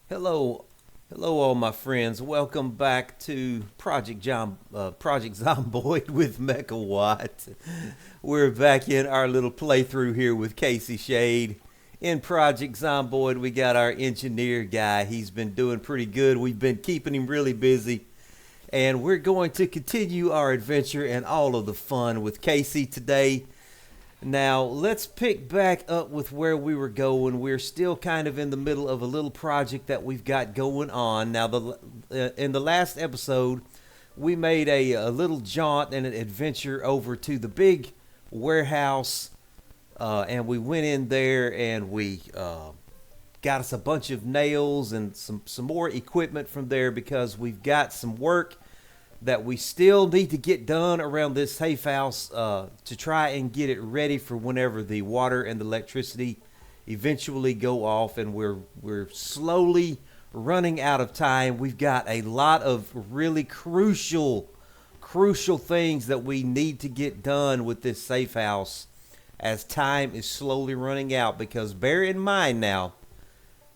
Hello, hello, all my friends. Welcome back to Project Zomboid with Mechawatt. We're back in our little playthrough here with Casey Shade. In Project Zomboid, we got our engineer guy. He's been doing pretty good. We've been keeping him really busy, and we're going to continue our adventure and all of the fun with Casey today. Now, let's pick back up with where we were going. We're still kind of in the middle of a little project that we've got going on. Now, in the last episode, we made a little jaunt and an adventure over to the big warehouse, and we went in there and we got us a bunch of nails and some more equipment from there because we've got some work that we still need to get done around this safe house to try and get it ready for whenever the water and the electricity eventually go off, and we're slowly running out of time. We've got a lot of really crucial things that we need to get done with this safe house as time is slowly running out, because bear in mind now,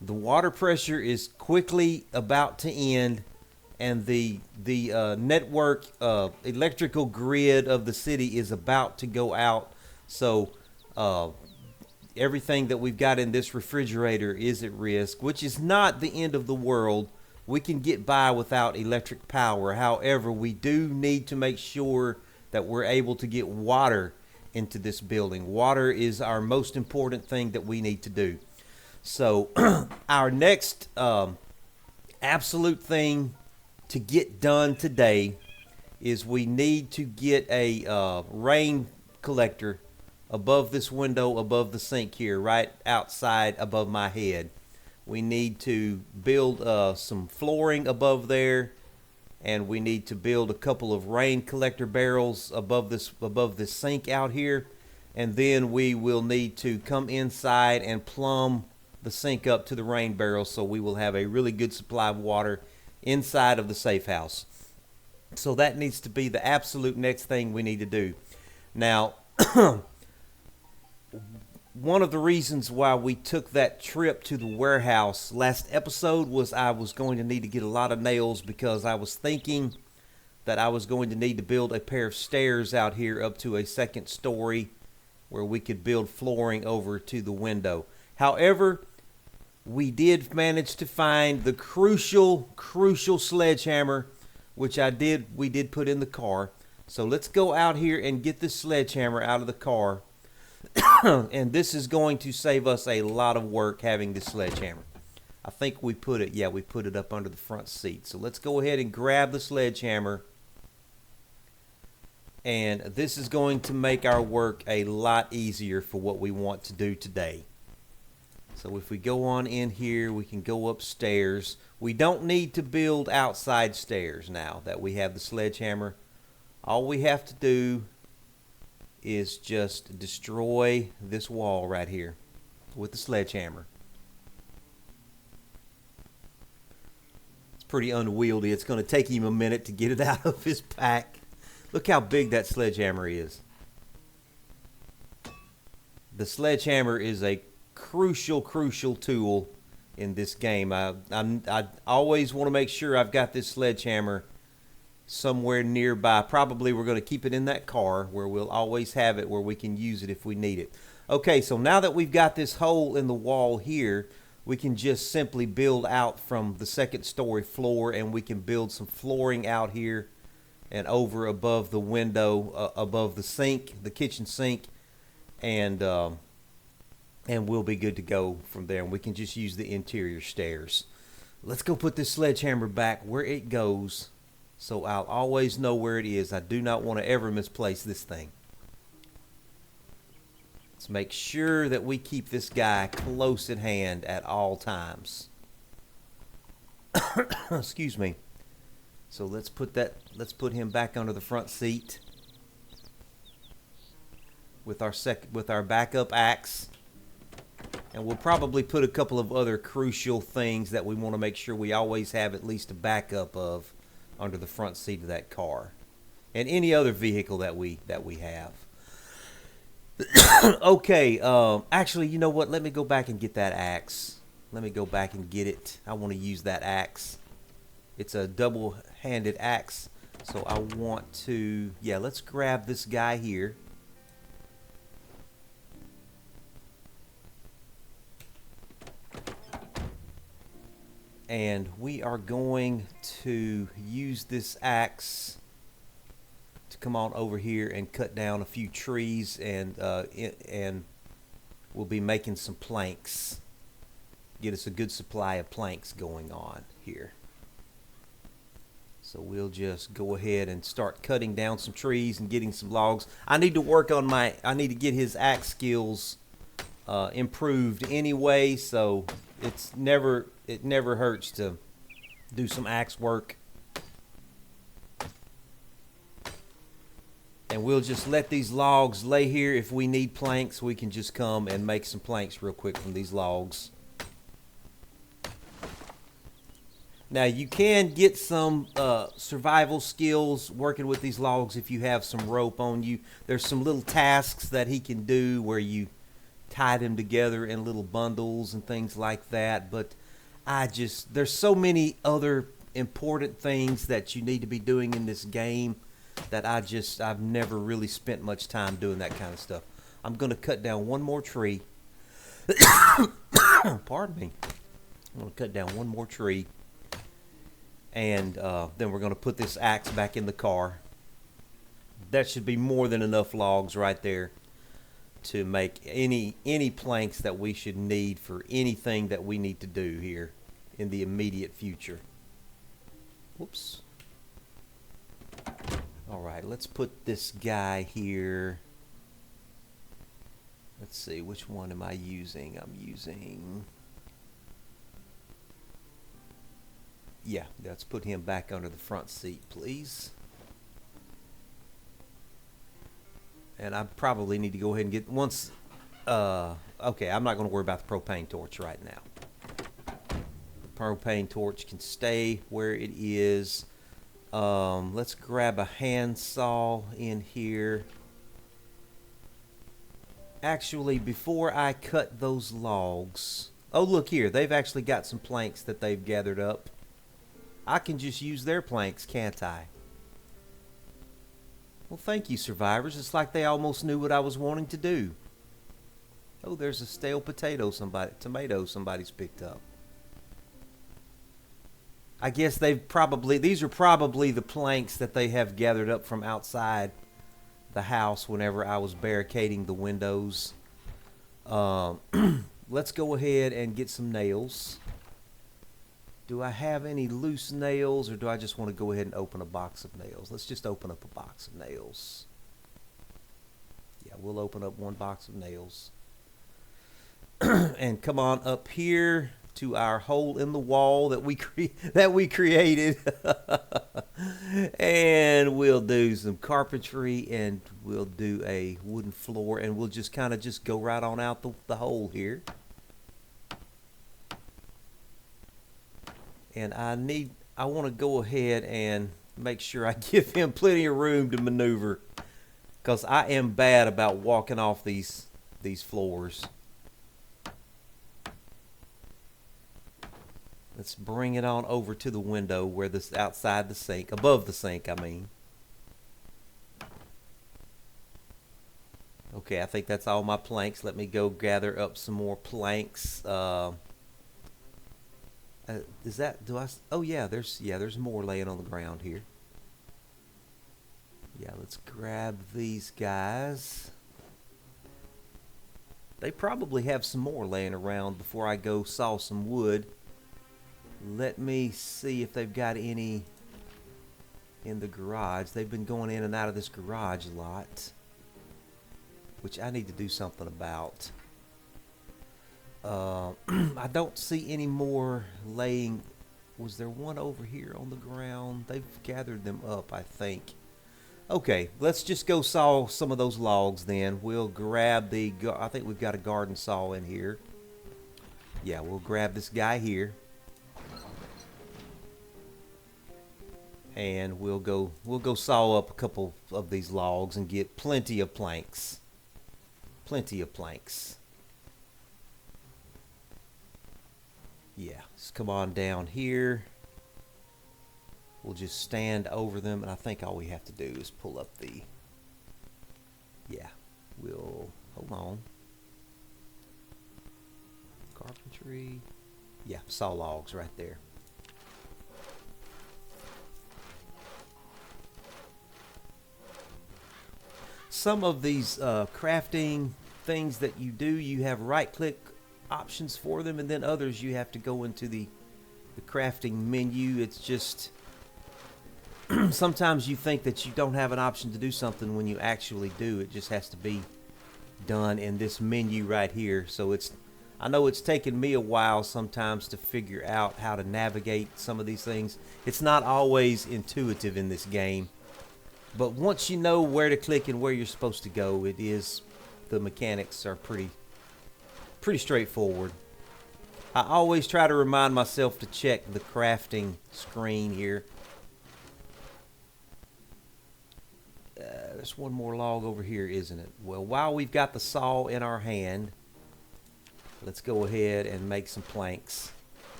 the water pressure is quickly about to end, and the network electrical grid of the city is about to go out. So everything that we've got in this refrigerator is at risk, which is not the end of the world. We can get by without electric power. However, we do need to make sure that we're able to get water into this building. Water is our most important thing that we need to do. So our next absolute thing to get done today is we need to get a rain collector above this window, above the sink here, right outside above my head. We need to build some flooring above there, and we need to build a couple of rain collector barrels above this sink out here, and then we will need to come inside and plumb the sink up to the rain barrel, so we will have a really good supply of water inside of the safe house. So that needs to be the absolute next thing we need to do. Now, one of the reasons why we took that trip to the warehouse last episode was I was going to need to get a lot of nails, because I was thinking that I was going to need to build a pair of stairs out here up to a second story where we could build flooring over to the window. However, we did manage to find the crucial sledgehammer, which we did put in the car. So let's go out here and get this sledgehammer out of the car. And this is going to save us a lot of work having this sledgehammer. I think we put it up under the front seat. So let's go ahead and grab the sledgehammer. And this is going to make our work a lot easier for what we want to do today. So if we go on in here, we can go upstairs. We don't need to build outside stairs now that we have the sledgehammer. All we have to do is just destroy this wall right here with the sledgehammer. It's pretty unwieldy. It's going to take him a minute to get it out of his pack. Look how big that sledgehammer is. The sledgehammer is a crucial tool in this game. I always want to make sure I've got this sledgehammer somewhere nearby. Probably we're going to keep it in that car where we'll always have it, where we can use it if we need it. Okay, so now that we've got this hole in the wall here, we can just simply build out from the second story floor, and we can build some flooring out here and over above the window, above the sink, the kitchen sink, and we'll be good to go from there. And we can just use the interior stairs. Let's go put this sledgehammer back where it goes, so I'll always know where it is. I do not want to ever misplace this thing. Let's make sure that we keep this guy close at hand at all times. Excuse me. So let's put him back under the front seat with our backup axe. And we'll probably put a couple of other crucial things that we want to make sure we always have at least a backup of under the front seat of that car, and any other vehicle that we have. Okay, actually, you know what? Let me go back and get that axe. Let me go back and get it. I want to use that axe. It's a double-handed axe. So I want to, yeah, let's grab this guy here. And we are going to use this axe to come on over here and cut down a few trees, and we'll be making some planks. Get us a good supply of planks going on here. So we'll just go ahead and start cutting down some trees and getting some logs. I need to work on I need to get his axe skills improved anyway, so it never hurts to do some axe work. And we'll just let these logs lay here. If we need planks, we can just come and make some planks real quick from these logs. Now you can get some survival skills working with these logs if you have some rope on you. There's some little tasks that he can do where you tie them together in little bundles and things like that. But there's so many other important things that you need to be doing in this game that I've never really spent much time doing that kind of stuff. I'm going to cut down one more tree. Pardon me. I'm going to cut down one more tree. And then we're going to put this axe back in the car. That should be more than enough logs right there to make any planks that we should need for anything that we need to do here in the immediate future. Whoops. All right, let's put this guy here. Let's see, which one am I using? I'm using... Yeah, let's put him back under the front seat, please. And I probably need to go ahead and get okay, I'm not going to worry about the propane torch right now. The propane torch can stay where it is. Let's grab a handsaw in here. Actually, before I cut those logs... Oh, look here. They've actually got some planks that they've gathered up. I can just use their planks, can't I? Well, thank you, survivors. It's like they almost knew what I was wanting to do. Oh, there's a stale tomato somebody's picked up. I guess these are probably the planks that they have gathered up from outside the house whenever I was barricading the windows. Let's go ahead and get some nails. Do I have any loose nails, or do I just want to go ahead and open a box of nails? Let's just open up a box of nails. Yeah, we'll open up one box of nails. And come on up here to our hole in the wall that we created. And we'll do some carpentry, and we'll do a wooden floor, and we'll just kind of just go right on out the hole here. And I want to go ahead and make sure I give him plenty of room to maneuver, because I am bad about walking off these floors. Let's bring it on over to the window where this outside the sink, above the sink, I mean. Okay, I think that's all my planks. Let me go gather up some more planks. Oh yeah, there's more laying on the ground here. Yeah, let's grab these guys. They probably have some more laying around before I go saw some wood. Let me see if they've got any in the garage. They've been going in and out of this garage a lot, which I need to do something about. I don't see any more laying. Was there one over here on the ground? They've gathered them up, I think. Okay, let's just go saw some of those logs then. We'll grab I think we've got a garden saw in here. Yeah, we'll grab this guy here. And we'll go saw up a couple of these logs and get plenty of planks. Plenty of planks. Yeah, just come on down here. We'll just stand over them, and I think all we have to do is pull up the, yeah, we'll, hold on. Carpentry, yeah, saw logs right there. Some of these crafting things that you do, you have right-click options for them, and then others you have to go into the crafting menu. It's just sometimes you think that you don't have an option to do something when you actually do. It just has to be done in this menu right here. So I know it's taken me a while sometimes to figure out how to navigate some of these things. It's not always intuitive in this game, but once you know where to click and where you're supposed to go, the mechanics are pretty straightforward. I always try to remind myself to check the crafting screen here. There's one more log over here, isn't it? Well, while we've got the saw in our hand, let's go ahead and make some planks.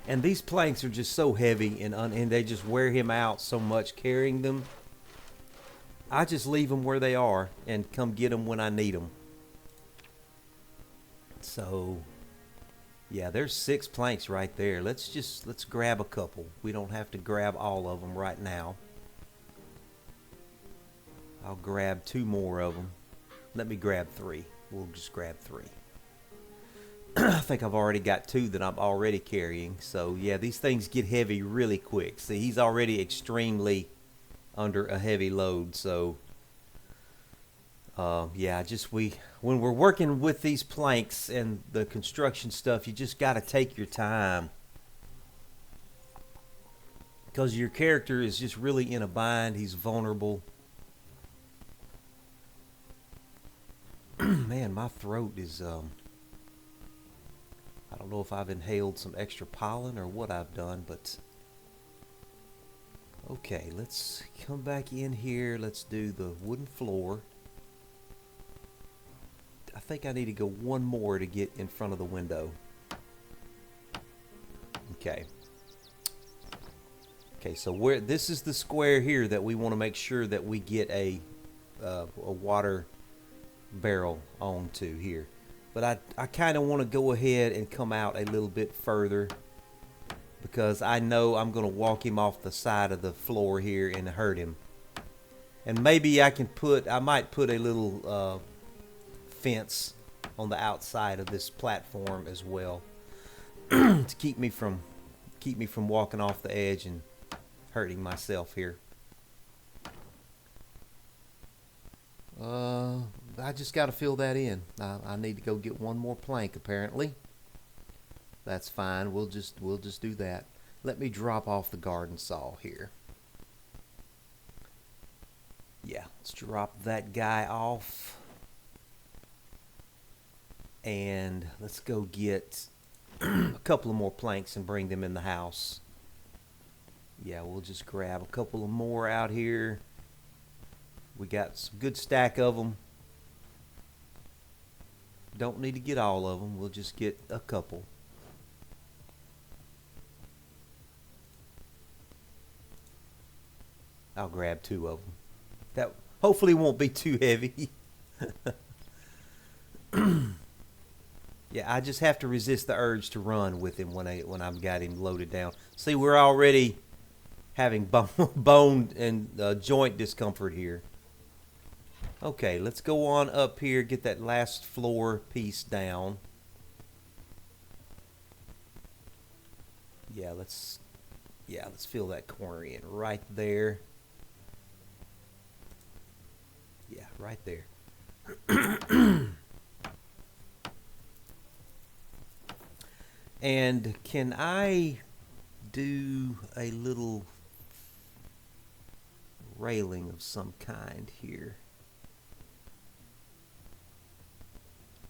And these planks are just so heavy, and they just wear him out so much carrying them. I just leave them where they are and come get them when I need them. So, yeah, there's 6 planks right there. Let's grab a couple. We don't have to grab all of them right now. I'll grab 2 more of them. Let me grab 3. We'll just grab 3. I think I've already got 2 that I'm already carrying. So, yeah, these things get heavy really quick. See, he's already extremely under a heavy load. So, yeah, when we're working with these planks and the construction stuff, you just got to take your time. Because your character is just really in a bind. He's vulnerable. Man, my throat is, I don't know if I've inhaled some extra pollen or what I've done, but okay, let's come back in here. Let's do the wooden floor. I think I need to go one more to get in front of the window. Okay. Okay, so this is the square here that we want to make sure that we get a water barrel onto here. But I kind of want to go ahead and come out a little bit further, because I know I'm going to walk him off the side of the floor here and hurt him. And maybe I might put a little fence on the outside of this platform as well to keep me from walking off the edge and hurting myself here. I just got to fill that in. I need to go get one more plank apparently. That's fine. We'll just do that. Let me drop off the garden saw here. Yeah, let's drop that guy off. And let's go get a couple of more planks and bring them in the house. Yeah, we'll just grab a couple of more out here. We got some good stack of them. Don't need to get all of them. We'll just get a couple. I'll grab 2 of them. That hopefully won't be too heavy. Yeah, I just have to resist the urge to run with him when I've got him loaded down. See, we're already having bone and joint discomfort here. Okay, let's go on up here, get that last floor piece down. Yeah, let's fill that corner in right there. Yeah, right there. And can I do a little railing of some kind here?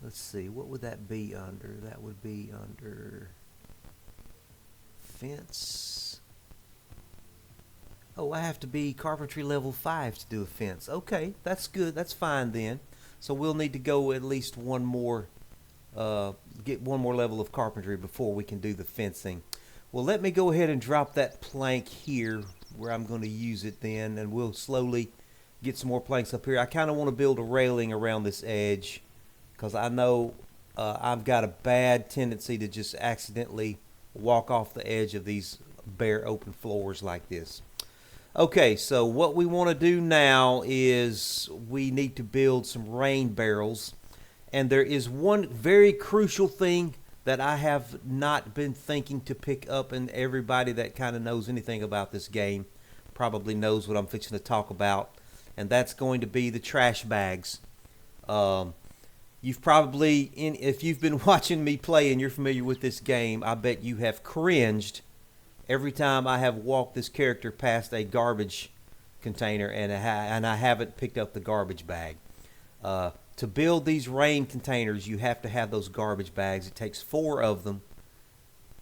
Let's see, what would that be under? That would be under fence. Oh, I have to be carpentry level 5 to do a fence. Okay, that's good. That's fine then. So we'll need to go at least one more get one more level of carpentry before we can do the fencing. Well, let me go ahead and drop that plank here where I'm going to use it then, and we'll slowly get some more planks up here. I kind of want to build a railing around this edge because I know I've got a bad tendency to just accidentally walk off the edge of these bare open floors like this. Okay, so what we want to do now is we need to build some rain barrels. And there is one very crucial thing that I have not been thinking to pick up, and everybody that kind of knows anything about this game probably knows what I'm fixing to talk about, and that's going to be the trash bags. You've probably, if you've been watching me play and you're familiar with this game, I bet you have cringed every time I have walked this character past a garbage container and I haven't picked up the garbage bag. To build these rain containers, you have to have those garbage bags. It takes 4 of them.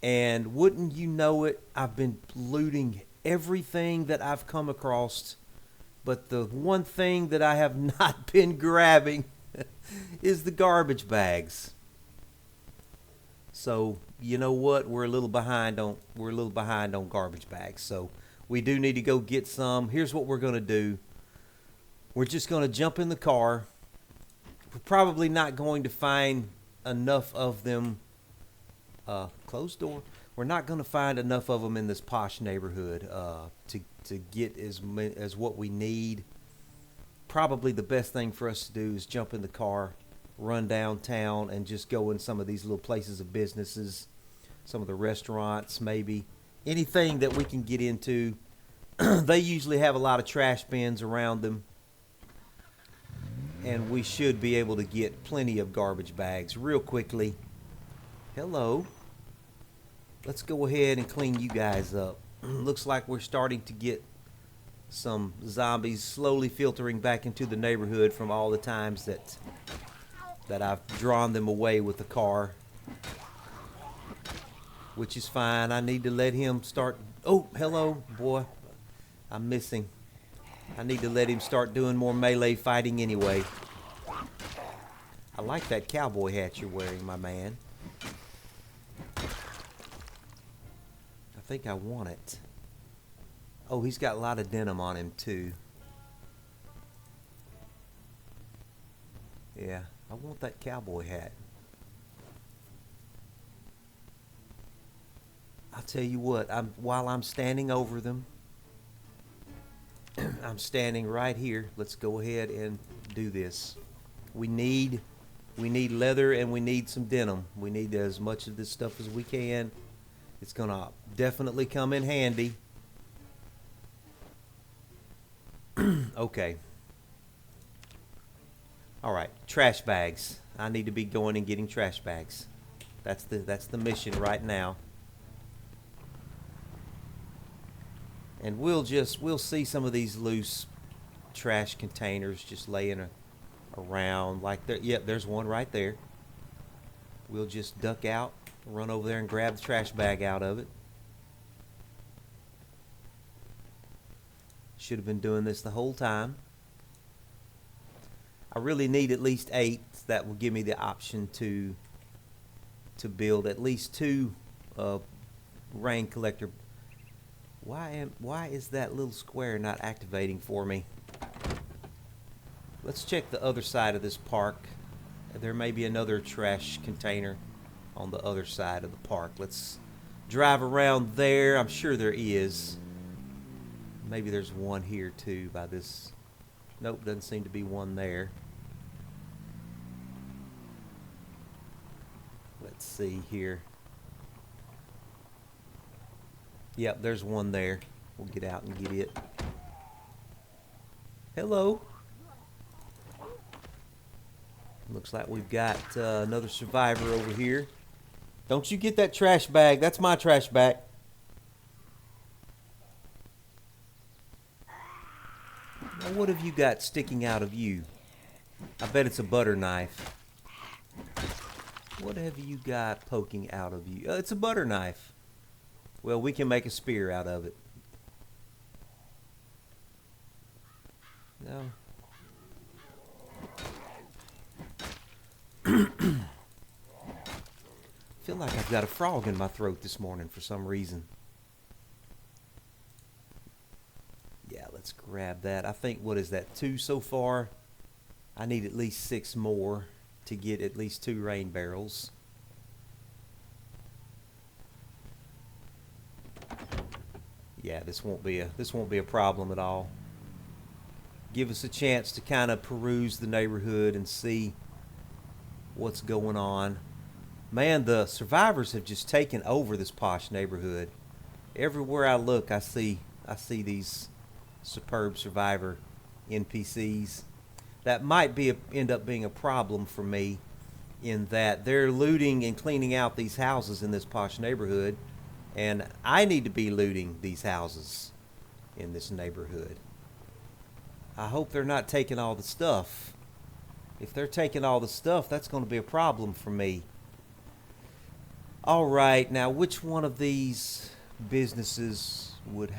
And wouldn't you know it, I've been looting everything that I've come across. But the one thing that I have not been grabbing is the garbage bags. So, you know what? We're a little behind on garbage bags. So, we do need to go get some. Here's what we're going to do. We're just going to jump in the car. We're probably not going to find enough of them. Closed door. We're not going to find enough of them in this posh neighborhood to get as what we need. Probably the best thing for us to do is jump in the car, run downtown, and just go in some of these little places of businesses, some of the restaurants, maybe anything that we can get into. They usually have a lot of trash bins around them, and we should be able to get plenty of garbage bags real quickly. Hello. Let's go ahead and clean you guys up. Looks like we're starting to get some zombies slowly filtering back into the neighborhood from all the times that I've drawn them away with the car, which is fine. I need to let him start. Oh, hello, boy. I'm missing. I need to let him start doing more melee fighting anyway. I like that cowboy hat you're wearing, my man. I think I want it. Oh, he's got a lot of denim on him, too. Yeah, I want that cowboy hat. I'll tell you what, while I'm standing over them, I'm standing right here. Let's go ahead and do this. We need leather and we need some denim. We need as much of this stuff as we can. It's going to definitely come in handy. Okay. All right, trash bags. I need to be going and getting trash bags. That's the mission right now. And we'll see some of these loose trash containers just laying around like there. Yep, there's one right there. We'll just duck out, run over there and grab the trash bag out of it. Should have been doing this the whole time. I really need at least 8. That will give me the option to build at least 2 rain collector. Why is that little square not activating for me? Let's check the other side of this park. There may be another trash container on the other side of the park. Let's drive around there. I'm sure there is. Maybe there's one here too by this. Nope, doesn't seem to be one there. Let's see here. Yep, there's one there. We'll get out and get it. Hello. Looks like we've got another survivor over here. Don't you get that trash bag. That's my trash bag. Now, what have you got sticking out of you? I bet it's a butter knife. What have you got poking out of you? It's a butter knife. Well, we can make a spear out of it. No. Feel like I've got a frog in my throat this morning for some reason. Yeah, let's grab that. I think, what is that, 2 so far? I need at least 6 more to get at least 2 rain barrels. Yeah, this won't be a problem at all. Give us a chance to kind of peruse the neighborhood and see what's going on. Man, the survivors have just taken over this posh neighborhood. Everywhere I look, I see these superb survivor NPCs. That might end up being a problem for me, in that they're looting and cleaning out these houses in this posh neighborhood, and I need to be looting these houses in this neighborhood. I hope they're not taking all the stuff. If they're taking all the stuff, that's going to be a problem for me. All right, now which one of these businesses would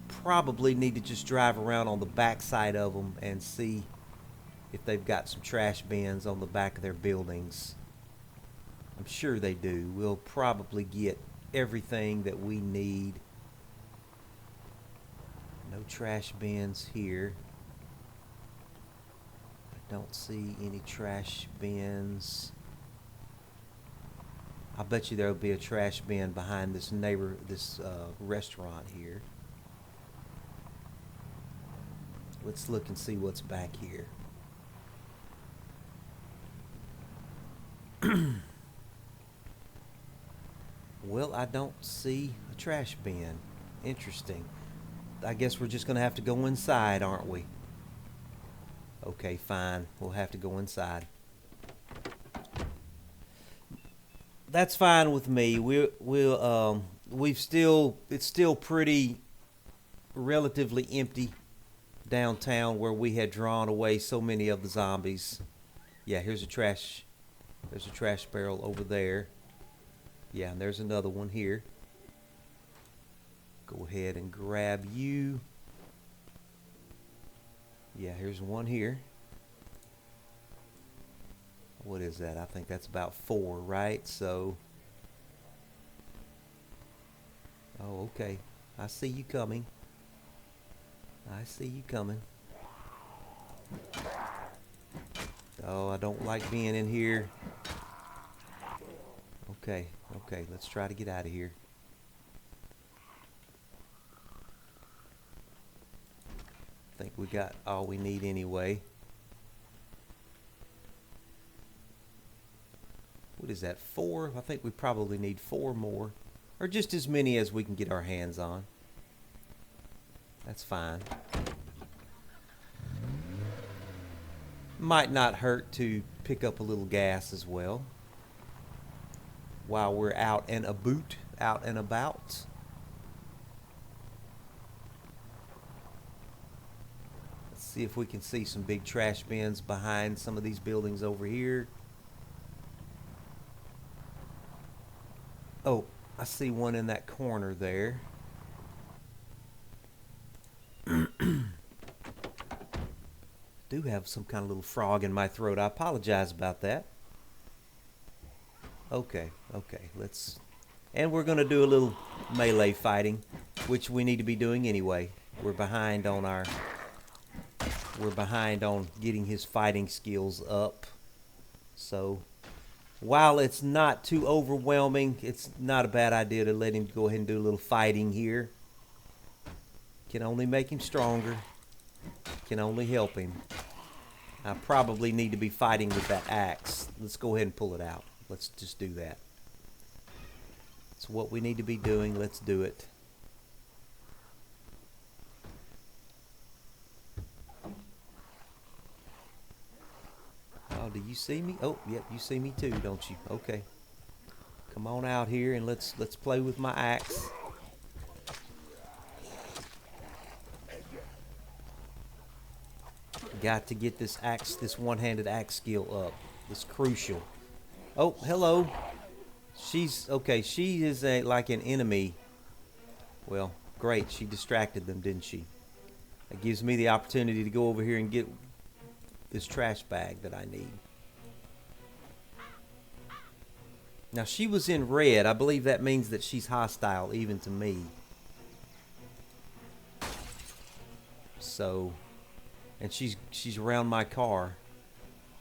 probably need to just drive around on the back side of them and see if they've got some trash bins on the back of their buildings. I'm sure they do. We'll probably get everything that we need. No trash bins here. I don't see any trash bins. I bet you there'll be a trash bin behind this restaurant here. Let's look and see what's back here. Well, I don't see a trash bin. Interesting. I guess we're just going to have to go inside, aren't we? Okay, fine. We'll have to go inside. That's fine with me. It's still pretty relatively empty downtown, where we had drawn away so many of the zombies. Yeah, there's a trash barrel over there. Yeah, and there's another one here. Go ahead and grab you. Yeah, here's one here. What is that? I think that's about 4, right? So, oh, okay. I see you coming. I see you coming. Oh, I don't like being in here. Okay, let's try to get out of here. I think we got all we need anyway. What is that, 4? I think we probably need 4 more. Or just as many as we can get our hands on. That's fine. Might not hurt to pick up a little gas as well while we're out and about. Let's see if we can see some big trash bins behind some of these buildings over here. Oh, I see one in that corner there. Do have some kind of little frog in my throat. I apologize about that. Okay, and we're going to do a little melee fighting, which we need to be doing anyway. We're behind on getting his fighting skills up. So, while it's not too overwhelming, it's not a bad idea to let him go ahead and do a little fighting here. Can only make him stronger. Can only help him. I probably need to be fighting with that axe. Let's go ahead and pull it out. Let's just do that. It's what we need to be doing. Let's do it. Oh, do you see me? Oh, yep, you see me too, don't you? Okay. Come on out here and let's play with my axe. Got to get this one-handed axe skill up. It's crucial. Oh, hello. She's okay. She is like an enemy. Well, great. She distracted them, didn't she? That gives me the opportunity to go over here and get this trash bag that I need. Now she was in red. I believe that means that she's hostile even to me. So, and she's around my car.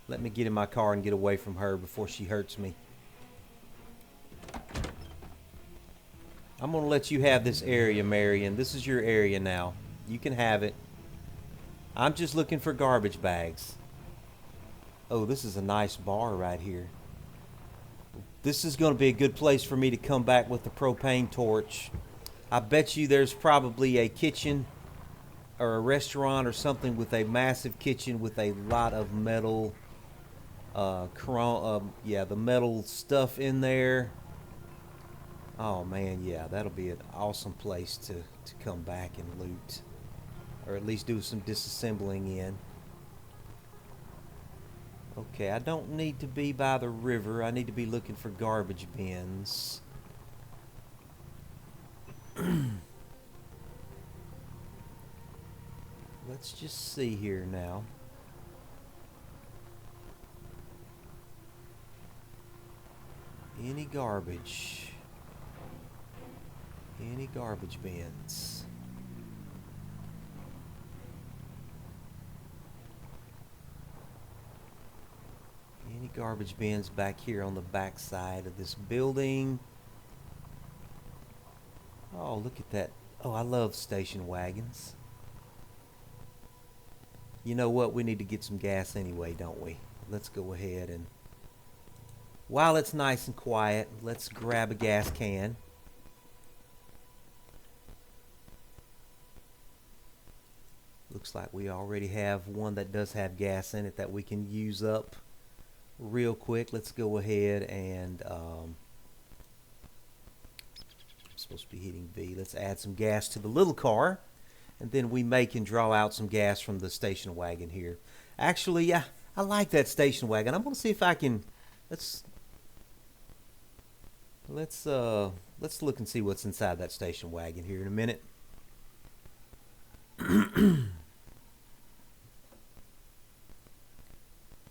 Let me get in my car and get away from her before she hurts me. I'm going to let you have this area, Marion. This is your area now. You can have it. I'm just looking for garbage bags. Oh, this is a nice bar right here. This is going to be a good place for me to come back with the propane torch. I bet you there's probably a kitchen or a restaurant or something with a massive kitchen with a lot of metal, the metal stuff in there. Oh man, yeah, that'll be an awesome place to come back and loot. Or at least do some disassembling in. Okay, I don't need to be by the river. I need to be looking for garbage bins. Let's just see here now. Any garbage? Any garbage bins? Any garbage bins back here on the back side of this building? Oh, look at that. Oh, I love station wagons. You know what? We need to get some gas anyway, don't we? Let's go ahead and, while it's nice and quiet, let's grab a gas can. Looks like we already have one that does have gas in it that we can use up real quick. Let's go ahead and I'm supposed to be hitting V. Let's add some gas to the little car, and then we can draw out some gas from the station wagon here. Actually, yeah, I like that station wagon. I'm going to see if I can. Let's look and see what's inside that station wagon here in a minute.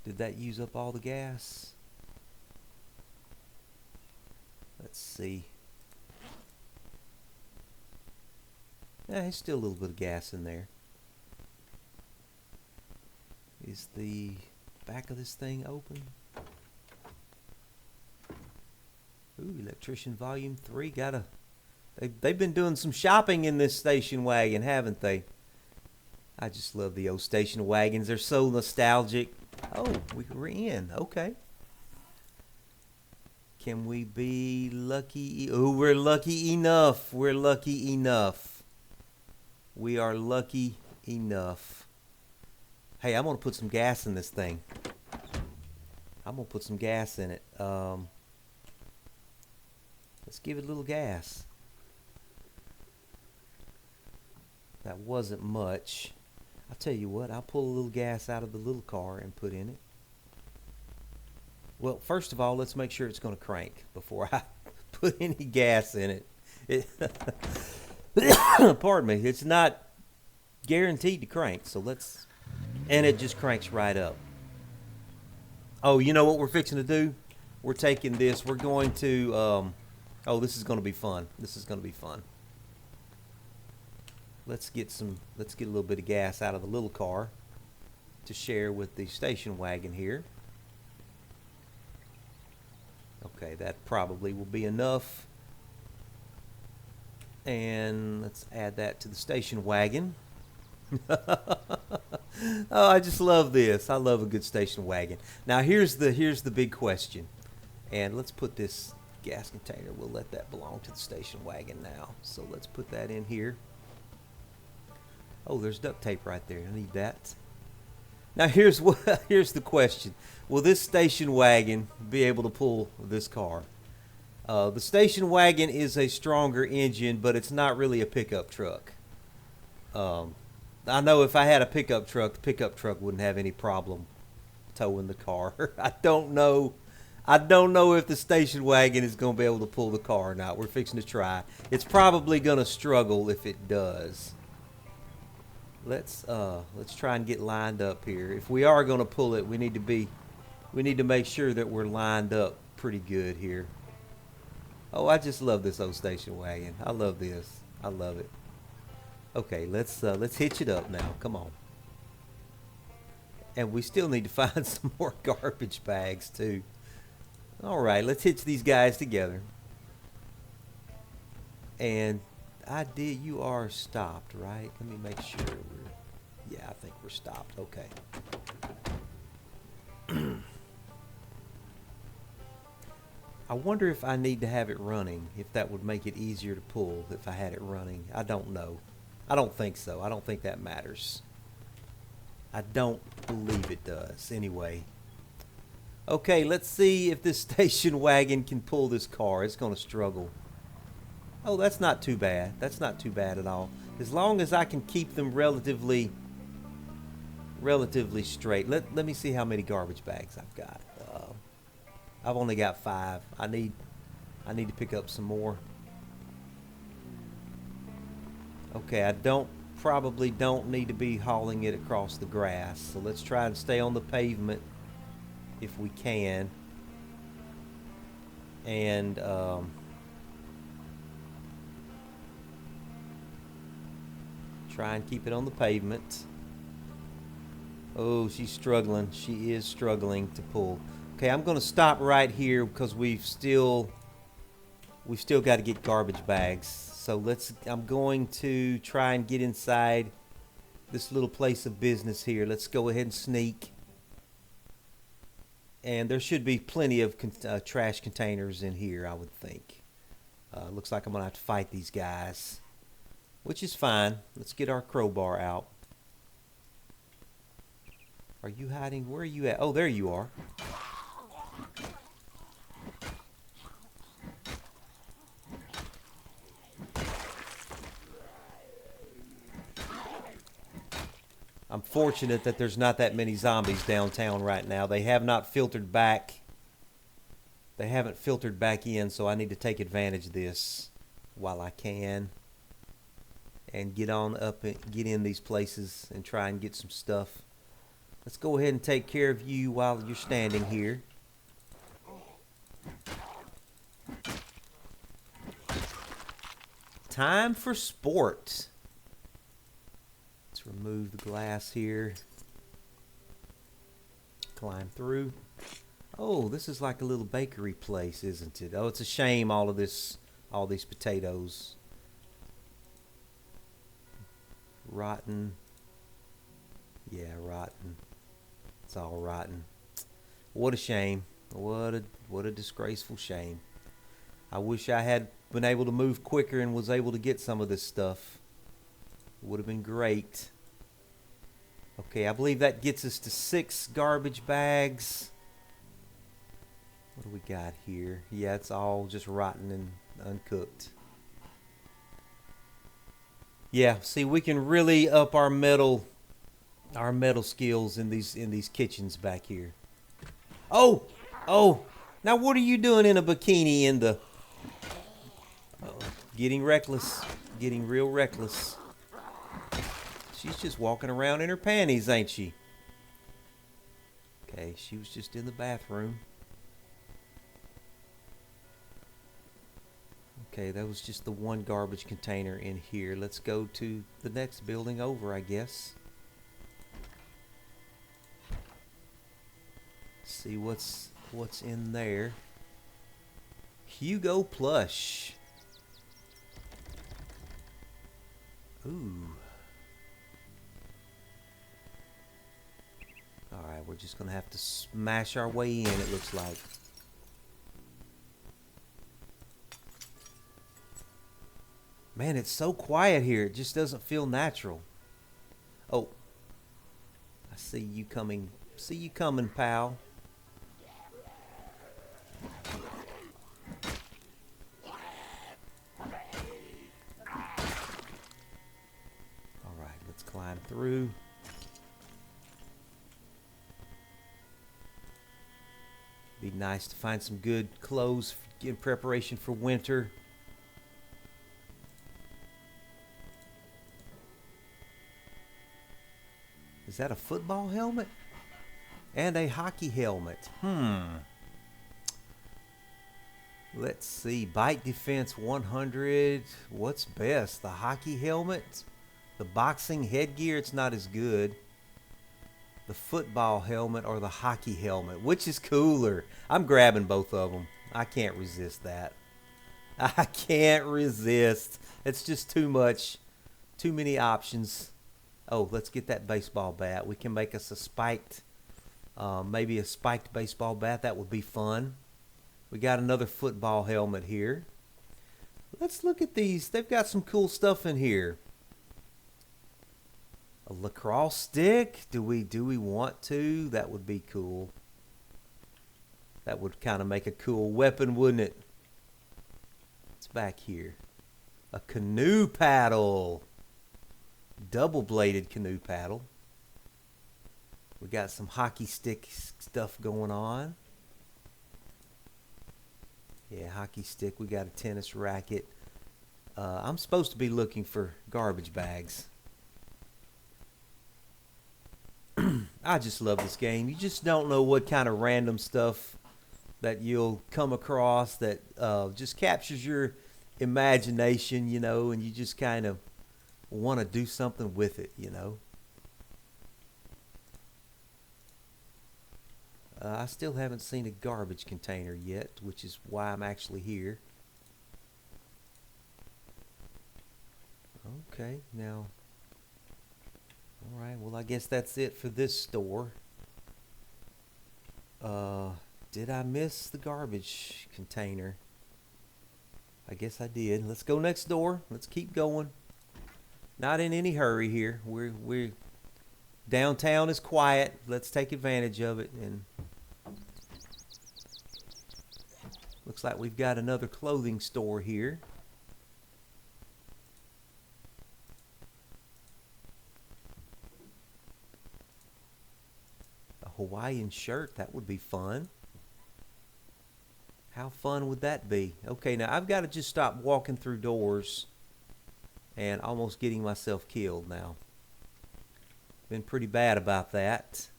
Did that use up all the gas? Let's see. Yeah, there's still a little bit of gas in there. Is the back of this thing open? Ooh, electrician volume 3. They've been doing some shopping in this station wagon, haven't they? I just love the old station wagons. They're so nostalgic. Oh, we're in. Okay. Can we be lucky? Oh, we're lucky enough. We're lucky enough. We are lucky enough. Hey, I'm going to put some gas in this thing. I'm going to put some gas in it. Let's give it a little gas. That wasn't much. I'll tell you what, I'll pull a little gas out of the little car and put in it. Well, first of all, let's make sure it's going to crank before I put any gas in it. Pardon me, it's not guaranteed to crank, so let's, and it just cranks right up. Oh, you know what we're fixing to do? We're taking this, we're going to, oh, this is going to be fun. This is going to be fun. Let's get a little bit of gas out of the little car to share with the station wagon here. Okay, that probably will be enough. And let's add that to the station wagon. Oh, I just love this. I love a good station wagon. Now here's the big question. And let's put this gas container, we'll let that belong to the station wagon now. So let's put that in here. Oh, there's duct tape right there. I need that. Now here's the question. Will this station wagon be able to pull this car? The station wagon is a stronger engine, but it's not really a pickup truck. I know if I had a pickup truck, the pickup truck wouldn't have any problem towing the car. I don't know if the station wagon is going to be able to pull the car or not. We're fixing to try. It's probably going to struggle if it does. Let's try and get lined up here. If we are going to pull it, we need to make sure that we're lined up pretty good here. Oh, I just love this old station wagon. I love this. I love it. Okay, let's hitch it up now. Come on. And we still need to find some more garbage bags too. All right, let's hitch these guys together. And you are stopped, right? Let me make sure yeah, I think we're stopped. Okay. I wonder if I need to have it running, if that would make it easier to pull if I had it running. I don't know. I don't think so. I don't think that matters. I don't believe it does. Anyway. Okay, let's see if this station wagon can pull this car. It's going to struggle. Oh, that's not too bad. That's not too bad at all. As long as I can keep them relatively straight. Let me see how many garbage bags I've got. I've only got 5. I need to pick up some more. Okay, I probably don't need to be hauling it across the grass. So let's try and stay on the pavement if we can. And try and keep it on the pavement. Oh, she's struggling. She is struggling to pull. Okay, I'm going to stop right here because we've still got to get garbage bags. So I'm going to try and get inside this little place of business here. Let's go ahead and sneak. And there should be plenty of trash containers in here, I would think. Looks like I'm going to have to fight these guys, which is fine. Let's get our crowbar out. Are you hiding? Where are you at? Oh, there you are. I'm fortunate that there's not that many zombies downtown right now. They have not filtered back. They haven't filtered back in, so I need to take advantage of this while I can. And get on up and get in these places and try and get some stuff. Let's go ahead and take care of you while you're standing here. Time for sport. Let's remove the glass here. Climb through. Oh, this is like a little bakery place, isn't it? Oh, it's a shame all these potatoes. Rotten. Yeah, rotten. It's all rotten. What a shame. What a disgraceful shame. I wish I had been able to move quicker and was able to get some of this stuff. It would have been great. Okay, I believe that gets us to 6 garbage bags. What do we got here? Yeah, it's all just rotten and uncooked. Yeah, see, we can really up our metal skills in these kitchens back here. Oh, now what are you doing in a bikini in the? Getting reckless, getting real reckless. She's just walking around in her panties, ain't she? Okay, she was just in the bathroom. Okay, that was just the one garbage container in here. Let's go to the next building over, I guess. See what's in there. Hugo plush. Ooh. Alright, we're just gonna have to smash our way in, it looks like. Man, it's so quiet here. It just doesn't feel natural. Oh. I see you coming. See you coming, pal. Alright, let's climb through. Be nice to find some good clothes in preparation for winter. Is that a football helmet? And a hockey helmet. Let's see. Bite defense 100. What's best? The hockey helmet? The boxing headgear? It's not as good. The football helmet or the hockey helmet? Which is cooler? I'm grabbing both of them. I can't resist that. I can't resist. It's just too much. Too many options. Oh, let's get that baseball bat. We can make us a spiked, maybe a spiked baseball bat. That would be fun. We got another football helmet here. Let's look at these. They've got some cool stuff in here. A lacrosse stick? Do we want to? That would be cool. That would kind of make a cool weapon, wouldn't it? What's back here? A canoe paddle. Double-bladed canoe paddle. We got some hockey stick stuff going on. Yeah, hockey stick. We got a tennis racket. I'm supposed to be looking for garbage bags. I just love this game. You just don't know what kind of random stuff that you'll come across that just captures your imagination, you know, and you just kind of want to do something with it, you know. I still haven't seen a garbage container yet, which is why I'm actually here. Okay, now, all right, well, I guess that's it for this store. Did I miss the garbage container? I guess I did. Let's go next door. Let's keep going. Not in any hurry here. We're downtown is quiet. Let's take advantage of it. And looks like we've got another clothing store here. A Hawaiian shirt, that would be fun. How fun would that be? Okay, now I've got to just stop walking through doors and almost getting myself killed now. Been pretty bad about that.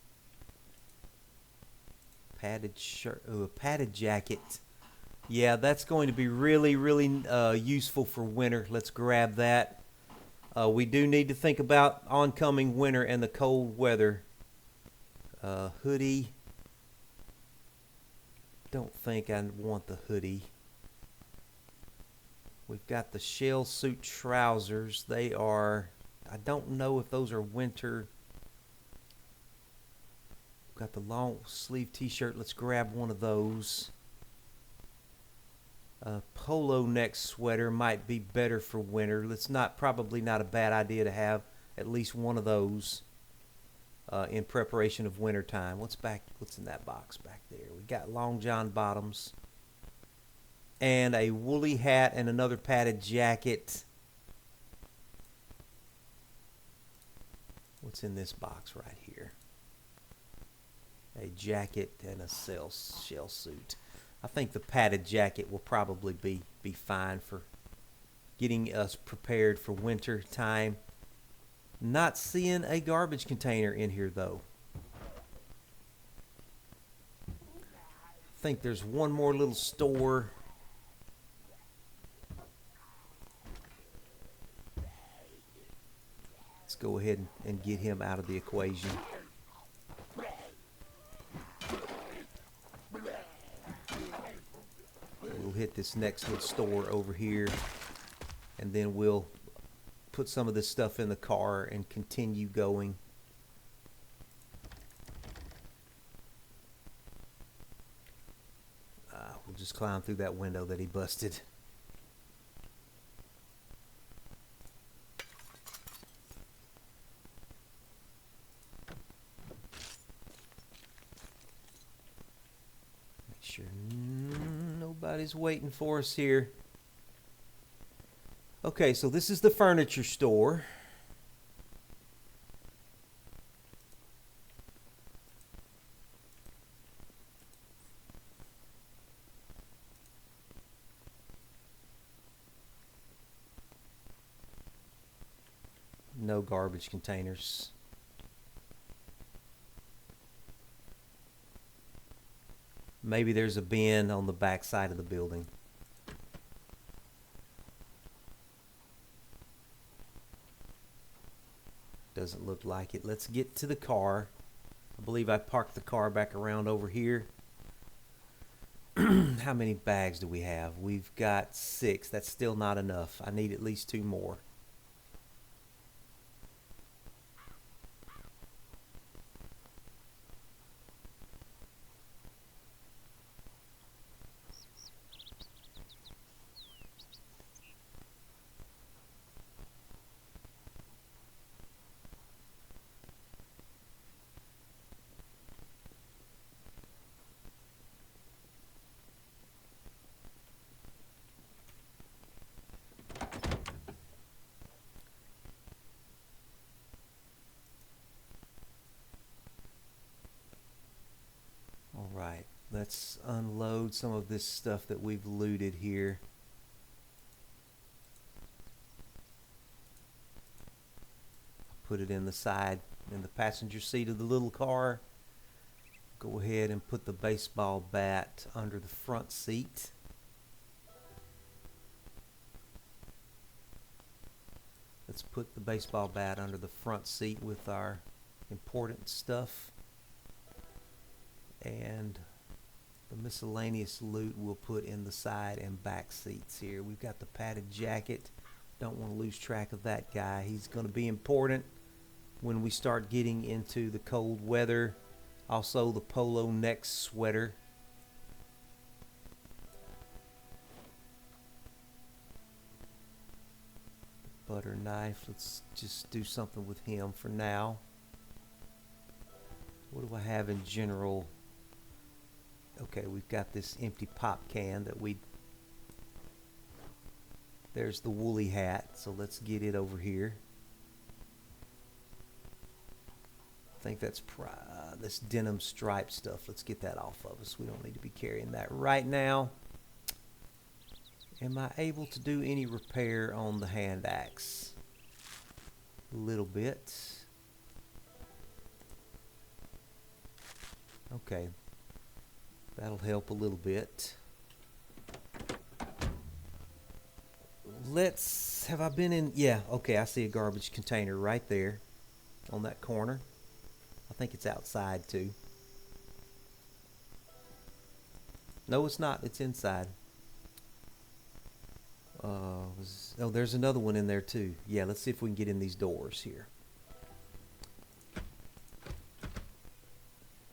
Padded shirt, oh, a padded jacket. Yeah, that's going to be really, really useful for winter. Let's grab that. We do need to think about oncoming winter and the cold weather. Hoodie. Don't think I want the hoodie. We've got the shell suit trousers. They are, I don't know if those are winter. Got the long sleeve t-shirt. Let's grab one of those. A polo neck sweater might be better for winter. It's probably not a bad idea to have at least one of those in preparation of winter time. What's in that box back there? We got long john bottoms and a woolly hat and another padded jacket. What's in this box right here? A jacket and a shell suit. I think the padded jacket will probably be fine for getting us prepared for winter time. Not seeing a garbage container in here though. I think there's one more little store. Let's go ahead and get him out of the equation. We'll hit this next little store over here, and then we'll put some of this stuff in the car and continue going. We'll just climb through that window that he busted. Make sure nobody's waiting for us here. Okay, so this is the furniture store. No garbage containers. Maybe there's a bin on the back side of the building. Doesn't look like it. Let's get to the car. I believe I parked the car back around over here. How many bags do we have? We've got 6. That's still not enough. I need at least 2 more. All right, let's unload some of this stuff that we've looted here. Put it in the side, in the passenger seat of the little car. Go ahead and put the baseball bat under the front seat. Let's put the baseball bat under the front seat with our important stuff. And the miscellaneous loot we'll put in the side and back seats here. We've got the padded jacket. Don't want to lose track of that guy. He's going to be important when we start getting into the cold weather. Also the polo neck sweater. Butter knife. Let's just do something with him for now. What do I have in general? Okay, we've got this empty pop can that there's the woolly hat, so let's get it over here. I think that's this denim stripe stuff. Let's get that off of us. We don't need to be carrying that right now. Am I able to do any repair on the hand axe? A little bit. Okay. That'll help a little bit. Have I been in? Yeah, okay, I see a garbage container right there on that corner. I think it's outside too. No, it's not. It's inside. Oh, there's another one in there too. Yeah, let's see if we can get in these doors here.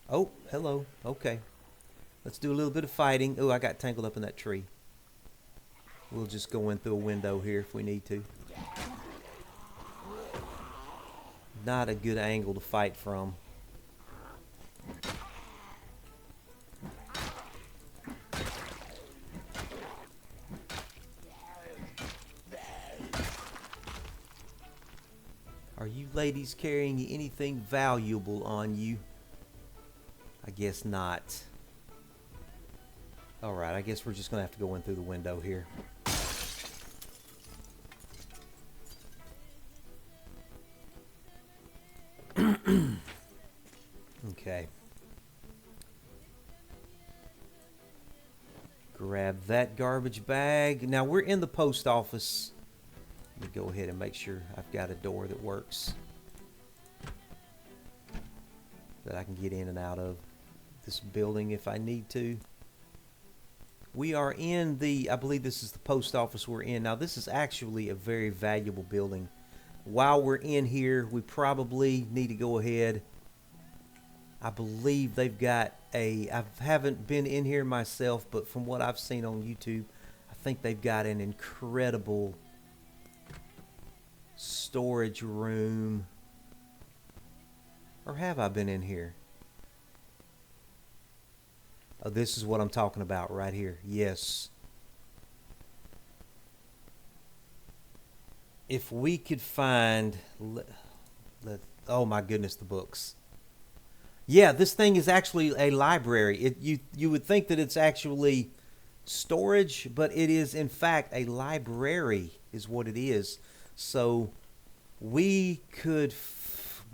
Oh, hello. Okay. Let's do a little bit of fighting. Oh, I got tangled up in that tree. We'll just go in through a window here if we need to. Not a good angle to fight from. Are you ladies carrying anything valuable on you? I guess not. Alright, I guess we're just going to have to go in through the window here. Okay. Grab that garbage bag. Now we're in the post office. Let me go ahead and make sure I've got a door that works, that I can get in and out of this building if I need to. We are in I believe this is the post office we're in. Now this is actually a very valuable building. While we're in here, we probably need to go ahead. I believe they've got I haven't been in here myself, but from what I've seen on YouTube, I think they've got an incredible storage room. Or have I been in here? Oh, this is what I'm talking about right here. Yes. If we could find... oh my goodness, the books. Yeah, this thing is actually a library. You would think that it's actually storage, but it is in fact a library is what it is. So we could...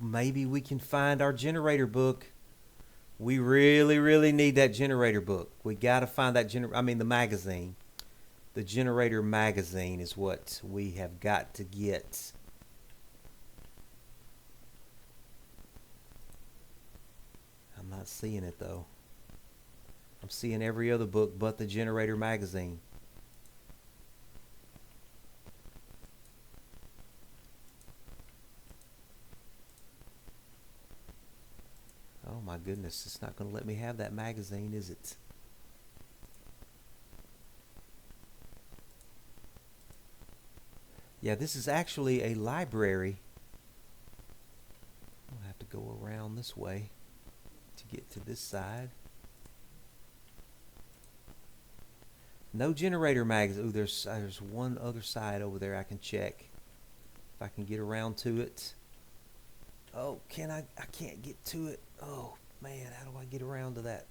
maybe we can find our generator book. We really need that generator book. We got to find that the magazine. The generator magazine is what we have got to get. I'm not seeing it though. I'm seeing every other book but the Generator magazine. Oh my goodness, it's not going to let me have that magazine, is it? Yeah, this is actually a library. I'll have to go around this way to get to this side. No Generator magazine. Ooh, there's one other side over there I can check. If I can get around to it. Oh, I can't get to it. Oh, man, how do I get around to that?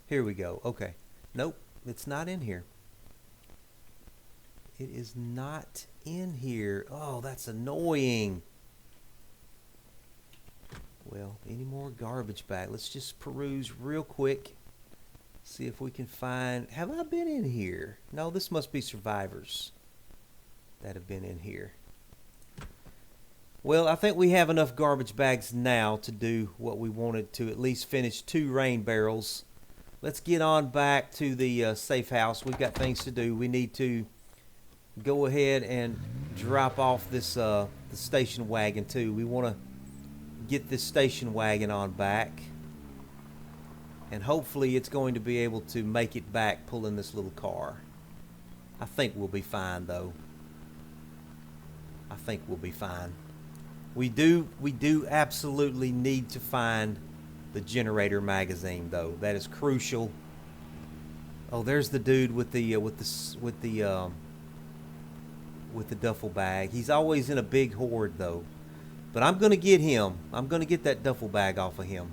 Here we go. Okay. Nope, it's not in here. It is not in here. Oh, that's annoying. Well, any more garbage bag? Let's just peruse real quick. See if we can find... Have I been in here? No, this must be survivors that have been in here. Well, I think we have enough garbage bags now to do what we wanted to, at least finish 2 rain barrels. Let's get on back to the safe house. We've got things to do. We need to go ahead and drop off this the station wagon too. We want to get this station wagon on back. And hopefully it's going to be able to make it back pulling this little car. I think we'll be fine though. I think we'll be fine. We do absolutely need to find the Generator magazine though. That is crucial. Oh, there's the dude with the duffel bag. He's always in a big horde though. But I'm going to get him. I'm going to get that duffel bag off of him.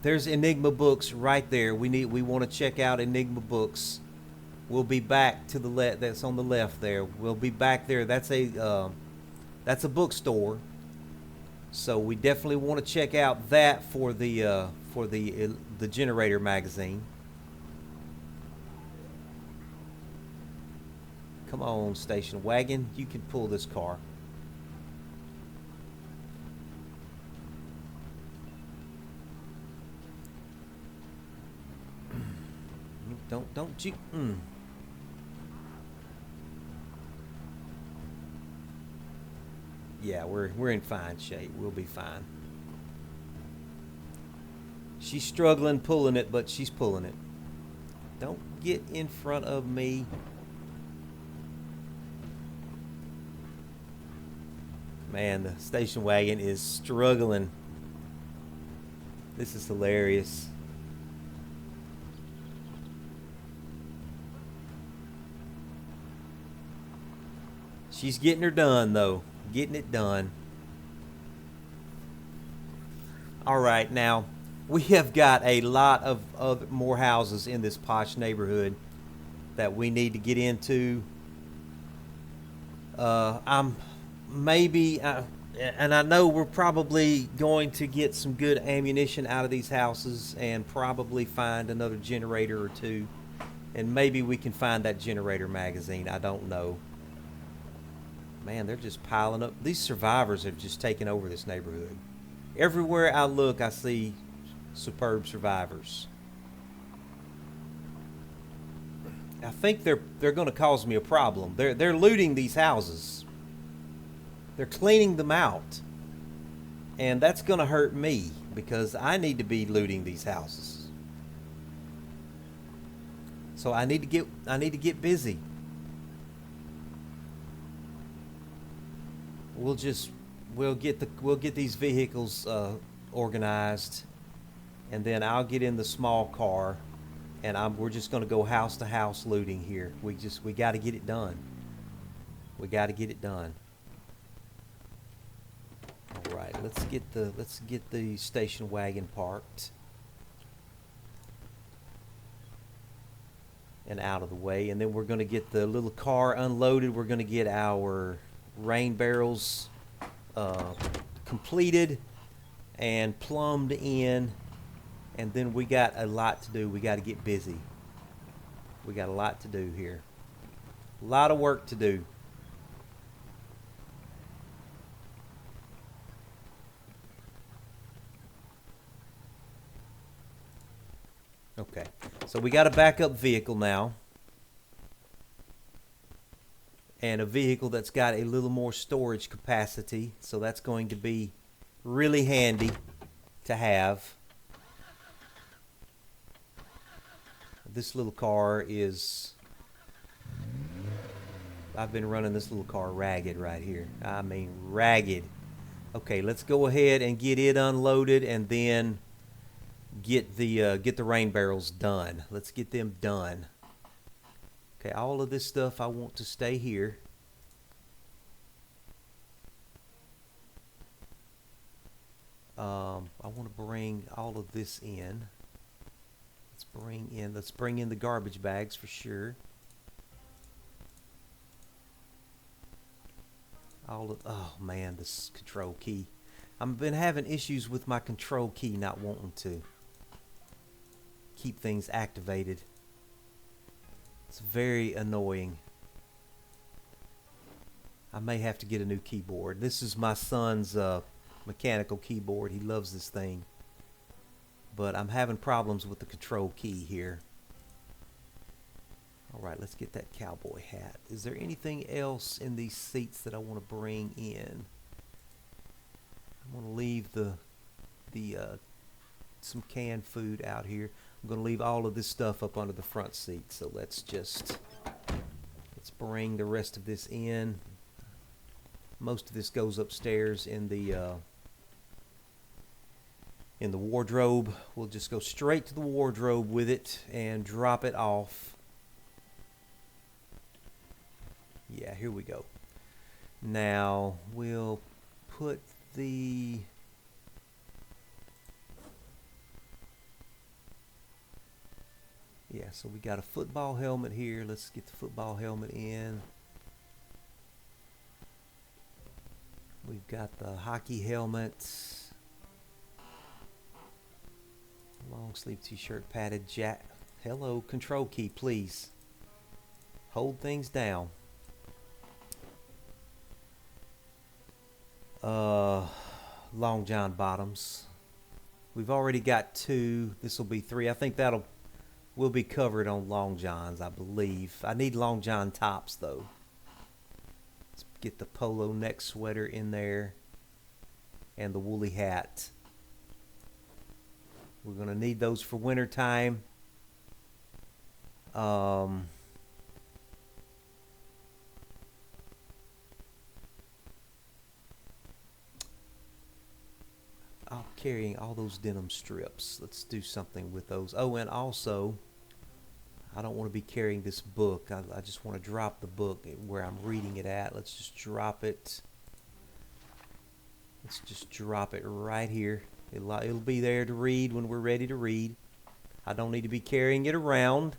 There's Enigma books right there. We want to check out Enigma books. We'll be back to the left. That's on the left there. We'll be back there. That's a bookstore. So we definitely want to check out that for the Generator magazine. Come on, station wagon. You can pull this car. Don't you? Yeah, we're in fine shape. We'll be fine. She's struggling pulling it, but she's pulling it. Don't get in front of me. Man, the station wagon is struggling. This is hilarious. She's getting her done, though. Getting it done. All right, now, we have got a lot of other more houses in this posh neighborhood that we need to get into. And I know we're probably going to get some good ammunition out of these houses and probably find another generator or two. And maybe we can find that Generator magazine. I don't know. Man, they're just piling up. These survivors have just taken over this neighborhood. Everywhere I look, I see superb survivors. I think they're going to cause me a problem. They're looting these houses. They're cleaning them out. And that's going to hurt me because I need to be looting these houses. So I need to get busy. We'll get these vehicles organized, and then I'll get in the small car, and we're just going to go house to house looting here. We got to get it done. We got to get it done. All right, let's get the station wagon parked and out of the way, and then we're going to get the little car unloaded. We're going to get our rain barrels completed and plumbed in, and then we got a lot to do. We got to get busy. We got a lot to do here. A lot of work to do. So we got a backup vehicle now. And a vehicle that's got a little more storage capacity. So that's going to be really handy to have. This little car is... I've been running this little car ragged right here. I mean, ragged. Okay, let's go ahead and get it unloaded and then get the rain barrels done. Let's get them done. Okay, all of this stuff I want to stay here. I want to bring all of this in. Let's bring in the garbage bags for sure. Oh man, this control key. I've been having issues with my control key not wanting to keep things activated. It's very annoying. I may have to get a new keyboard. This is my son's mechanical keyboard. He loves this thing. But I'm having problems with the control key here. Alright, let's get that cowboy hat. Is there anything else in these seats that I want to bring in? I'm going to leave some canned food out here. I'm going to leave all of this stuff up under the front seat. So let's bring the rest of this in. Most of this goes upstairs in the wardrobe. We'll just go straight to the wardrobe with it and drop it off. Yeah, here we go. Now we'll put the... Yeah, so we got a football helmet here. Let's get the football helmet in. We've got the hockey helmets. Long sleeve t-shirt, padded jacket. Hello, control key, please. Hold things down. Long john bottoms. We've already got 2. This will be 3. I think will be covered on long johns, I believe. I need long john tops though. Let's get the polo neck sweater in there and the woolly hat. We're going to need those for winter time. I'm carrying all those denim strips. Let's do something with those. Oh, and also, I don't want to be carrying this book. I just want to drop the book where I'm reading it at. Let's just drop it. Let's just drop it right here. It'll be there to read when we're ready to read. I don't need to be carrying it around.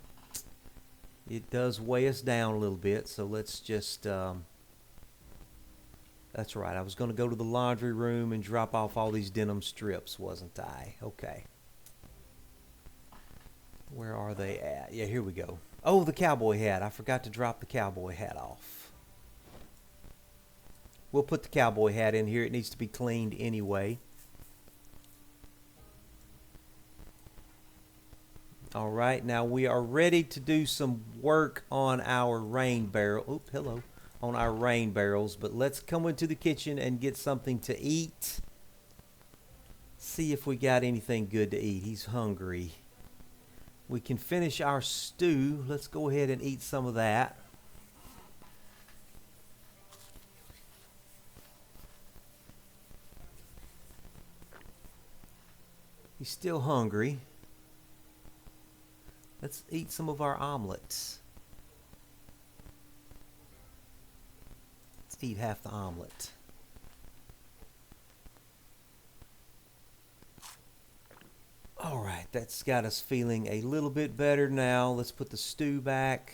It does weigh us down a little bit, so let's just... That's right. I was going to go to the laundry room and drop off all these denim strips, wasn't I? Okay. Where are they at? Yeah, here we go. Oh, the cowboy hat. I forgot to drop the cowboy hat off. We'll put the cowboy hat in here. It needs to be cleaned anyway. All right, now we are ready to do some work on our rain barrel. Oop, hello. On our rain barrels, but let's come into the kitchen and get something to eat. See if we got anything good to eat. He's hungry. We can finish our stew. Let's go ahead and eat some of that. He's still hungry. Let's eat some of our omelets. Eat half the omelet. All right, that's got us feeling a little bit better now. Let's put the stew back.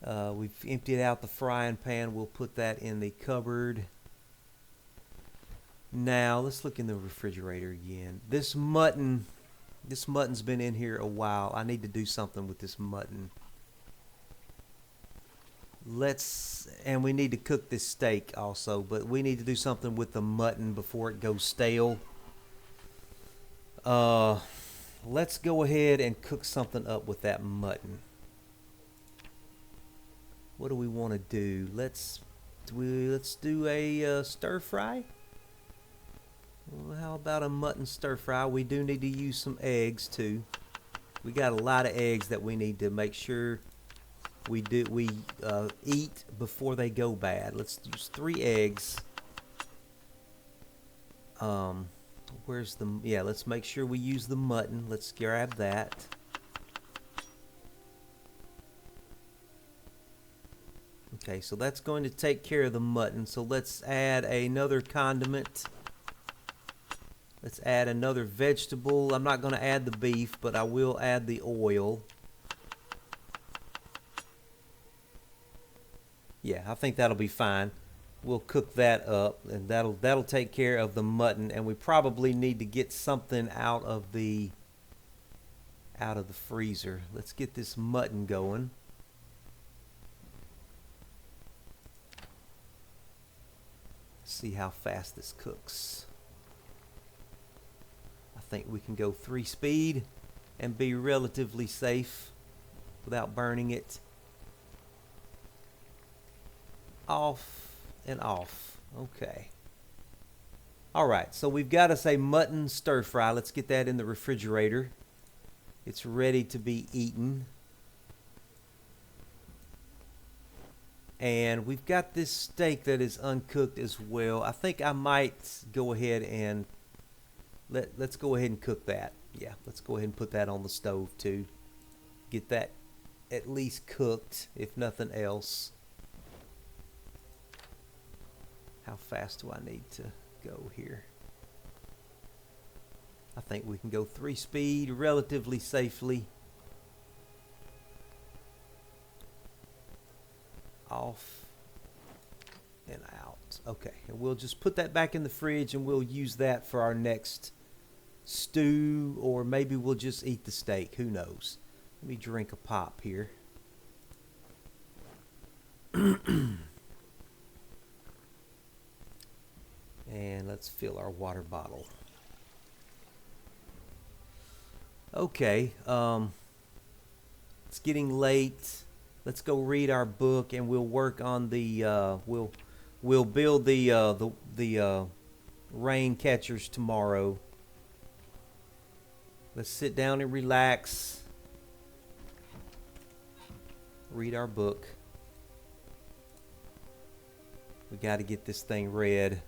We've emptied out the frying pan. We'll put that in the cupboard. Now let's look in the refrigerator again. This mutton's been in here a while. I need to do something with this mutton. And we need to cook this steak also, but we need to do something with the mutton before it goes stale. let's go ahead and cook something up with that mutton. What do we want to do? Let's do a stir fry. Well, how about a mutton stir fry? We do need to use some eggs too. We got a lot of eggs that we need to make sure we eat before they go bad. Let's use 3 eggs. Where's the, yeah, let's make sure we use the mutton. Let's grab that. Okay, so that's going to take care of the mutton. So let's add another condiment. Let's add another vegetable. I'm not going to add the beef, but I will add the oil. Yeah, I think that'll be fine. We'll cook that up, and that'll take care of the mutton. And we probably need to get something out of the freezer. Let's get this mutton going. See how fast this cooks. I think we can go 3 speed and be relatively safe without burning it. Off and off. Okay. Alright, so we've got us a mutton stir fry. Let's get that in the refrigerator. It's ready to be eaten. And we've got this steak that is uncooked as well. I think I might go ahead and let's go ahead and cook that. Yeah, let's go ahead and put that on the stove too. Get that at least cooked, if nothing else. How fast do I need to go here? I think we can go 3 speed relatively safely. Off and out. Okay, and we'll just put that back in the fridge, and we'll use that for our next stew, or maybe we'll just eat the steak. Who knows? Let me drink a pop here. And let's fill our water bottle. Okay, it's getting late. Let's go read our book, and we'll work on the we'll build the rain catchers tomorrow. Let's sit down and relax. Read our book. We got to get this thing read.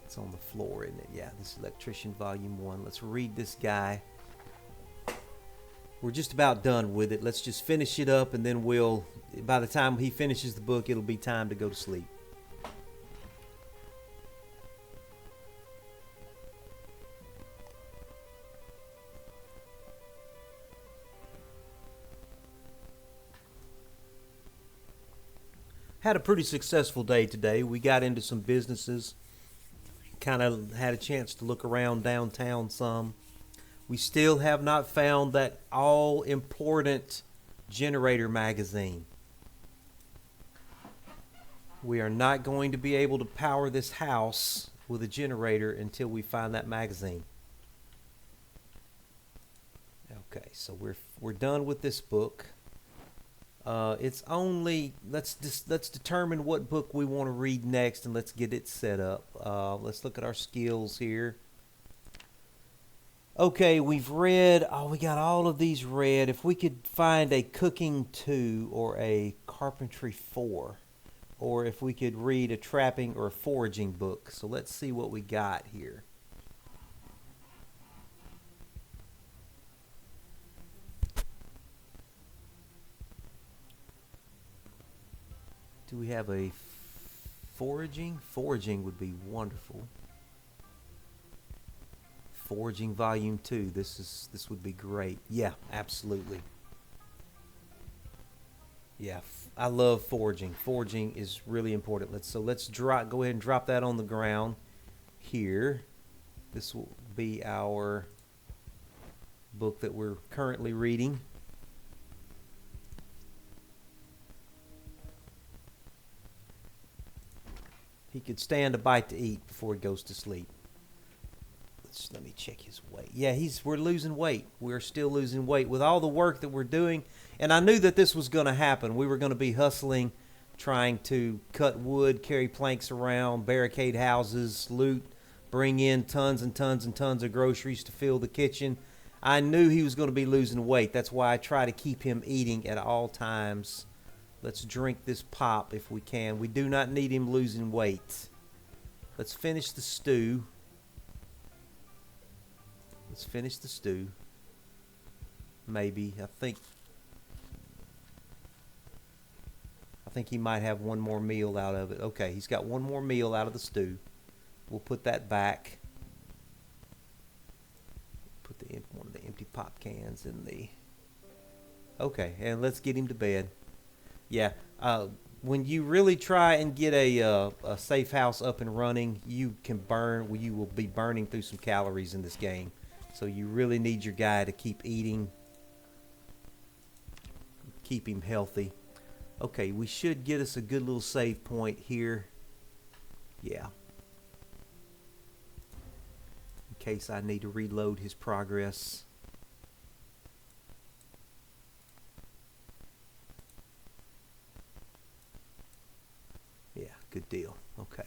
It's on the floor, isn't it? Yeah, this is Electrician Volume 1. Let's read this guy. We're just about done with it. Let's just finish it up, and then by the time he finishes the book, it'll be time to go to sleep. Had a pretty successful day today. We got into some businesses, kind of had a chance to look around downtown some. We still have not found that all-important generator magazine. We are not going to be able to power this house with a generator until we find that magazine. Okay, so we're done with this book. It's only let's determine what book we want to read next, and let's get it set up. Let's look at our skills here. Okay, we've read, we got all of these read. If we could find a cooking 2 or a carpentry 4, or if we could read a trapping or a foraging book. So let's see what we got here. Do we have a foraging? Foraging would be wonderful. Foraging Volume 2. This would be great. Yeah, absolutely. Yeah, I love foraging. Foraging is really important. Let's go ahead and drop that on the ground here. This will be our book that we're currently reading. He could stand a bite to eat before he goes to sleep. let me check his weight. Yeah, we're losing weight. We're still losing weight with all the work that we're doing. And I knew that this was going to happen. We were going to be hustling, trying to cut wood, carry planks around, barricade houses, loot, bring in tons and tons and tons of groceries to fill the kitchen. I knew he was going to be losing weight. That's why I try to keep him eating at all times. Let's drink this pop if we can. We do not need him losing weight. Let's finish the stew. Let's finish the stew. Maybe. I think he might have one more meal out of it. Okay, he's got one more meal out of the stew. We'll put that back. Put one of the empty pop cans in the... Okay, and let's get him to bed. Yeah, when you really try and get a safe house up and running, you will be burning through some calories in this game. So you really need your guy to keep eating, keep him healthy. Okay, we should get us a good little save point here. Yeah. In case I need to reload his progress. Yeah, good deal. Okay.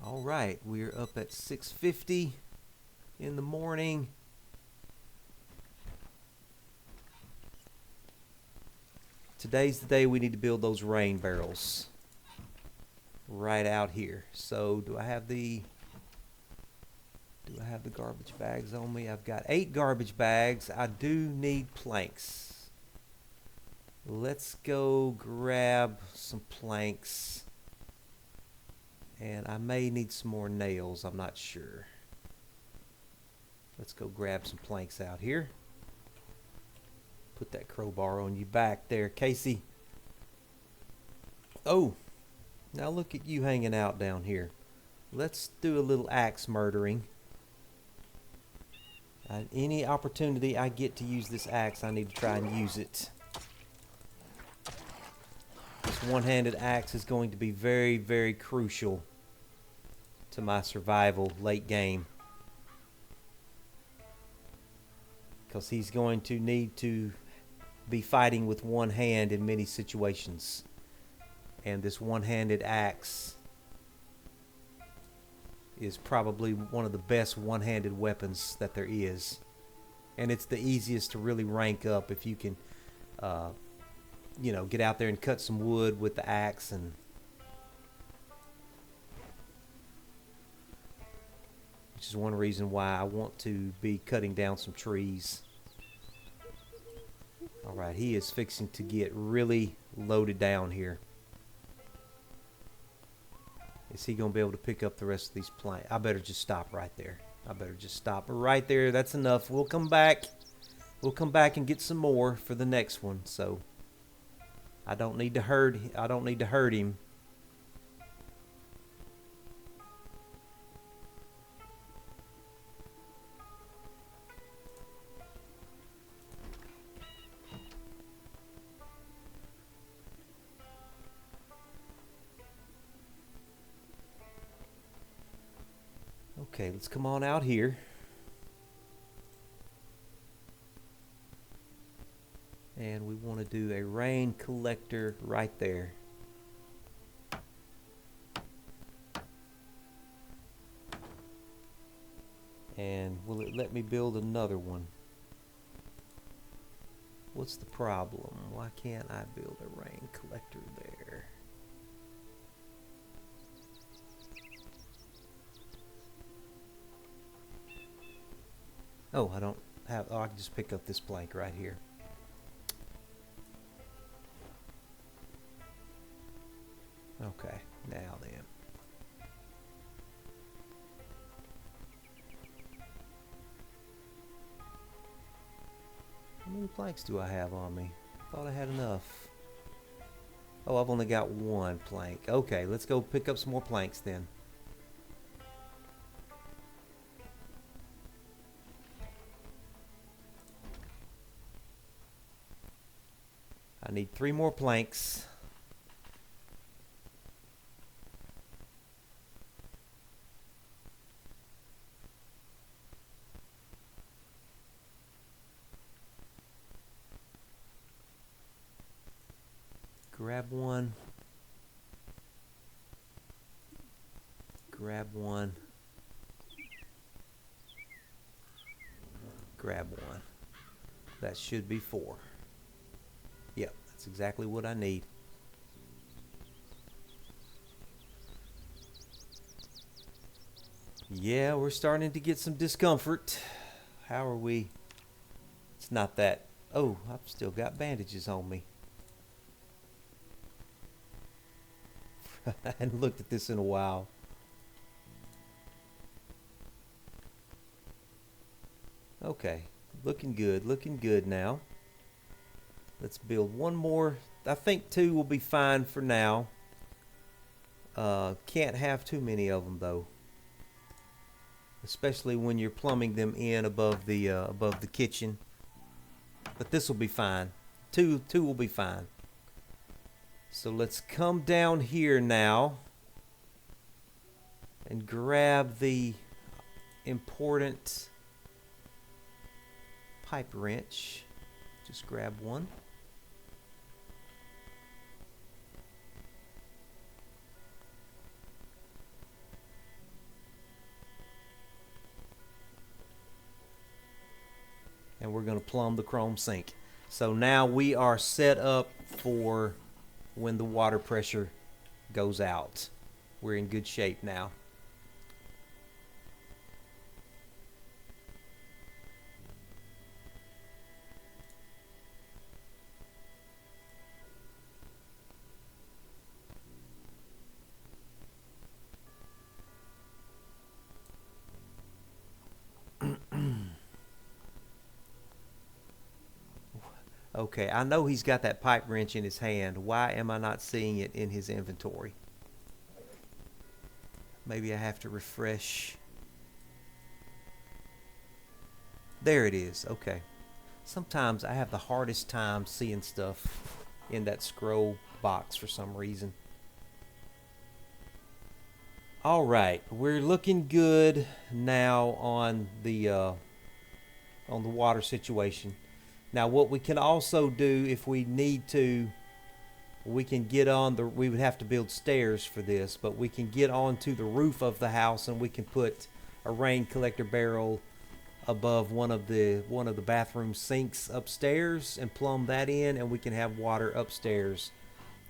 All right, we're up at 6:50 in the morning. Today's the day we need to build those rain barrels right out here. So do I have the garbage bags on me? I've got 8 garbage bags. I do need planks. Let's go grab some planks. And I may need some more nails. I'm not sure. Let's go grab some planks out here. Put that crowbar on you back there, Casey. Oh, now look at you hanging out down here. Let's do a little axe murdering. Any opportunity I get to use this axe, I need to try and use it. This one-handed axe is going to be very, very crucial to my survival late game. Because he's going to need to be fighting with one hand in many situations. And this one-handed axe is probably one of the best one-handed weapons that there is. And it's the easiest to really rank up if you can, get out there and cut some wood with the axe. And which is one reason why I want to be cutting down some trees. Alright, he is fixing to get really loaded down here. Is he going to be able to pick up the rest of these planks? I better just stop right there. I better just stop right there. That's enough. We'll come back. We'll come back and get some more for the next one. So I don't need to hurt him. Okay, let's come on out here. And we want to do a rain collector right there. And will it let me build another one? What's the problem? Why can't I build a rain collector there? Oh, I don't have... Oh, I can just pick up this plank right here. Okay, now then. How many planks do I have on me? Thought I had enough. Oh, I've only got 1 plank. Okay, let's go pick up some more planks then. I need 3 more planks. Grab one. Grab one. Grab one. That should be 4. Yep, that's exactly what I need. Yeah, we're starting to get some discomfort. How are we? It's not that. Oh, I've still got bandages on me. I hadn't looked at this in a while. Okay, looking good now. Let's build one more. I think 2 will be fine for now. Can't have too many of them though, especially when you're plumbing them in above the kitchen. But this will be fine. Two will be fine. So let's come down here now and grab the important pipe wrench. Just grab one. And we're going to plumb the chrome sink. So now we are set up for when the water pressure goes out. We're in good shape now. Okay, I know he's got that pipe wrench in his hand. Why am I not seeing it in his inventory? Maybe I have to refresh. There it is. Okay. Sometimes I have the hardest time seeing stuff in that scroll box for some reason. All right, we're looking good now on the water situation. Now, what we can also do, if we need to, we can get on the. We would have to build stairs for this, but we can get onto the roof of the house, and we can put a rain collector barrel above one of the bathroom sinks upstairs and plumb that in, and we can have water upstairs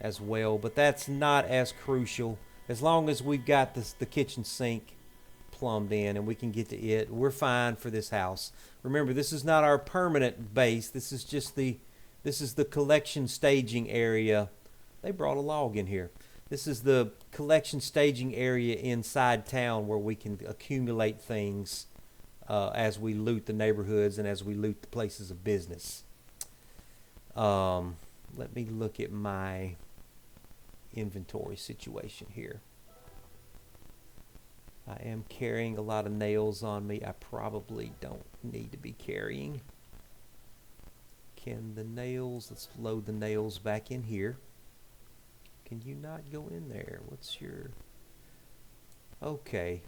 as well. But that's not as crucial. As long as we've got the kitchen sink plumbed in and we can get to it, we're fine for this house. Remember, this is not our permanent base. This is just the collection staging area. They brought a log in here. This is the collection staging area inside town where we can accumulate things as we loot the neighborhoods and as we loot the places of business. Let me look at my inventory situation here. I am carrying a lot of nails on me. I probably don't need to be carrying. Can the nails, let's load the nails back in here. Can you not go in there? What's your... Okay,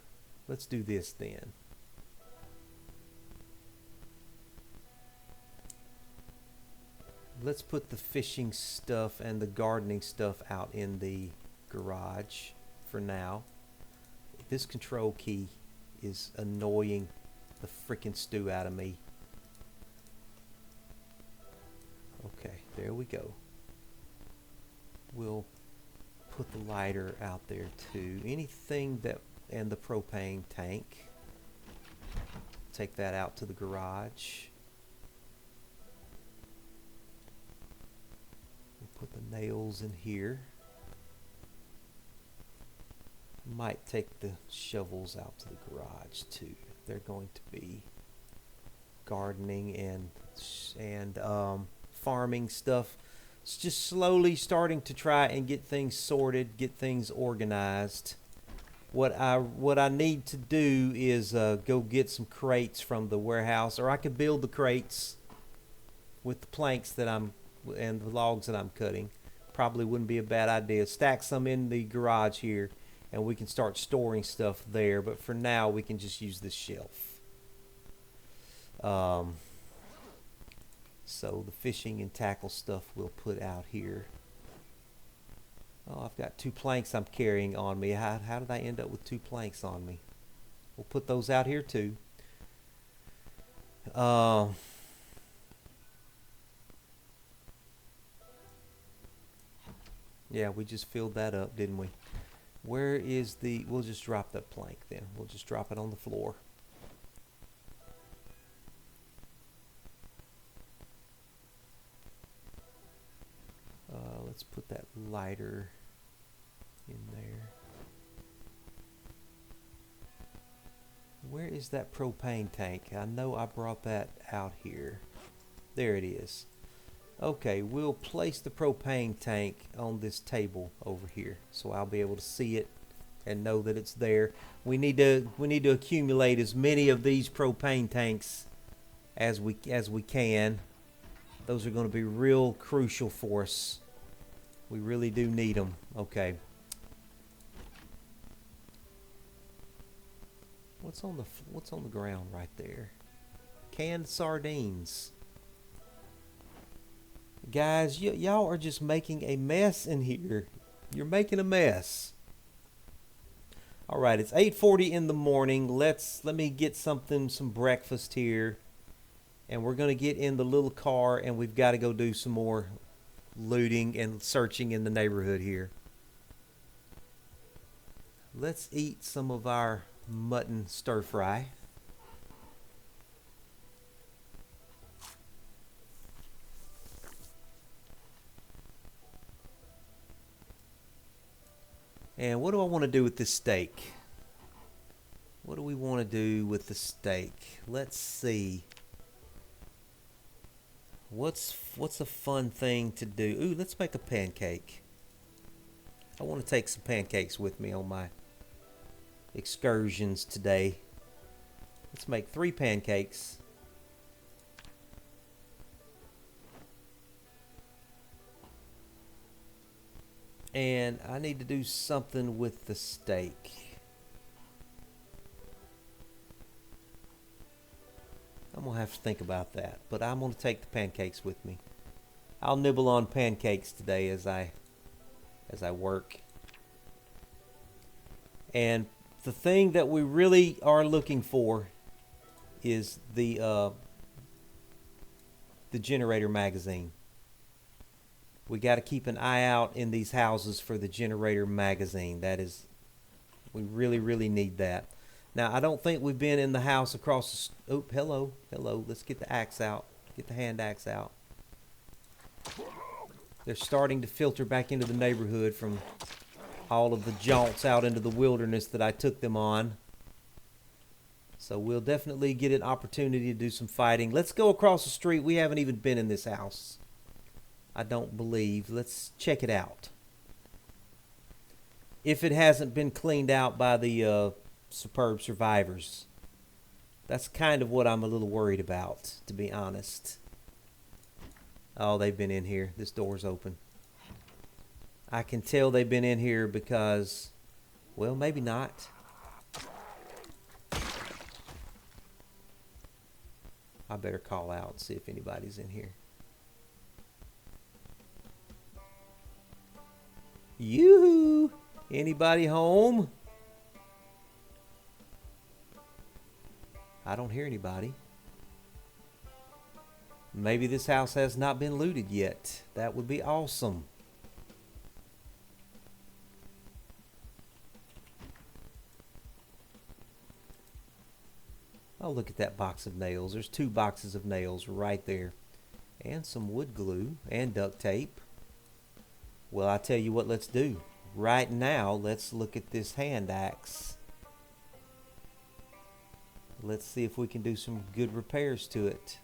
let's do this then. Let's put the fishing stuff and the gardening stuff out in the garage for now. This control key is annoying the freaking stew out of me. Okay, there we go. We'll put the lighter out there too. Anything that, and the propane tank. Take that out to the garage. We'll put the nails in here. Might take the shovels out to the garage too. They're going to be gardening and farming stuff. It's just slowly starting to try and get things sorted, get things organized. What I need to do is go get some crates from the warehouse, or I could build the crates with the planks that and the logs that I'm cutting. Probably wouldn't be a bad idea. Stack some in the garage here, and we can start storing stuff there. But for now, we can just use this shelf. So the fishing and tackle stuff we'll put out here. Oh, I've got 2 planks I'm carrying on me. How did I end up with 2 planks on me? We'll put those out here too. Uh, yeah, we just filled that up, didn't we? Where is the... We'll just drop that plank then. We'll just drop it on the floor. Let's put that lighter in there. Where is that propane tank? I know I brought that out here. There it is. Okay, we'll place the propane tank on this table over here, so I'll be able to see it and know that it's there. We need to accumulate as many of these propane tanks as we can. Those are going to be real crucial for us. We really do need them. Okay. What's on the ground right there? Canned sardines. Guys, y'all are just making a mess in here. You're making a mess. All right, it's 8:40 in the morning. Let me get some breakfast here. And we're going to get in the little car and we've got to go do some more looting and searching in the neighborhood here. Let's eat some of our mutton stir fry. And what do I want to do with this steak? What do we want to do with the steak? Let's see. What's a fun thing to do? Ooh, let's make a pancake. I want to take some pancakes with me on my excursions today. Let's make 3 pancakes. And I need to do something with the steak. I'm going to have to think about that, but I'm going to take the pancakes with me. I'll nibble on pancakes today as I work. And the thing that we really are looking for is the generator magazine. We got to keep an eye out in these houses for the generator magazine. We really need that. Now, I don't think we've been in the house across the... Oh, hello. Let's get the axe out. Get the hand axe out. They're starting to filter back into the neighborhood from all of the jaunts out into the wilderness that I took them on. So we'll definitely get an opportunity to do some fighting. Let's go across the street. We haven't even been in this house, I don't believe. Let's check it out. If it hasn't been cleaned out by the superb survivors. That's kind of what I'm a little worried about, to be honest. Oh, they've been in here. This door's open. I can tell they've been in here because, well, maybe not. I better call out and see if anybody's in here. Yoo-hoo! Anybody home? I don't hear anybody. Maybe this house has not been looted yet. That would be awesome. Oh, look at that box of nails. There's 2 boxes of nails right there. And some wood glue and duct tape. Well, I tell you what, let's do. Right now, let's look at this hand axe. Let's see if we can do some good repairs to it.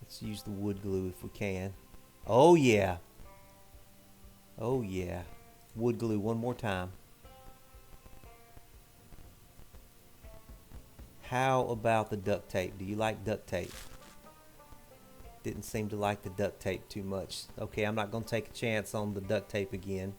Let's use the wood glue if we can. Oh yeah. Oh yeah. Wood glue one more time. How about the duct tape? Do you like duct tape? Didn't seem to like the duct tape too much. Okay, I'm not going to take a chance on the duct tape again.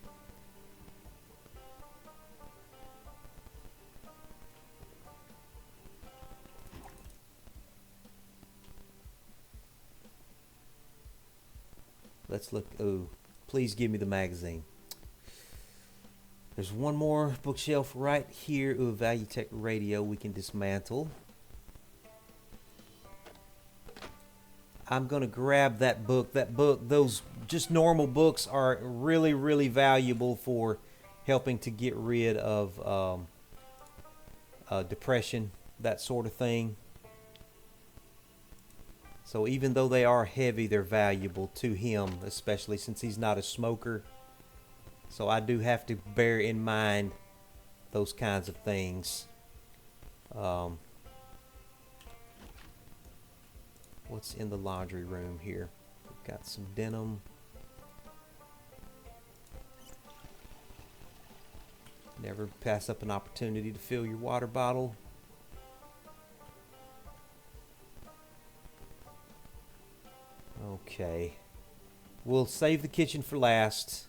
Let's look. Oh, please give me the magazine. There's one more bookshelf right here. Ooh, Valuetech radio we can dismantle. I'm going to grab that book. That book, those just normal books are really, really valuable for helping to get rid of depression, that sort of thing. So even though they are heavy, they're valuable to him, especially since he's not a smoker. So I do have to bear in mind those kinds of things. What's in the laundry room here? We've got some denim. Never pass up an opportunity to fill your water bottle. Okay. We'll save the kitchen for last.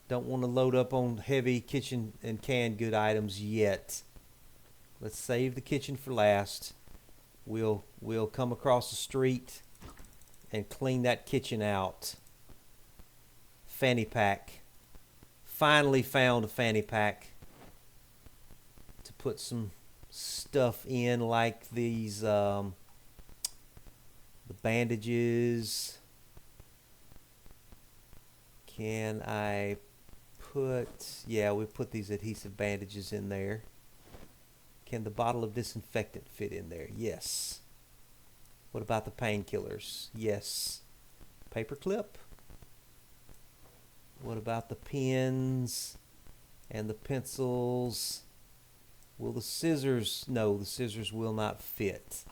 Don't want to load up on heavy kitchen and canned good items yet. Let's save the kitchen for last. We'll come across the street and clean that kitchen out. Fanny pack. Finally found a fanny pack to put some stuff in, like these the bandages. Can I put, yeah, we put these adhesive bandages in there. Can the bottle of disinfectant fit in there? Yes. What about the painkillers? Yes. Paperclip? What about the pens and the pencils? Will the scissors? No, the scissors will not fit.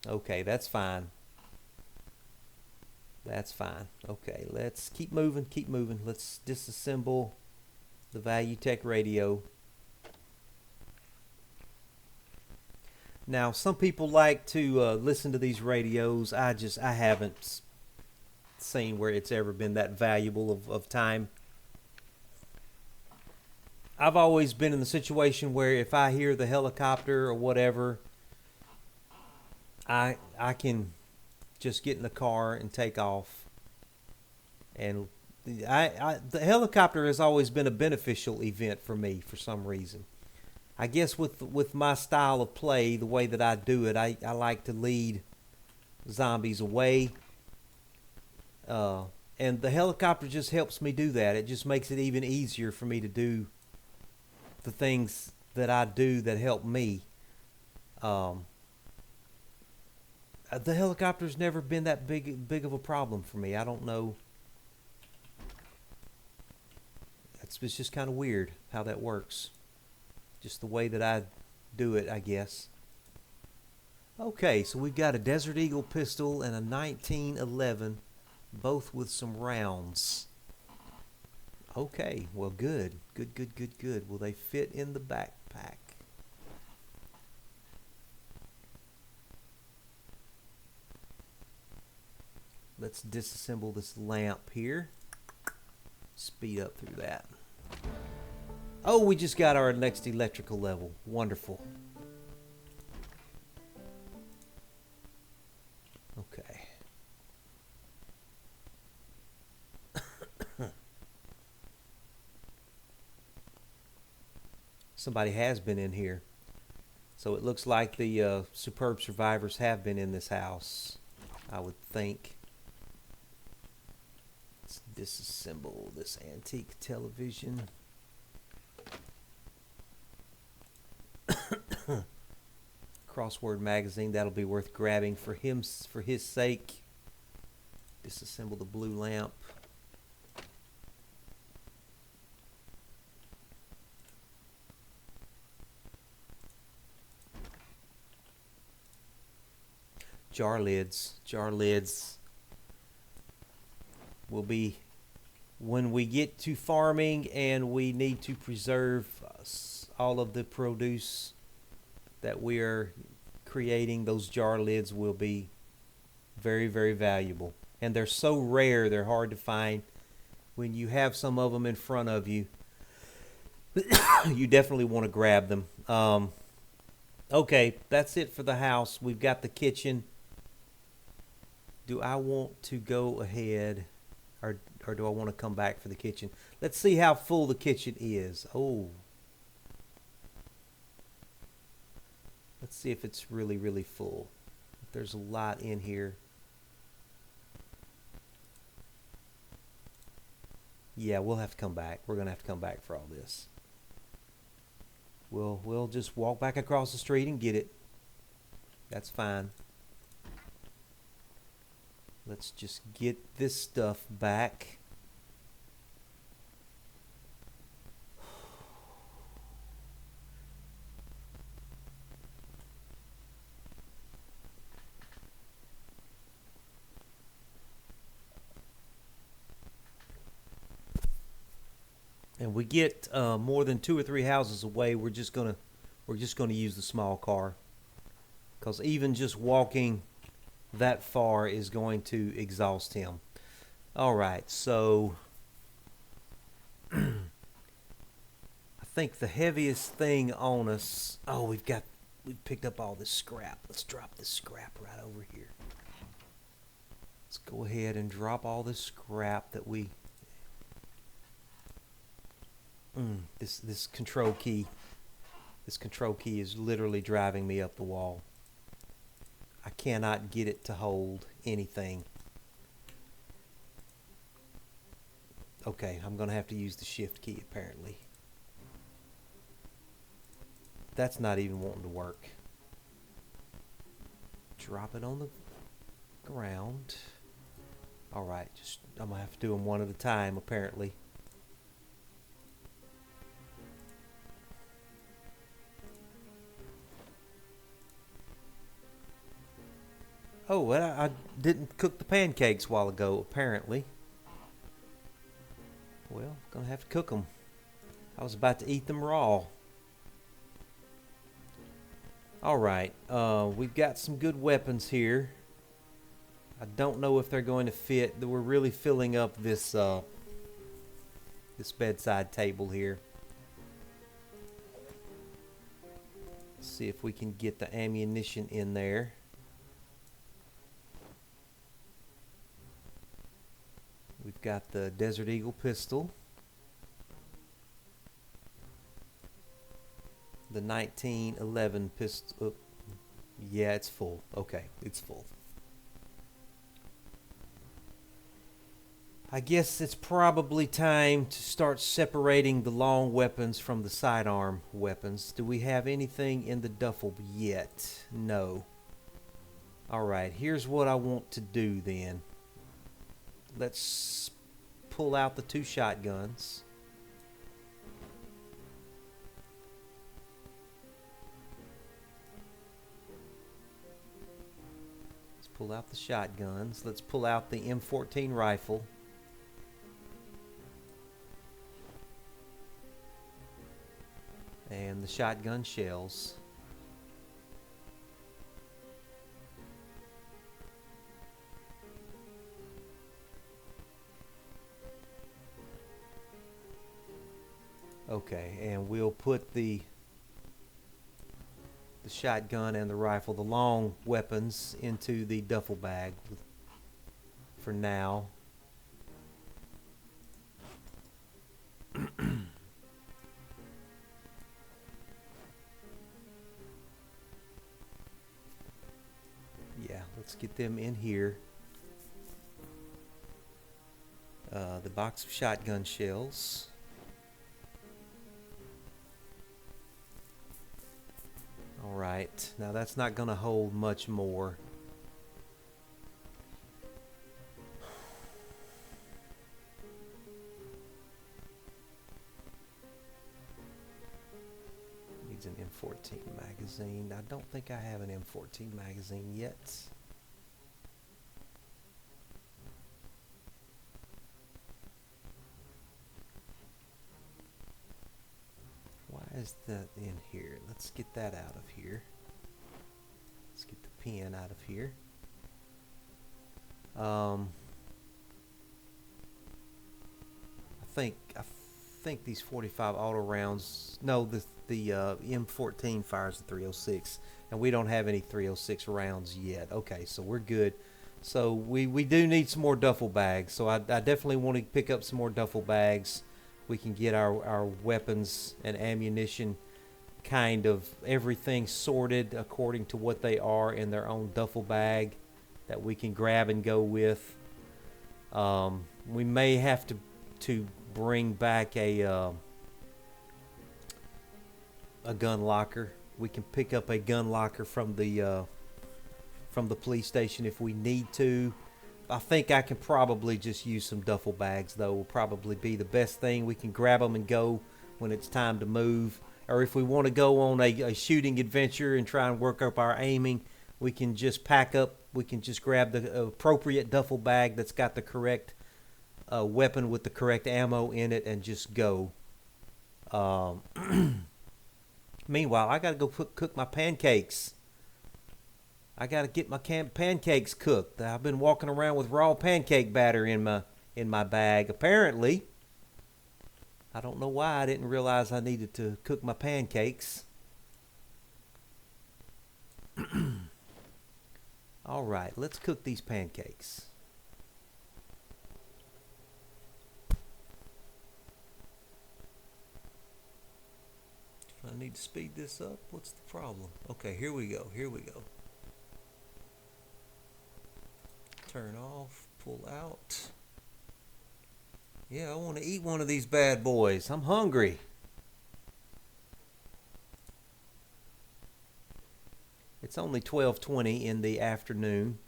Okay, that's fine. That's fine. Okay, let's keep moving, keep moving. Let's disassemble the Valuetech radio. Now, some people like to listen to these radios. I haven't seen where it's ever been that valuable of time. I've always been in the situation where if I hear the helicopter or whatever, I can just get in the car and take off. And the helicopter has always been a beneficial event for me for some reason. I guess with my style of play, the way that I do it, I like to lead zombies away. And the helicopter just helps me do that. It just makes it even easier for me to do the things that I do that help me. The helicopter's never been that big of a problem for me. I don't know. It's just kind of weird how that works. Just the way that I do it, I guess. Okay, so we've got a Desert Eagle pistol and a 1911, both with some rounds. Okay, well, good. Good. Will they fit in the backpack? Let's disassemble this lamp here. Speed up through that. Oh, we just got our next electrical level. Wonderful. Okay. Somebody has been in here. So it looks like the superb survivors have been in this house, I would think. Let's disassemble this antique television. Crossword magazine, that'll be worth grabbing for him, for his sake. Disassemble the blue lamp. Jar lids will be when we get to farming and we need to preserve all of the produce that we are creating. Those jar lids will be very, very valuable. And they're so rare, they're hard to find. When you have some of them in front of you, you definitely want to grab them. Okay, that's it for the house. We've got the kitchen. Do I want to go ahead or do I want to come back for the kitchen? Let's see how full the kitchen is. Oh. Let's see if it's really, really full. If there's a lot in here. Yeah, we'll have to come back. We're going to have to come back for all this. We'll just walk back across the street and get it. That's fine. Let's just get this stuff back. And we get more than 2 or 3 houses away, we're just gonna use the small car, because even just walking that far is going to exhaust him. All right, so I think the heaviest thing on us. Oh, we've picked up all this scrap. Let's drop this scrap right over here. Let's go ahead and drop all this scrap that we. This control key. This control key is literally driving me up the wall. I cannot get it to hold anything. Okay, I'm going to have to use the shift key apparently. That's not even wanting to work. Drop it on the ground. Alright, I'm going to have to do them one at a time apparently. Oh, well, I didn't cook the pancakes a while ago, apparently. Well, gonna have to cook them. I was about to eat them raw. Alright, we've got some good weapons here. I don't know if they're going to fit. We're really filling up this this bedside table here. Let's see if we can get the ammunition in there. We've got the Desert Eagle pistol, the 1911 pistol. Oh, yeah, it's full. Okay, it's full. I guess it's probably time to start separating the long weapons from the sidearm weapons. Do we have anything in the duffel yet? No. Alright, here's what I want to do then. Let's pull out the 2 shotguns. Let's pull out the shotguns. Let's pull out the M14 rifle. And the shotgun shells. Okay, and we'll put the shotgun and the rifle, the long weapons, into the duffel bag for now. Yeah, let's get them in here. The box of shotgun shells. Alright, now that's not going to hold much more. Needs an M14 magazine. I don't think I have an M14 magazine yet. Why is that in here? Let's get that out of here. Let's get the pen out of here. I think these 45 auto rounds. No, the M14 fires a 306, and we don't have any 306 rounds yet. Okay, so we're good. So we do need some more duffel bags. So I definitely want to pick up some more duffel bags. We can get our weapons and ammunition, kind of everything sorted according to what they are in their own duffel bag that we can grab and go with. We may have to bring back a gun locker. We can pick up a gun locker from the police station if we need to. I think I can probably just use some duffel bags, though. Will probably be the best thing. We can grab them and go when it's time to move. Or if we want to go on a shooting adventure and try and work up our aiming, we can just pack up. We can just grab the appropriate duffel bag that's got the correct weapon with the correct ammo in it and just go. Meanwhile, I got to go cook my pancakes. I got to get my pancakes cooked. I've been walking around with raw pancake batter in my bag. Apparently, I don't know why I didn't realize I needed to cook my pancakes. All right, let's cook these pancakes. Do I need to speed this up? What's the problem? Okay, here we go. Here we go. Turn off, pull out. Yeah, I want to eat one of these bad boys. I'm hungry. It's only 12:20 in the afternoon.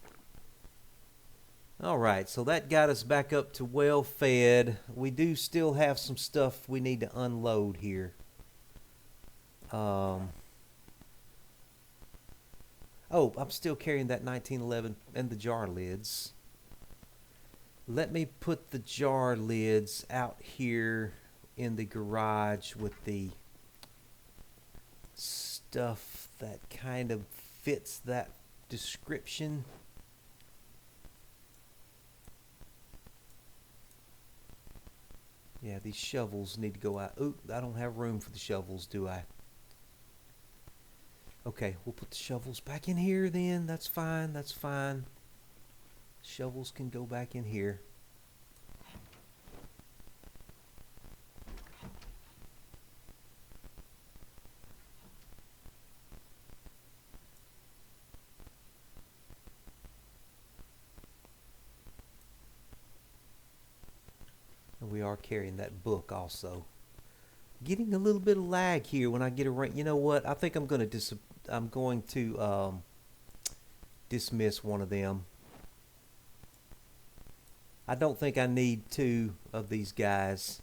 All right, so that got us back up to well fed. We do still have some stuff we need to unload here. Oh, I'm still carrying that 1911 and the jar lids. Let me put the jar lids out here in the garage with the stuff that kind of fits that description. Yeah, these shovels need to go out. Oop, I don't have room for the shovels, do I? Okay, we'll put the shovels back in here then. That's fine, that's fine. Shovels can go back in here. And we are carrying that book also. Getting a little bit of lag here when I get around. You know what? I think I'm going to dismiss one of them. I don't think I need two of these guys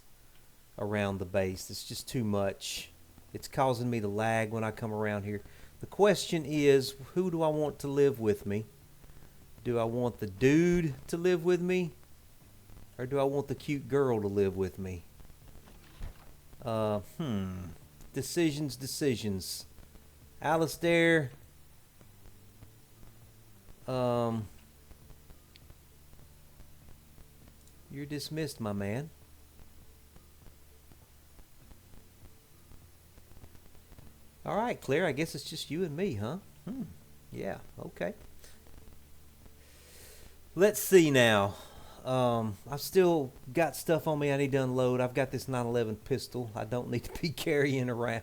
around the base. It's just too much. It's causing me to lag when I come around here. The question is, who do I want to live with me? Do I want the dude to live with me? Or do I want the cute girl to live with me? Decisions. Alistair. You're dismissed, my man. All right, Claire, I guess it's just you and me, huh? Yeah, okay. Let's see now. I've still got stuff on me I need to unload. I've got this 911 pistol I don't need to be carrying around.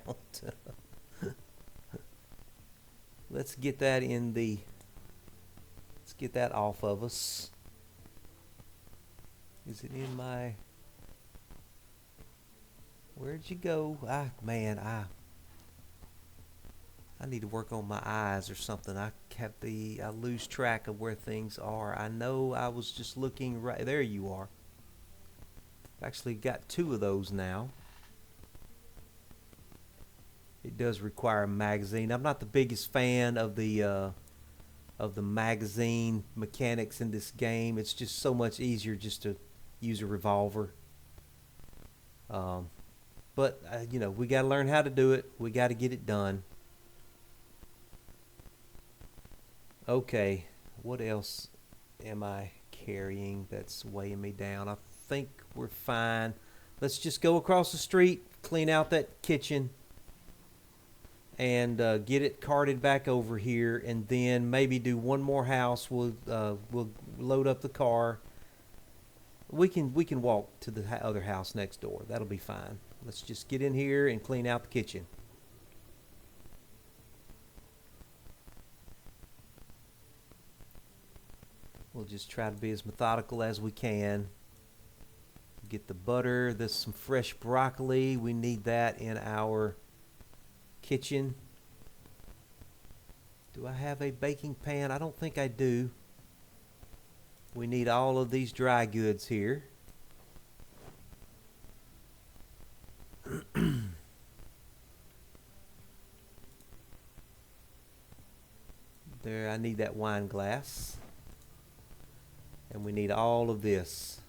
Let's get that let's get that off of us. Is it in my... Where'd you go? Man, I need to work on my eyes or something. I lose track of where things are. I know I was just looking right there. You are. I've actually got two of those now. It does require a magazine. I'm not the biggest fan of the magazine mechanics in this game. It's just so much easier just to use a revolver. But you know, we got to learn how to do it. We got to get it done. Okay, what else am I carrying that's weighing me down? I think we're fine. Let's just go across the street, clean out that kitchen, and get it carted back over here, and then maybe do one more house. We'll load up the car. We can walk to the other house next door. That'll be fine. Let's just get in here and clean out the kitchen. We'll just try to be as methodical as we can. Get the butter. There's some fresh broccoli. We need that in our kitchen. Do I have a baking pan? I don't think I do. We need all of these dry goods here. There, I need that wine glass. And we need all of this.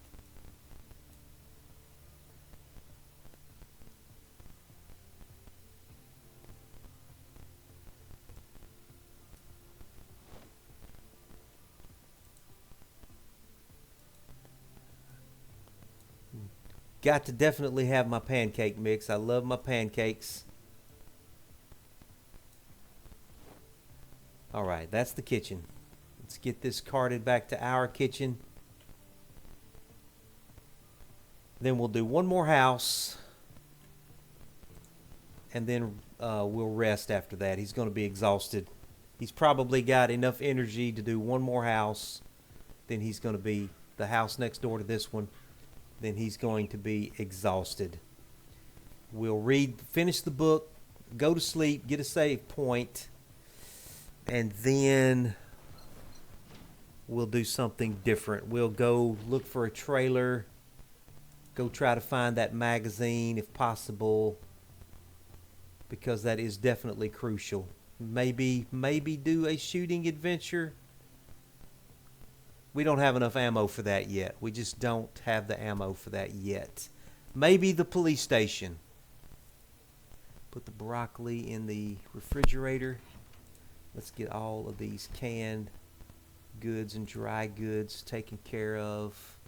Got to definitely have my pancake mix. I love my pancakes. All right, that's the kitchen. Let's get this carted back to our kitchen. Then we'll do one more house. And then we'll rest after that. He's going to be exhausted. He's probably got enough energy to do one more house. Then he's going to be the house next door to this one. Then he's going to be exhausted. We'll finish the book, go to sleep, get a save point, and then we'll do something different. We'll go look for a trailer, go try to find that magazine if possible, because that is definitely crucial. Maybe do a shooting adventure. We don't have enough ammo for that yet. We just don't have the ammo for that yet. Maybe the police station. Put the broccoli in the refrigerator. Let's get all of these canned goods and dry goods taken care of.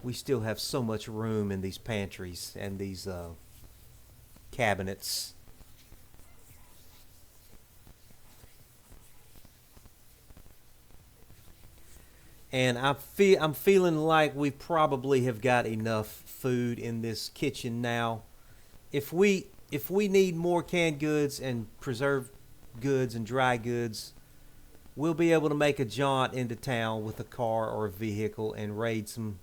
We still have so much room in these pantries and these cabinets. And I'm feeling like we probably have got enough food in this kitchen now. If we need more canned goods and preserved goods and dry goods, we'll be able to make a jaunt into town with a car or a vehicle and raid some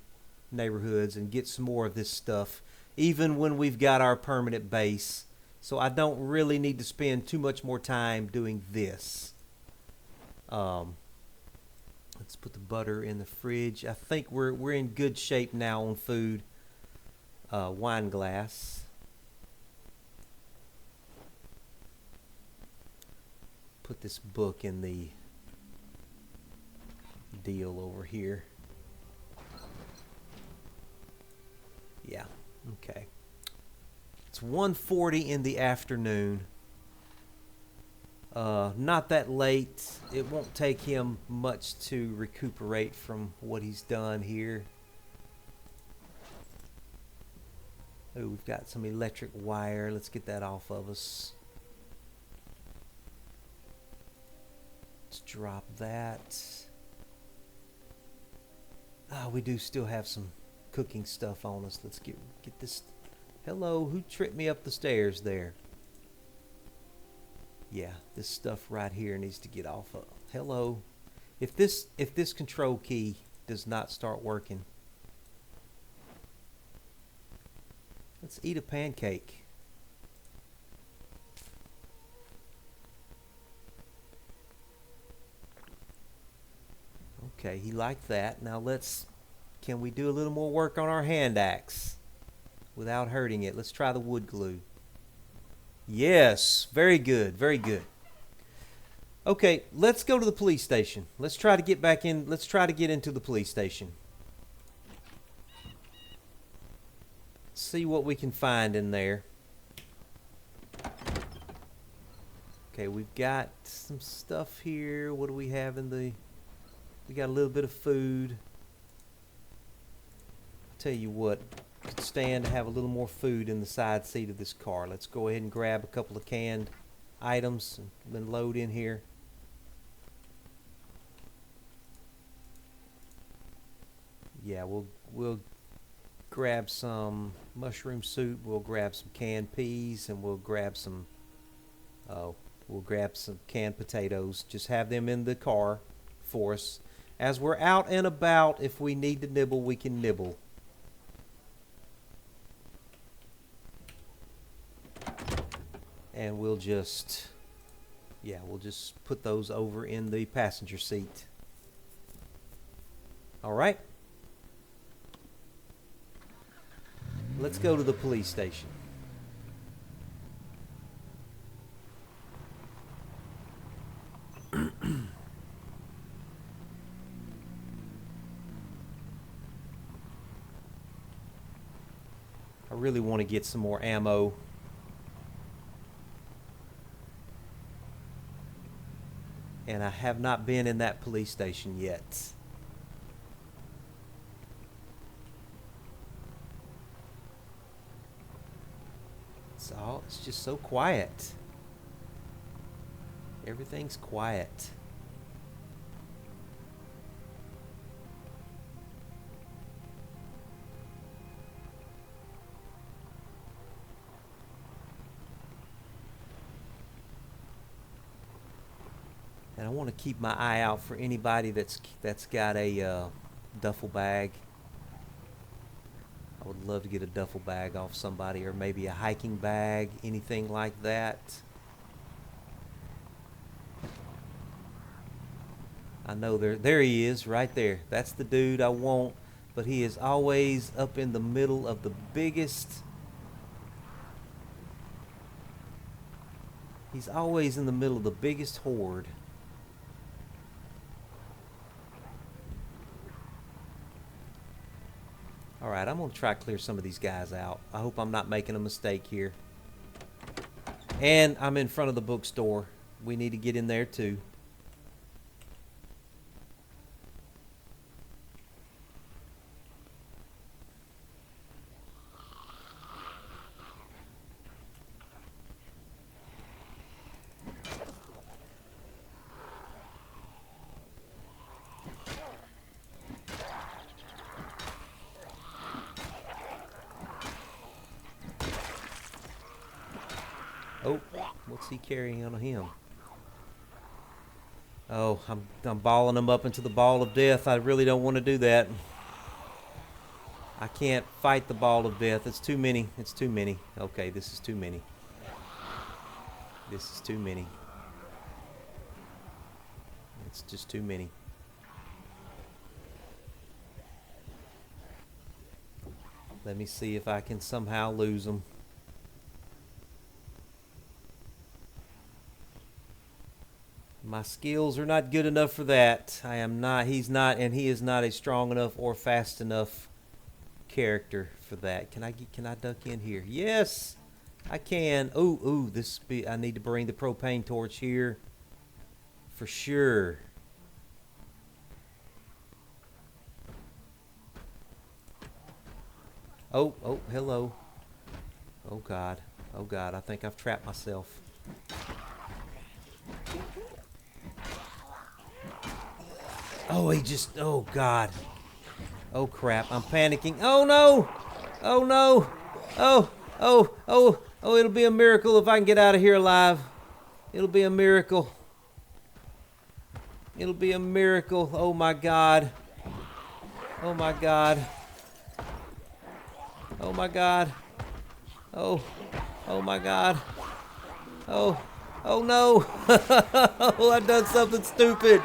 neighborhoods and get some more of this stuff, even when we've got our permanent base. So I don't really need to spend too much more time doing this. Let's put the butter in the fridge. I think we're in good shape now on food. Wine glass. Put this book in the deal over here. Yeah, okay. It's 1:40 in the afternoon. Not that late. It won't take him much to recuperate from what he's done here. Oh, we've got some electric wire. Let's get that off of us. Let's drop that. We do still have some cooking stuff on us. Let's get this. Hello, who tripped me up the stairs there? Yeah, this stuff right here needs to get off of. Hello. If this control key does not start working. Let's eat a pancake. Okay, he liked that. Now can we do a little more work on our hand axe without hurting it? Let's try the wood glue. Yes, very good, very good. Okay, let's go to the police station. Let's try to get back in. Let's try to get into the police station. See what we can find in there. Okay, we've got some stuff here. What do we have in the... We got a little bit of food. I'll tell you what. Could stand to have a little more food in the side seat of this car. Let's go ahead and grab a couple of canned items and load in here. Yeah, we'll grab some mushroom soup. We'll grab some canned peas, and we'll grab some canned potatoes. Just have them in the car for us. As we're out and about, if we need to nibble, we can nibble. And we'll just put those over in the passenger seat. All right. Let's go to the police station. I really want to get some more ammo. And I have not been in that police station yet. It's just so quiet. Everything's quiet. And I want to keep my eye out for anybody that's got a duffel bag. I would love to get a duffel bag off somebody, or maybe a hiking bag, anything like that. I know there he is, right there. That's the dude I want, but he is always up in the middle of the biggest. He's always in the middle of the biggest horde. Alright, I'm going to try to clear some of these guys out. I hope I'm not making a mistake here. And I'm in front of the bookstore. We need to get in there too. Oh, what's he carrying on him? Oh, I'm balling him up into the ball of death. I really don't want to do that. I can't fight the ball of death. It's too many. It's too many. Okay, this is too many. This is too many. It's just too many. Let me see if I can somehow lose them. My skills are not good enough for that. I am not. He's not, and he is not a strong enough or fast enough character for that. Can I duck in here? Yes, I can. Ooh, I need to bring the propane torch here for sure. Oh, hello. Oh God, I think I've trapped myself. Oh, oh God. Oh crap, I'm panicking. Oh no! Oh no! Oh, it'll be a miracle if I can get out of here alive. It'll be a miracle. It'll be a miracle. Oh my God. Oh my God. Oh my God. Oh my God. Oh no. Oh, I've done something stupid.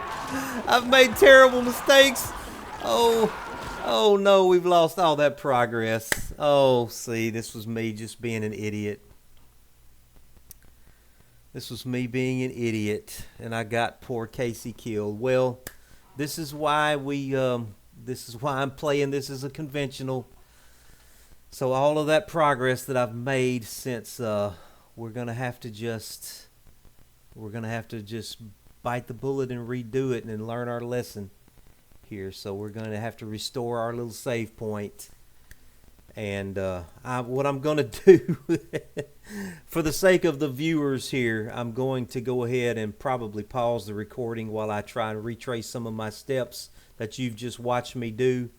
I've made terrible mistakes. Oh no, we've lost all that progress. Oh, see, this was me just being an idiot. This was me being an idiot, and I got poor Casey killed. Well, this is why I'm playing this as a conventional. So all of that progress that I've made since we're gonna have to just bite the bullet and redo it and learn our lesson here. So we're gonna have to restore our little save point. And what I'm going to do, for the sake of the viewers here, I'm going to go ahead and probably pause the recording while I try and retrace some of my steps that you've just watched me do.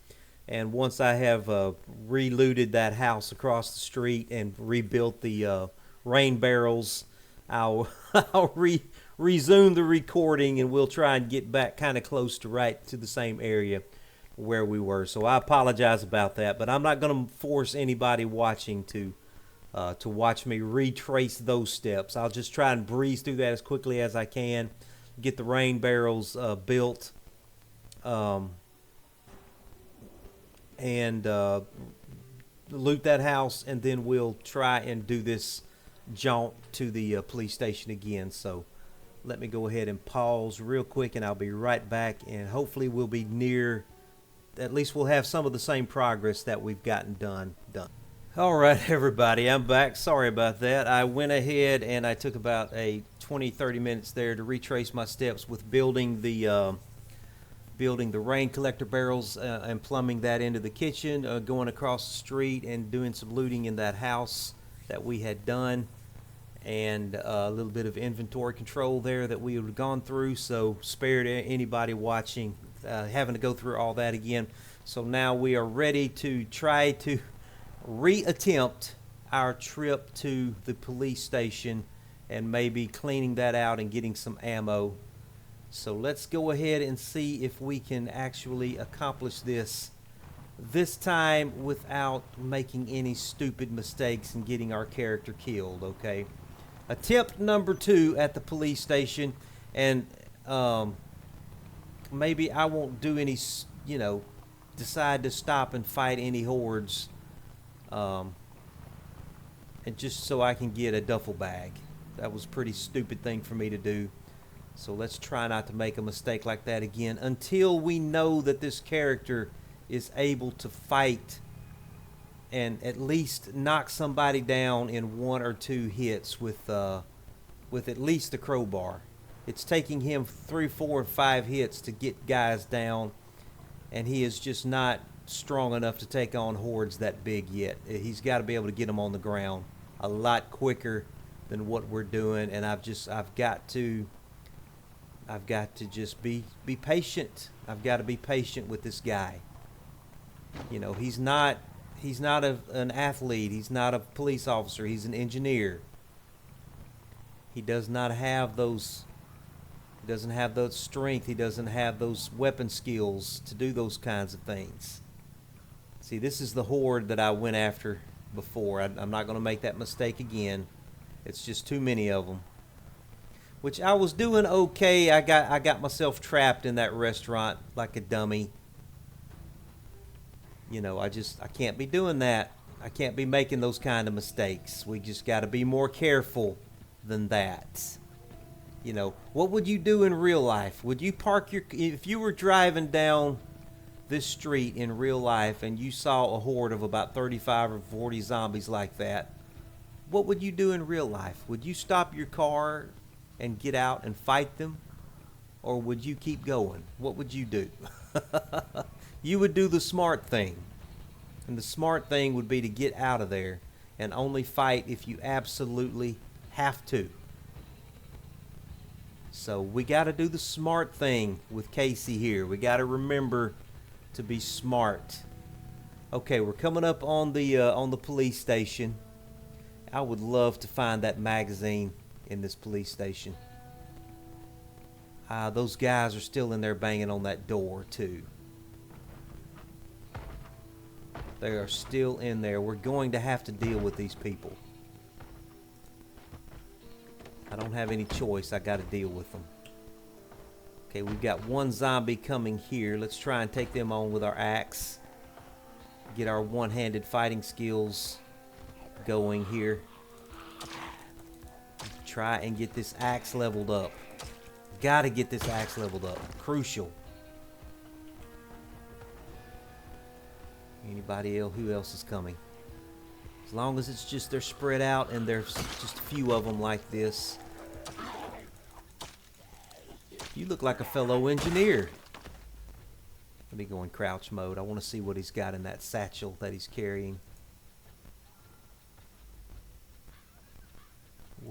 And once I have relooted that house across the street and rebuilt the rain barrels, I'll, I'll resume the recording, and we'll try and get back kind of close to right to the same area where we were. So I apologize about that, but I'm not going to force anybody watching to watch me retrace those steps. I'll just try and breeze through that as quickly as I can, get the rain barrels built, and loot that house, and then we'll try and do this jaunt to the police station again. So let me go ahead and pause real quick, and I'll be right back, and hopefully we'll be near, at least we'll have some of the same progress that we've gotten done. All right, everybody, I'm back. Sorry about that. I went ahead and I took about a 20-30 minutes there to retrace my steps with building the rain collector barrels and plumbing that into the kitchen, going across the street and doing some looting in that house that we had done, and a little bit of inventory control there that we had gone through, so spared anybody watching having to go through all that again. So now we are ready to try to reattempt our trip to the police station and maybe cleaning that out and getting some ammo. So let's go ahead and see if we can actually accomplish this time without making any stupid mistakes and getting our character killed. Okay, attempt number 2 at the police station, and maybe I won't do any, decide to stop and fight any hordes, and just so I can get a duffel bag. That was a pretty stupid thing for me to do. So let's try not to make a mistake like that again until we know that this character is able to fight and at least knock somebody down in 1 or 2 hits with at least the crowbar. It's taking him 3, 4, 5 hits to get guys down, and he is just not strong enough to take on hordes that big yet. He's got to be able to get them on the ground a lot quicker than what we're doing, and I've got to just be patient. I've got to be patient with this guy. He's not an athlete. He's not a police officer. He's an engineer. He does not have those. He doesn't have those strength. He doesn't have those weapon skills to do those kinds of things. See, this is the horde that I went after before. I'm not going to make that mistake again. It's just too many of them. Which I was doing okay. I got myself trapped in that restaurant like a dummy. I can't be doing that. I can't be making those kind of mistakes. We just got to be more careful than that. What would you do in real life? Would you if you were driving down this street in real life and you saw a horde of about 35 or 40 zombies like that, what would you do in real life? Would you stop your car and get out and fight them? Or would you keep going? What would you do? You would do the smart thing. And the smart thing would be to get out of there and only fight if you absolutely have to. So we got to do the smart thing with Casey here. We got to remember to be smart. Okay, we're coming up on the police station. I would love to find that magazine in this police station. Those guys are still in there banging on that door too. They are still in there. We're going to have to deal with these people. I don't have any choice. I got to deal with them. Okay, we've got one zombie coming here. Let's try and take them on with our axe. Get our one-handed fighting skills going here. Try and get this axe leveled up. Got to get this axe leveled up. Crucial. Anybody else? Who else is coming? As long as it's just they're spread out and there's just a few of them like this. You look like a fellow engineer. Let me go in crouch mode. I want to see what he's got in that satchel that he's carrying.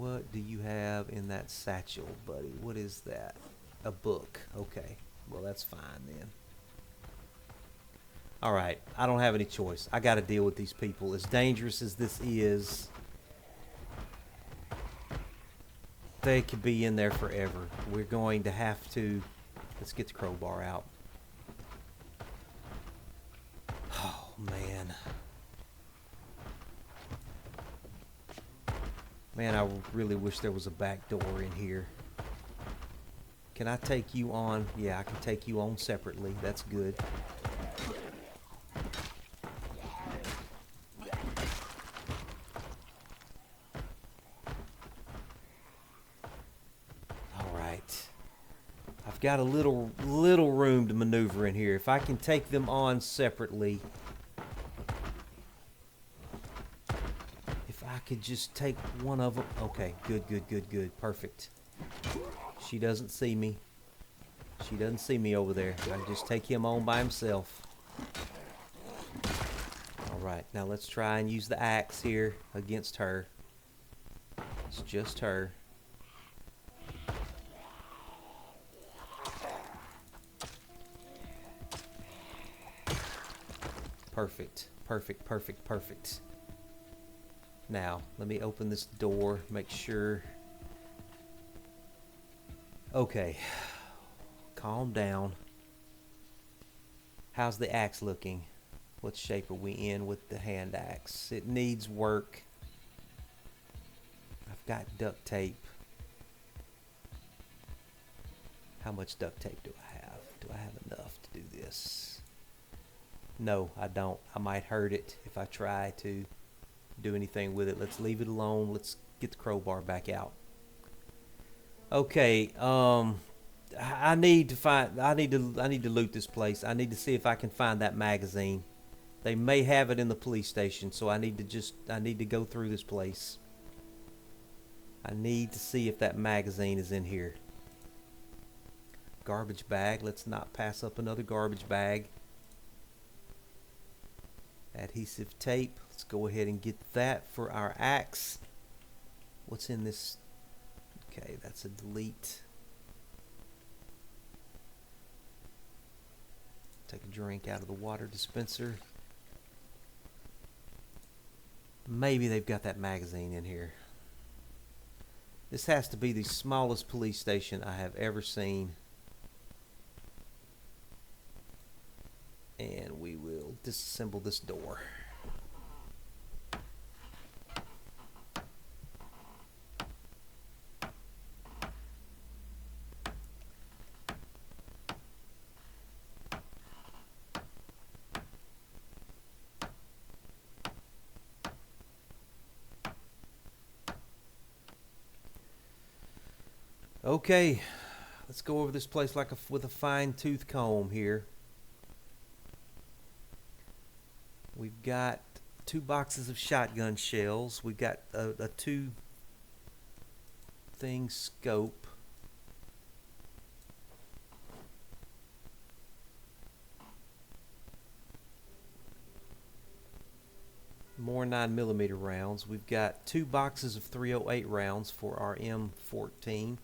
What do you have in that satchel, buddy? What is that? A book. Okay. Well, that's fine then. All right. I don't have any choice. I got to deal with these people. As dangerous as this is, they could be in there forever. We're going to have to... Let's get the crowbar out. Oh, man. Man, I really wish there was a back door in here. Can I take you on? Yeah, I can take you on separately. That's good. All right. I've got a little room to maneuver in here. If I can take them on separately. If I could just take one of them. Okay, good. Perfect. She doesn't see me. She doesn't see me over there. I can just take him on by himself. Alright, now let's try and use the axe here against her. It's just her. Perfect. Now, let me open this door, make sure. Okay. Calm down. How's the axe looking? What shape are we in with the hand axe? It needs work. I've got duct tape. How much duct tape do I have? Do I have enough to do this? No, I don't. I might hurt it if I try to do anything with it. Let's leave it alone. Let's get the crowbar back out. Okay, I need to loot this place. I need to see if I can find that magazine. They may have it in the police station, so I need to go through this place. I need to see if that magazine is in here. Garbage bag. Let's not pass up another garbage bag. Adhesive tape. Let's go ahead and get that for our axe. What's in this? Okay, that's a delete. Take a drink out of the water dispenser. Maybe they've got that magazine in here. This has to be the smallest police station I have ever seen. And we will disassemble this door. Okay, let's go over this place like with a fine-tooth comb here. We've got 2 boxes of shotgun shells. We've got a 2-thing scope. More 9mm rounds. We've got 2 boxes of 308 rounds for our M14.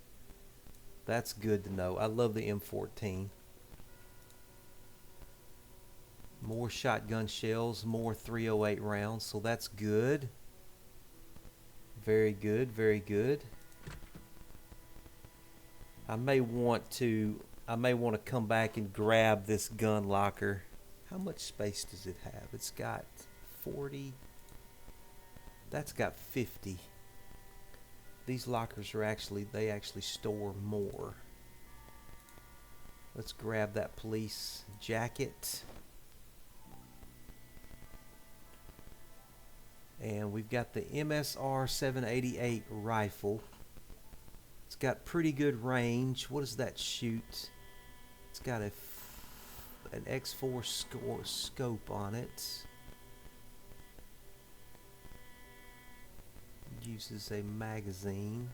That's good to know. I love the M14. More shotgun shells, more 308 rounds, so that's good. Very good. I may want to come back and grab this gun locker. How much space does it have? It's got 40. That's got 50. These lockers are they actually store more. Let's grab that police jacket. And we've got the MSR 788 rifle. It's got pretty good range. What does that shoot? It's got an X4 scope on it. Uses a magazine.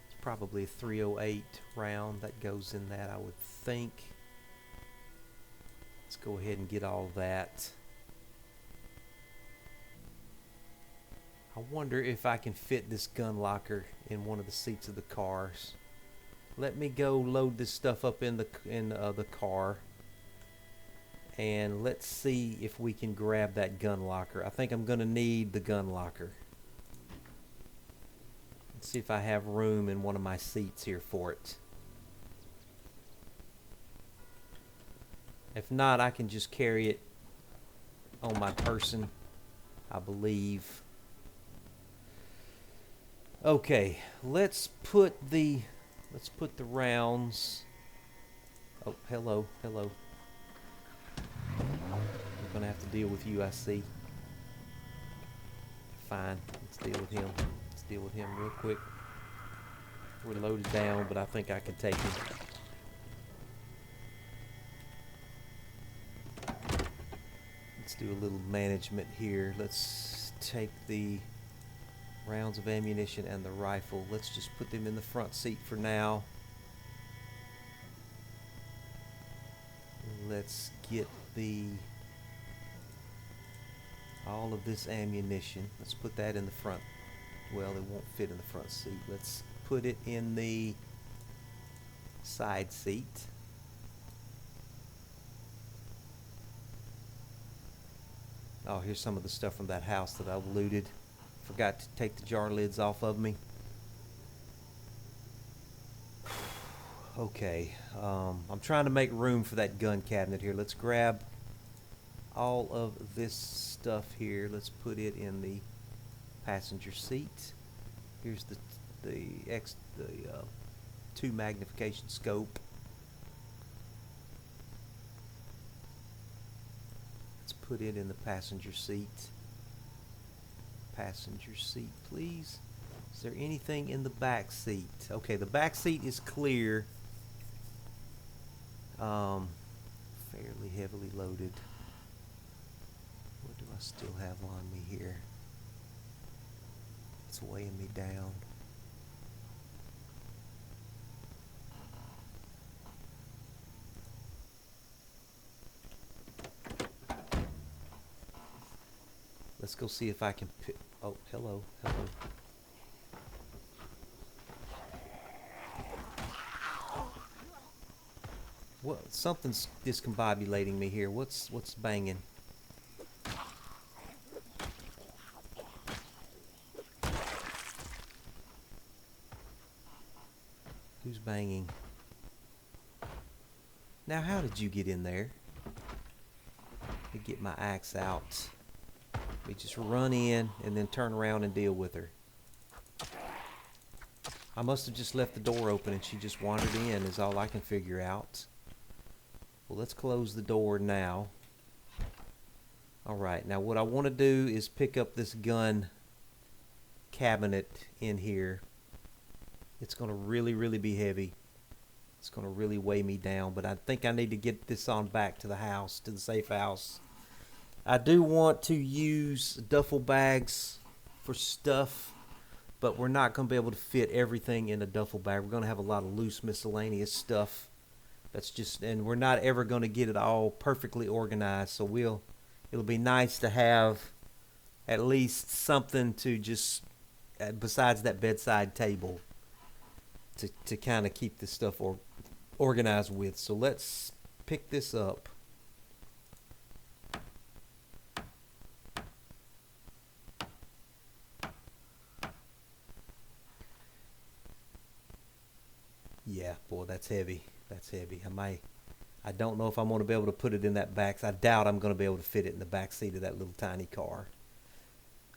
It's probably a 308 round that goes in that, I would think. Let's go ahead and get all that. I wonder if I can fit this gun locker in one of the seats of the cars. Let me go load this stuff up in the car, and let's see if we can grab that gun locker. I think I'm gonna need the gun locker. Let's see if I have room in one of my seats here for it. If not, I can just carry it on my person, I believe. Okay, let's put the rounds. Oh, hello. I'm gonna have to deal with you, I see. Fine, let's deal with him. Let's deal with him real quick. We're loaded down, but I think I can take him. Let's do a little management here. Let's take the rounds of ammunition and the rifle. Let's just put them in the front seat for now. Let's get all of this ammunition. Let's put that in the front. Well, it won't fit in the front seat. Let's put it in the side seat. Oh, here's some of the stuff from that house that I looted. Forgot to take the jar lids off of me. Okay, I'm trying to make room for that gun cabinet here. Let's grab all of this stuff here. Let's put it in the passenger seat. Here's the 2 magnification scope. Let's put it in the passenger seat. Passenger seat, please. Is there anything in the back seat? Okay, the back seat is clear. Fairly heavily loaded. What do I still have on me here? It's weighing me down. Let's go see if I can pick. Oh, hello. What? Something's discombobulating me here. What's banging? Who's banging? Now, how did you get in there? Let me get my axe out. We just run in and then turn around and deal with her. I must have just left the door open and she just wandered in, is all I can figure out. Well, let's close the door now. Alright, now what I want to do is pick up this gun cabinet in here. It's going to really be heavy. It's going to really weigh me down, but I think I need to get this on back to the house, to the safe house. I do want to use duffel bags for stuff, but we're not going to be able to fit everything in a duffel bag. We're going to have a lot of loose miscellaneous stuff. That's just, and we're not ever going to get it all perfectly organized, so it'll be nice to have at least something to just, besides that bedside table, to kind of keep this stuff organized with. So let's pick this up. Yeah, boy, that's heavy. That's heavy. I don't know if I'm going to be able to put it in that back. I doubt I'm going to be able to fit it in the back seat of that little tiny car.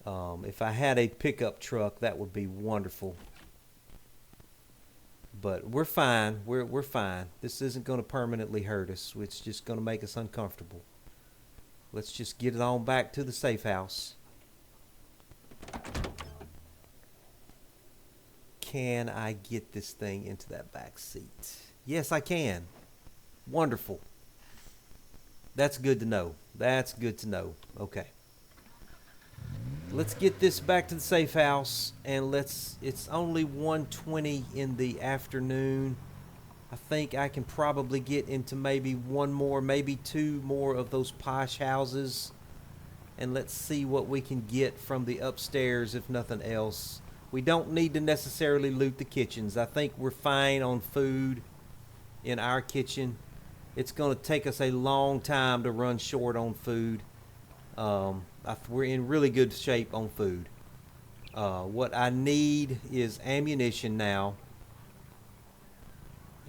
If I had a pickup truck, that would be wonderful. But we're fine. We're fine. This isn't going to permanently hurt us. It's just going to make us uncomfortable. Let's just get it on back to the safe house. Can I get this thing into that back seat? Yes, I can. Wonderful. That's good to know. That's good to know. Okay. Let's get this back to the safe house, and it's only 1:20 in the afternoon. I think I can probably get into maybe one more, maybe two more of those posh houses and let's see what we can get from the upstairs, if nothing else. We don't need to necessarily loot the kitchens. I think we're fine on food in our kitchen. It's going to take us a long time to run short on food. We're in really good shape on food. What I need is ammunition now,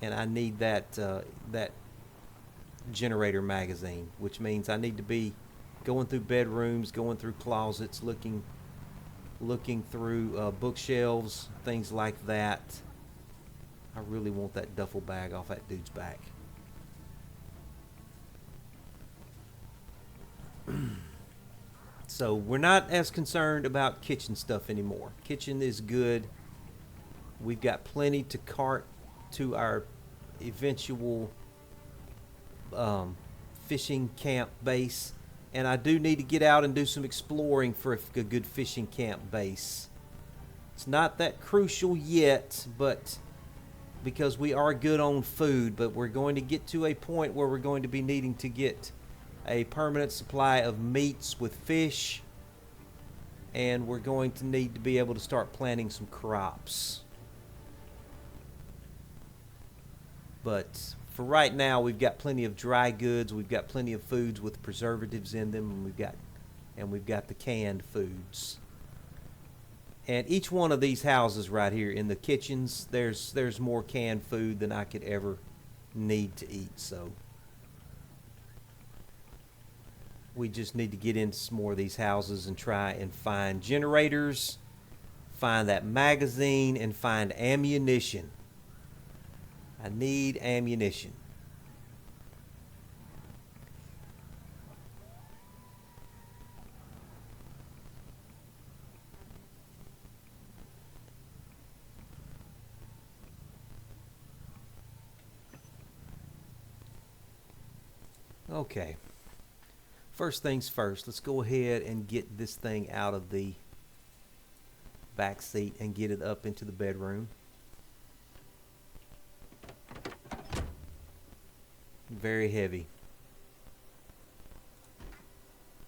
and I need that generator magazine, which means I need to be going through bedrooms, going through closets, looking through bookshelves, things like that. I really want that duffel bag off that dude's back. So we're not as concerned about kitchen stuff anymore. Kitchen is good. We've got plenty to cart to our eventual fishing camp base. And I do need to get out and do some exploring for a good fishing camp base. It's not that crucial yet, but because we are good on food, but we're going to get to a point where we're going to be needing to get a permanent supply of meats with fish, and we're going to need to be able to start planting some crops. But for right now, we've got plenty of dry goods, we've got plenty of foods with preservatives in them, and we've got the canned foods. And each one of these houses right here in the kitchens, there's more canned food than I could ever need to eat. So we just need to get into some more of these houses and try and find generators, find that magazine, and find ammunition. I need ammunition. Okay. First things first, let's go ahead and get this thing out of the back seat and get it up into the bedroom. Very heavy.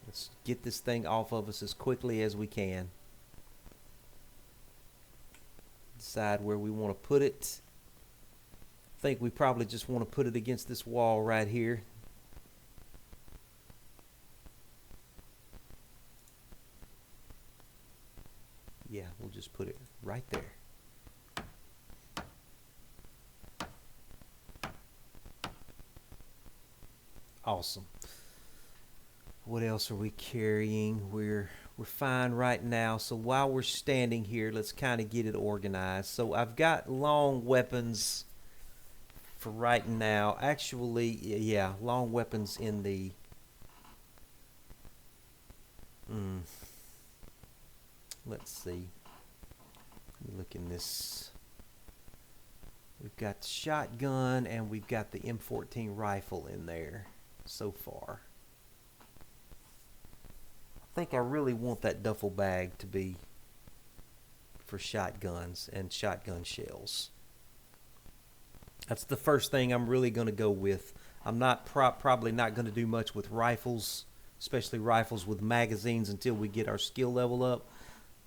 Let's get this thing off of us as quickly as we can. Decide where we want to put it. I think we probably just want to put it against this wall right here. Yeah, we'll just put it right there. Awesome. What else are we carrying? We're fine right now. So while we're standing here, let's kind of get it organized. So I've got long weapons for right now. Actually, yeah, long weapons in the let's see. Let me look in this. We've got the shotgun and we've got the M14 rifle in there so far. I think I really want that duffel bag to be for shotguns and shotgun shells. That's the first thing I'm really going to go with. I'm not probably not going to do much with rifles, especially rifles with magazines, until we get our skill level up.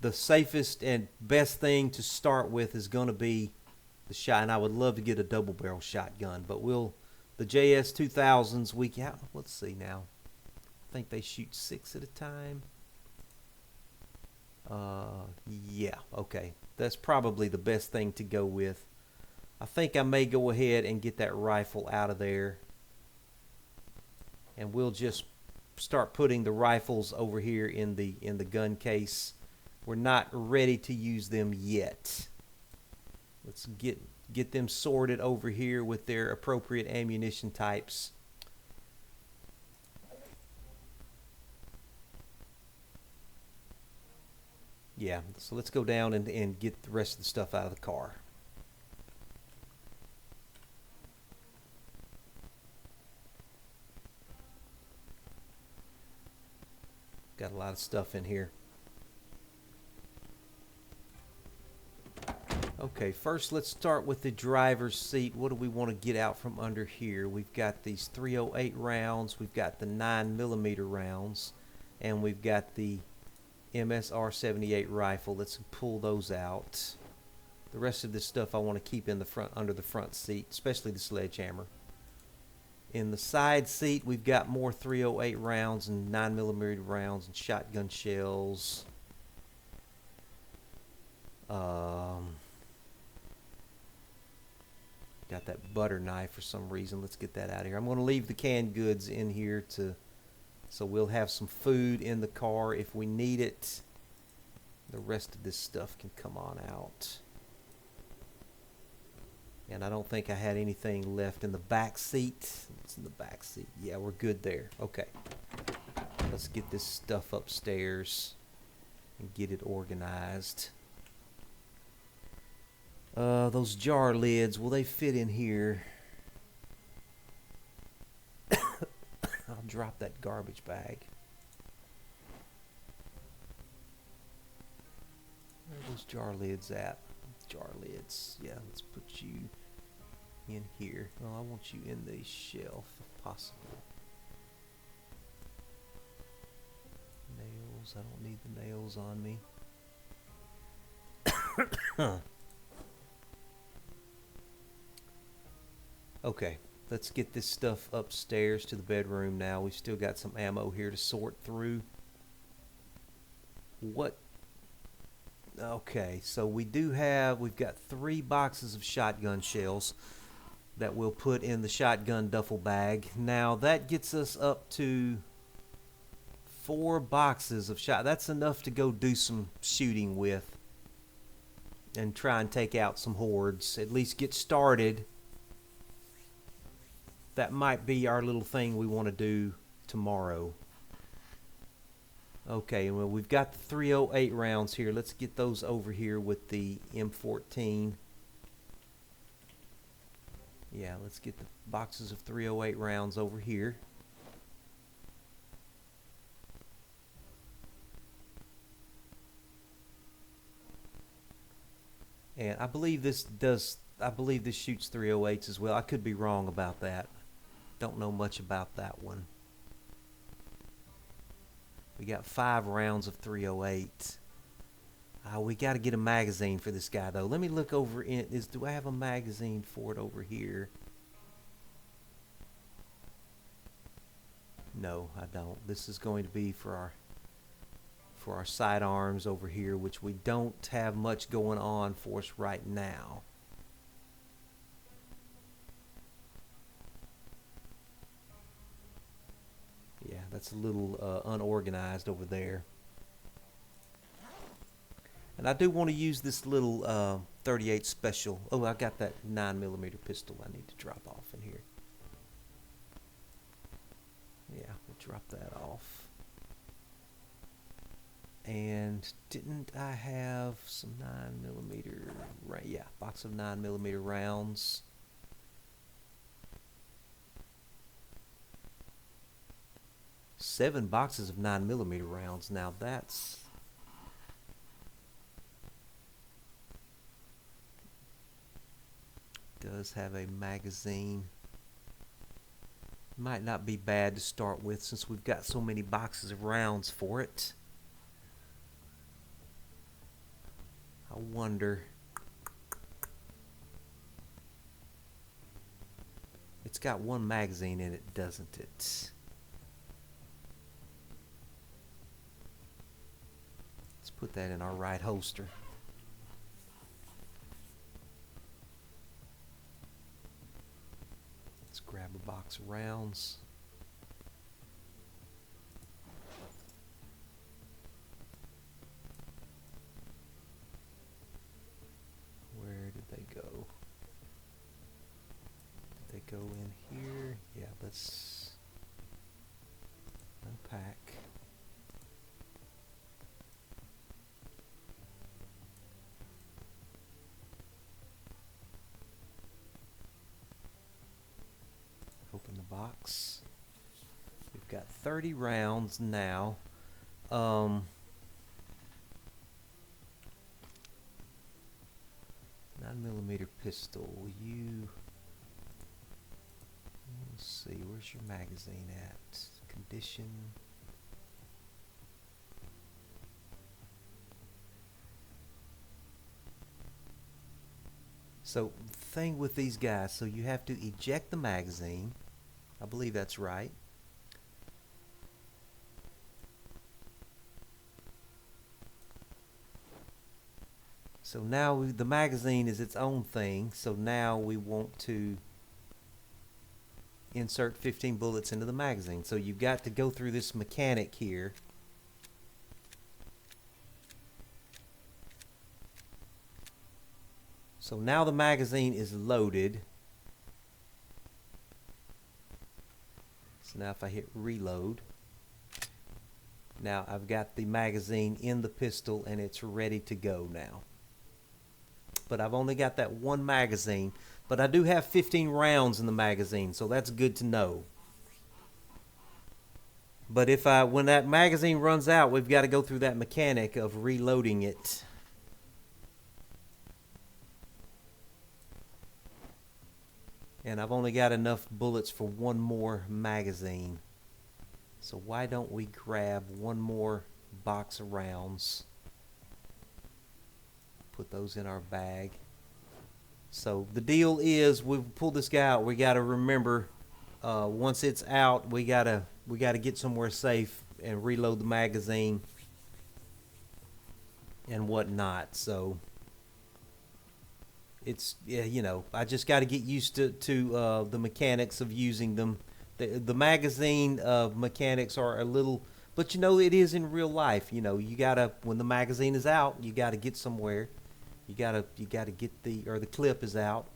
The safest and best thing to start with is going to be the shot, and I would love to get a double barrel shotgun, but the JS 2000s, let's see now. I think they shoot 6 at a time. Yeah, okay. That's probably the best thing to go with. I think I may go ahead and get that rifle out of there, and we'll just start putting the rifles over here in the gun case. We're not ready to use them yet. Let's get them sorted over here with their appropriate ammunition types. Yeah, so let's go down and get the rest of the stuff out of the car. Got a lot of stuff in here. Okay, first let's start with the driver's seat. What do we want to get out from under here? We've got these .308 rounds. We've got the 9mm rounds. and we've got the MSR 78 rifle. Let's pull those out. The rest of this stuff I want to keep in the front, under the front seat, especially the sledgehammer. In the side seat, we've got more 308 rounds and 9mm rounds and shotgun shells. Got that butter knife for some reason. Let's get that out of here. I'm going to leave the canned goods in here so we'll have some food in the car if we need it. The rest of this stuff can come on out. And I don't think I had anything left in the back seat. It's in the back seat. Yeah, we're good there. Okay. Let's get this stuff upstairs and get it organized. Those jar lids, will they fit in here? I'll drop that garbage bag. Where are those jar lids at? Jar lids. Yeah, let's put you in here. Well, I want you in the shelf if possible. Nails. I don't need the nails on me. Okay, let's get this stuff upstairs to the bedroom now. We've still got some ammo here to sort through. What? Okay, so we've got 3 boxes of shotgun shells that we'll put in the shotgun duffel bag. Now that gets us up to 4 boxes of shot. That's enough to go do some shooting with and try and take out some hordes. At least get started. That might be our little thing we want to do tomorrow. Okay, well, we've got the 308 rounds here. Let's get those over here with the M14. Yeah, let's get the boxes of 308 rounds over here. And I believe this shoots 308s as well. I could be wrong about that. Don't know much about that one. We got 5 rounds of 308. We got to get a magazine for this guy, though. Let me look over do I have a magazine for it over here? No, I don't. This is going to be for our sidearms over here, which we don't have much going on for us right now. Yeah, that's a little unorganized over there. And I do want to use this little 38 special. Oh, I got that 9mm pistol I need to drop off in here. Yeah, we'll drop that off. And didn't I have some 9mm? Right, yeah, box of 9mm rounds. Seven boxes of 9mm rounds. Now that's does have a magazine. Might not be bad to start with since we've got so many boxes of rounds for it. I wonder. It's got one magazine in it, doesn't it? Let's put that in our right holster. Let's grab a box of rounds. Where did they go? Did they go in here? Yeah, let's unpack. Open the box. We've got 30 rounds now. 9mm pistol. Let's see, where's your magazine at? Condition. So thing with these guys, so you have to eject the magazine. I believe that's right. So now the magazine is its own thing. So now we want to insert 15 bullets into the magazine. So you've got to go through this mechanic here. So now the magazine is loaded. So now if I hit reload, now I've got the magazine in the pistol and it's ready to go now. But I've only got that one magazine, but I do have 15 rounds in the magazine, so that's good to know. But when that magazine runs out, we've got to go through that mechanic of reloading it. And I've only got enough bullets for one more magazine. So why don't we grab one more box of rounds? Put those in our bag. So the deal is, we pull this guy out. We got to remember, once it's out, we gotta get somewhere safe and reload the magazine and whatnot. So it's, yeah, you know, I just got to get used to the mechanics of using them. The magazine mechanics are a little, but you know, it is in real life. You know, you gotta, when the magazine is out, you gotta get somewhere. You gotta get the clip is out.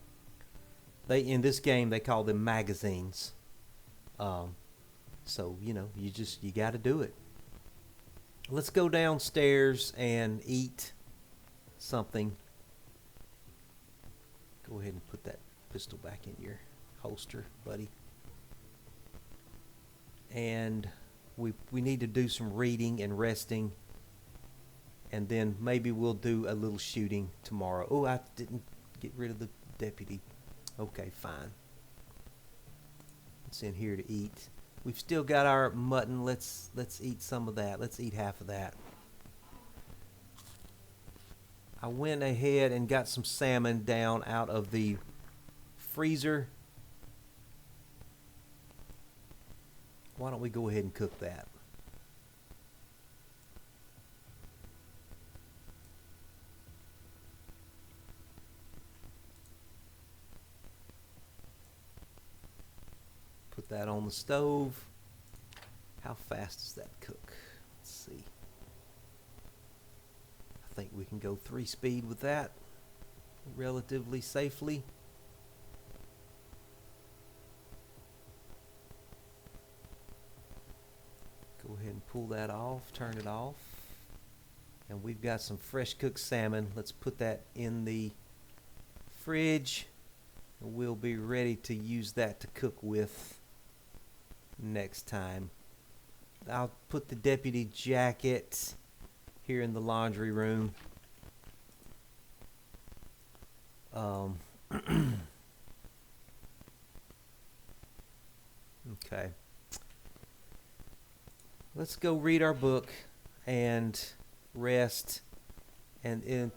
In this game they call them magazines. So you know, you gotta do it. Let's go downstairs and eat something. Go ahead and put that pistol back in your holster, buddy. And we need to do some reading and resting. And then maybe we'll do a little shooting tomorrow. Oh, I didn't get rid of the deputy. Okay, fine. It's in here to eat. We've still got our mutton. Let's eat some of that. Let's eat half of that. I went ahead and got some salmon down out of the freezer. Why don't we go ahead and cook that? Put that on the stove. How fast does that cook? Let's see. I think we can go 3-speed with that relatively safely. Go ahead and pull that off, turn it off. And we've got some fresh cooked salmon. Let's put that in the fridge. We'll be ready to use that to cook with next time. I'll put the deputy jacket here in the laundry room. Okay. Let's go read our book and rest and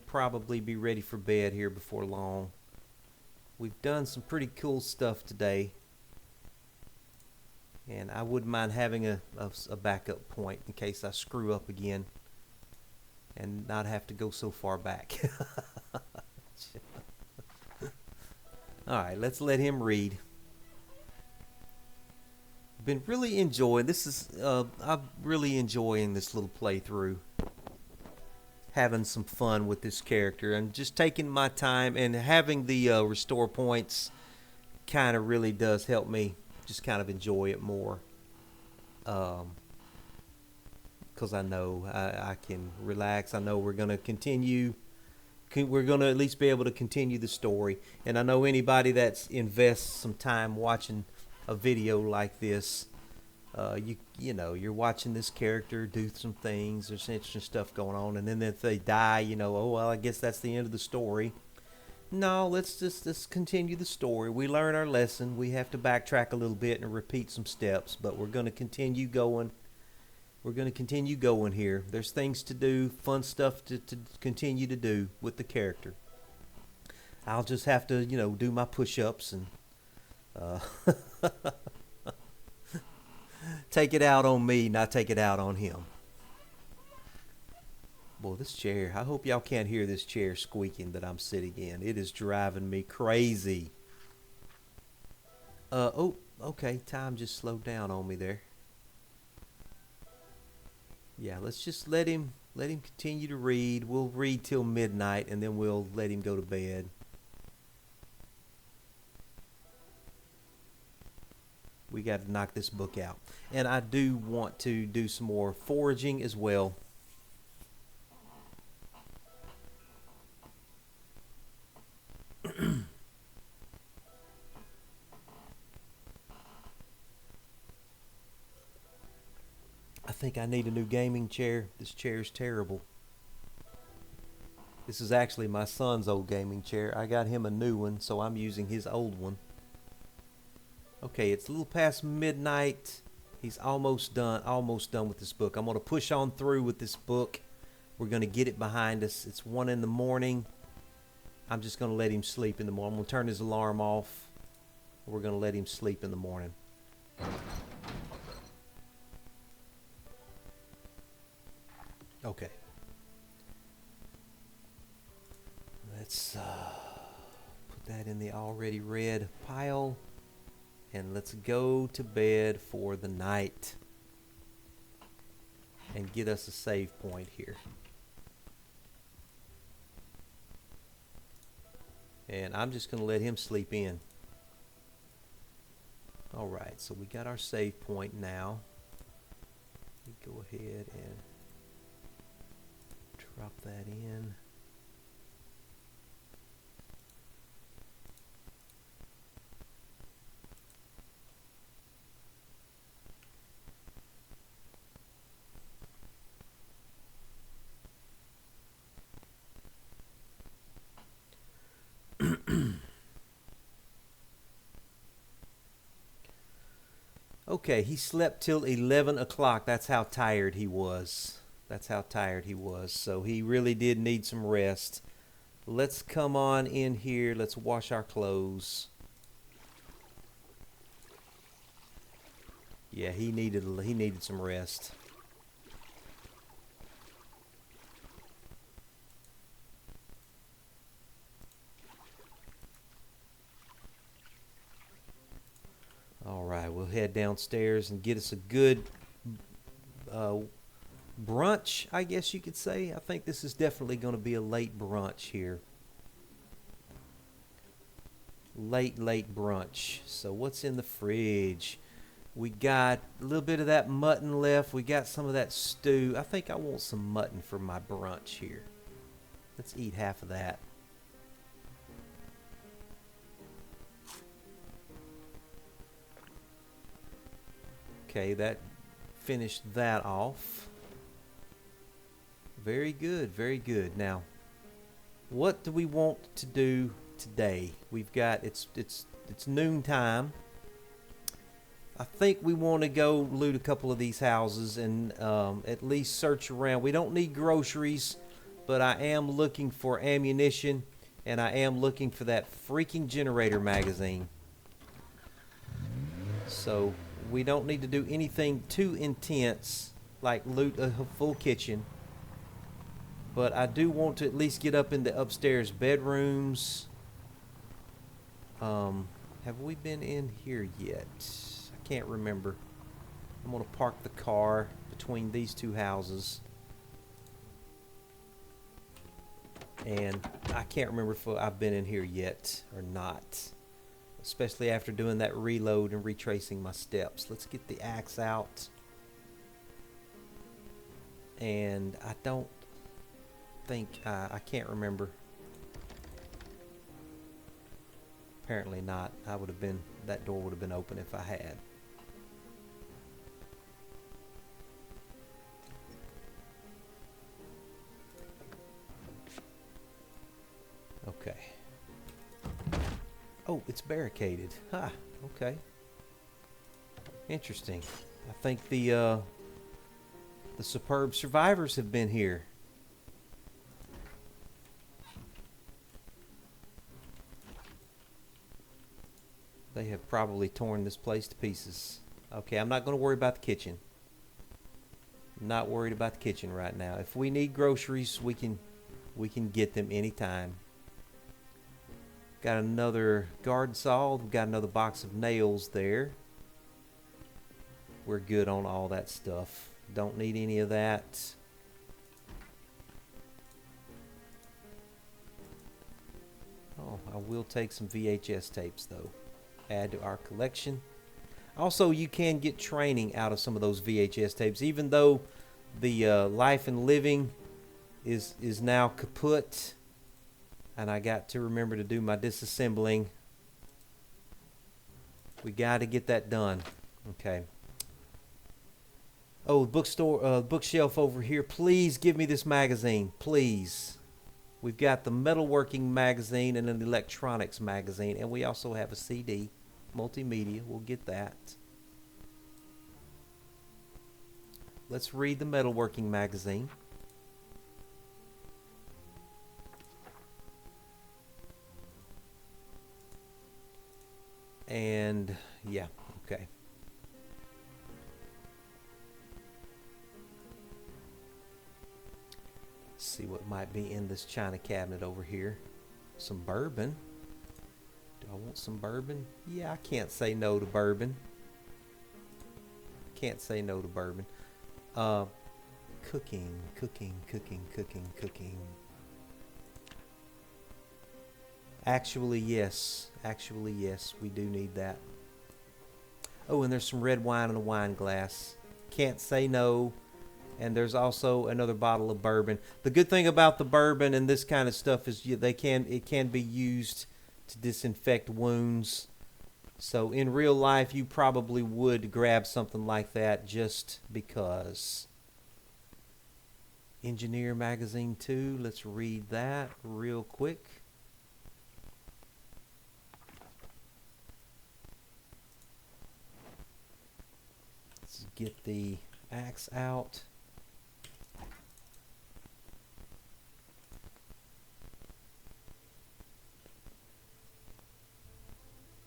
probably be ready for bed here before long. We've done some pretty cool stuff today. And I wouldn't mind having a backup point in case I screw up again and not have to go so far back. Alright, let's let him read. Been really enjoying this. I'm really enjoying this little playthrough. Having some fun with this character and just taking my time, and having the restore points kind of really does help me just kind of enjoy it more, because I know I can relax. I know we're going to continue. We're going to at least be able to continue the story. And I know anybody that invests some time watching a video like this, you know, you're watching this character do some things. There's interesting stuff going on, and then if they die, you know, oh well, I guess that's the end of the story. No, let's continue the story. We learn our lesson. We have to backtrack a little bit and repeat some steps, but we're going to continue going. We're going to continue going here. There's things to do, fun stuff to continue to do with the character. I'll just have to, do my push-ups and uh, take it out on me, not take it out on him. Boy, this chair, I hope y'all can't hear this chair squeaking that I'm sitting in. It is driving me crazy. Oh, okay, time just slowed down on me there. Yeah, let's just let him continue to read. We'll read till midnight and then we'll let him go to bed. We got to knock this book out. And I do want to do some more foraging as well. I think I need a new gaming chair. This chair's terrible. This is actually my son's old gaming chair. I got him a new one, so I'm using his old one. Okay, it's a little past midnight. He's almost done with this book. I'm going to push on through with this book. We're going to get it behind us. It's 1 in the morning. I'm just going to let him sleep in the morning. I'm going to turn his alarm off. We're going to let him sleep in the morning. Okay. Let's put that in the already read pile. And let's go to bed for the night. And get us a save point here. And I'm just going to let him sleep in. Alright, so we got our save point now. We go ahead and drop that in. Okay, he slept till 11 o'clock. That's how tired he was. So he really did need some rest. Let's come on in here. Let's wash our clothes. Yeah, he needed some rest. Alright, we'll head downstairs and get us a good brunch, I guess you could say. I think this is definitely going to be a late brunch here. Late brunch. So what's in the fridge? We got a little bit of that mutton left. We got some of that stew. I think I want some mutton for my brunch here. Let's eat half of that. Okay, that finished that off. Very good, very good. Now, what do we want to do today? We've got it's noontime. I think we want to go loot a couple of these houses and at least search around. We don't need groceries, but I am looking for ammunition and I am looking for that freaking generator magazine. So we don't need to do anything too intense like loot a full kitchen. But I do want to at least get up in the upstairs bedrooms. Have we been in here yet? I can't remember. I'm going to park the car between these two houses. And I can't remember if I've been in here yet or not. Especially after doing that reload and retracing my steps. Let's get the axe out. And I don't think, I can't remember. Apparently not. That door would have been open if I had. Okay. Oh, it's barricaded. Ha, okay. Interesting. I think the superb survivors have been here. They have probably torn this place to pieces. Okay, I'm not going to worry about the kitchen. I'm not worried about the kitchen right now. If we need groceries, we can get them anytime. Got another garden saw. We've got another box of nails there. We're good on all that stuff. Don't need any of that. Oh, I will take some VHS tapes though. Add to our collection. Also, you can get training out of some of those VHS tapes, even though the Life and Living is now kaput, and I got to remember to do my disassembling. We got to get that done. Okay. Oh, bookshelf over here. Please give me this magazine, please. We've got the metalworking magazine and an electronics magazine, and we also have a CD, multimedia. We'll get that. Let's read the metalworking magazine. And yeah, okay. Let's see what might be in this china cabinet over here. Some bourbon. Do I want some bourbon? Yeah, I can't say no to bourbon. Can't say no to bourbon. Cooking. Actually, yes. We do need that. Oh, and there's some red wine in a wine glass. Can't say no. And there's also another bottle of bourbon. The good thing about the bourbon and this kind of stuff is it can be used to disinfect wounds. So in real life, you probably would grab something like that just because. Engineer Magazine 2. Let's read that real quick. Let's get the axe out.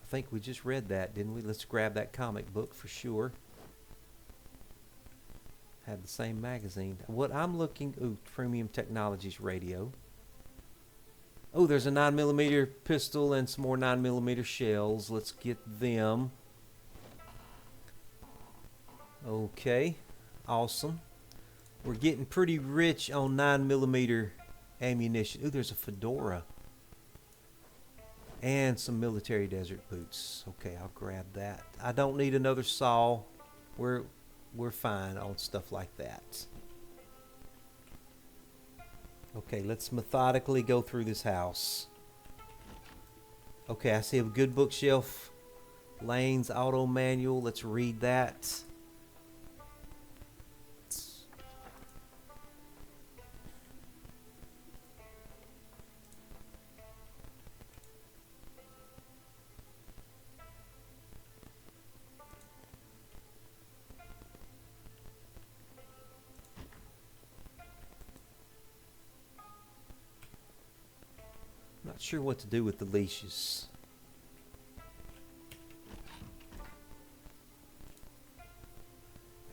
I think we just read that, didn't we? Let's grab that comic book for sure. Had the same magazine. What I'm looking... Ooh, Premium Technologies radio. Oh, there's a 9mm pistol and some more 9mm shells. Let's get them. Okay. Awesome. We're getting pretty rich on 9mm ammunition. Ooh, there's a fedora. And some military desert boots. Okay, I'll grab that. I don't need another saw. We're fine on stuff like that. Okay, let's methodically go through this house. Okay, I see a good bookshelf. Lane's auto manual. Let's read that. Not sure what to do with the leashes.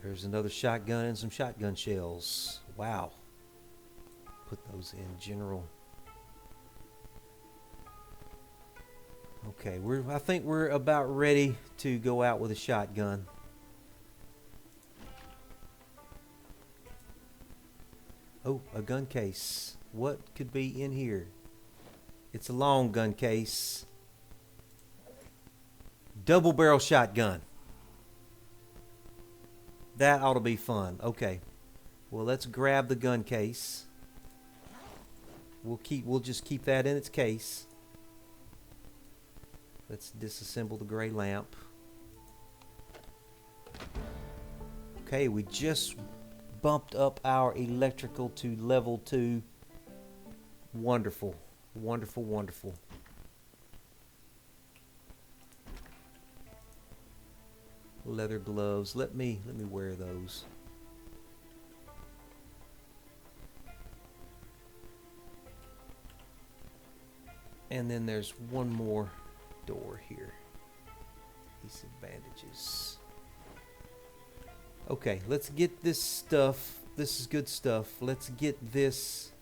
There's another shotgun and some shotgun shells. Wow. Put those in general. Okay, I think we're about ready to go out with a shotgun. Oh, a gun case. What could be in here? It's a long gun case. Double barrel shotgun. That ought to be fun. Okay. Well, let's grab the gun case. We'll just keep that in its case. Let's disassemble the gray lamp. Okay, we just bumped up our electrical to level 2. Wonderful. Wonderful. Leather gloves. Let me wear those. And then there's one more door here. adhesive bandages. Okay, let's get this stuff. This is good stuff. Let's get this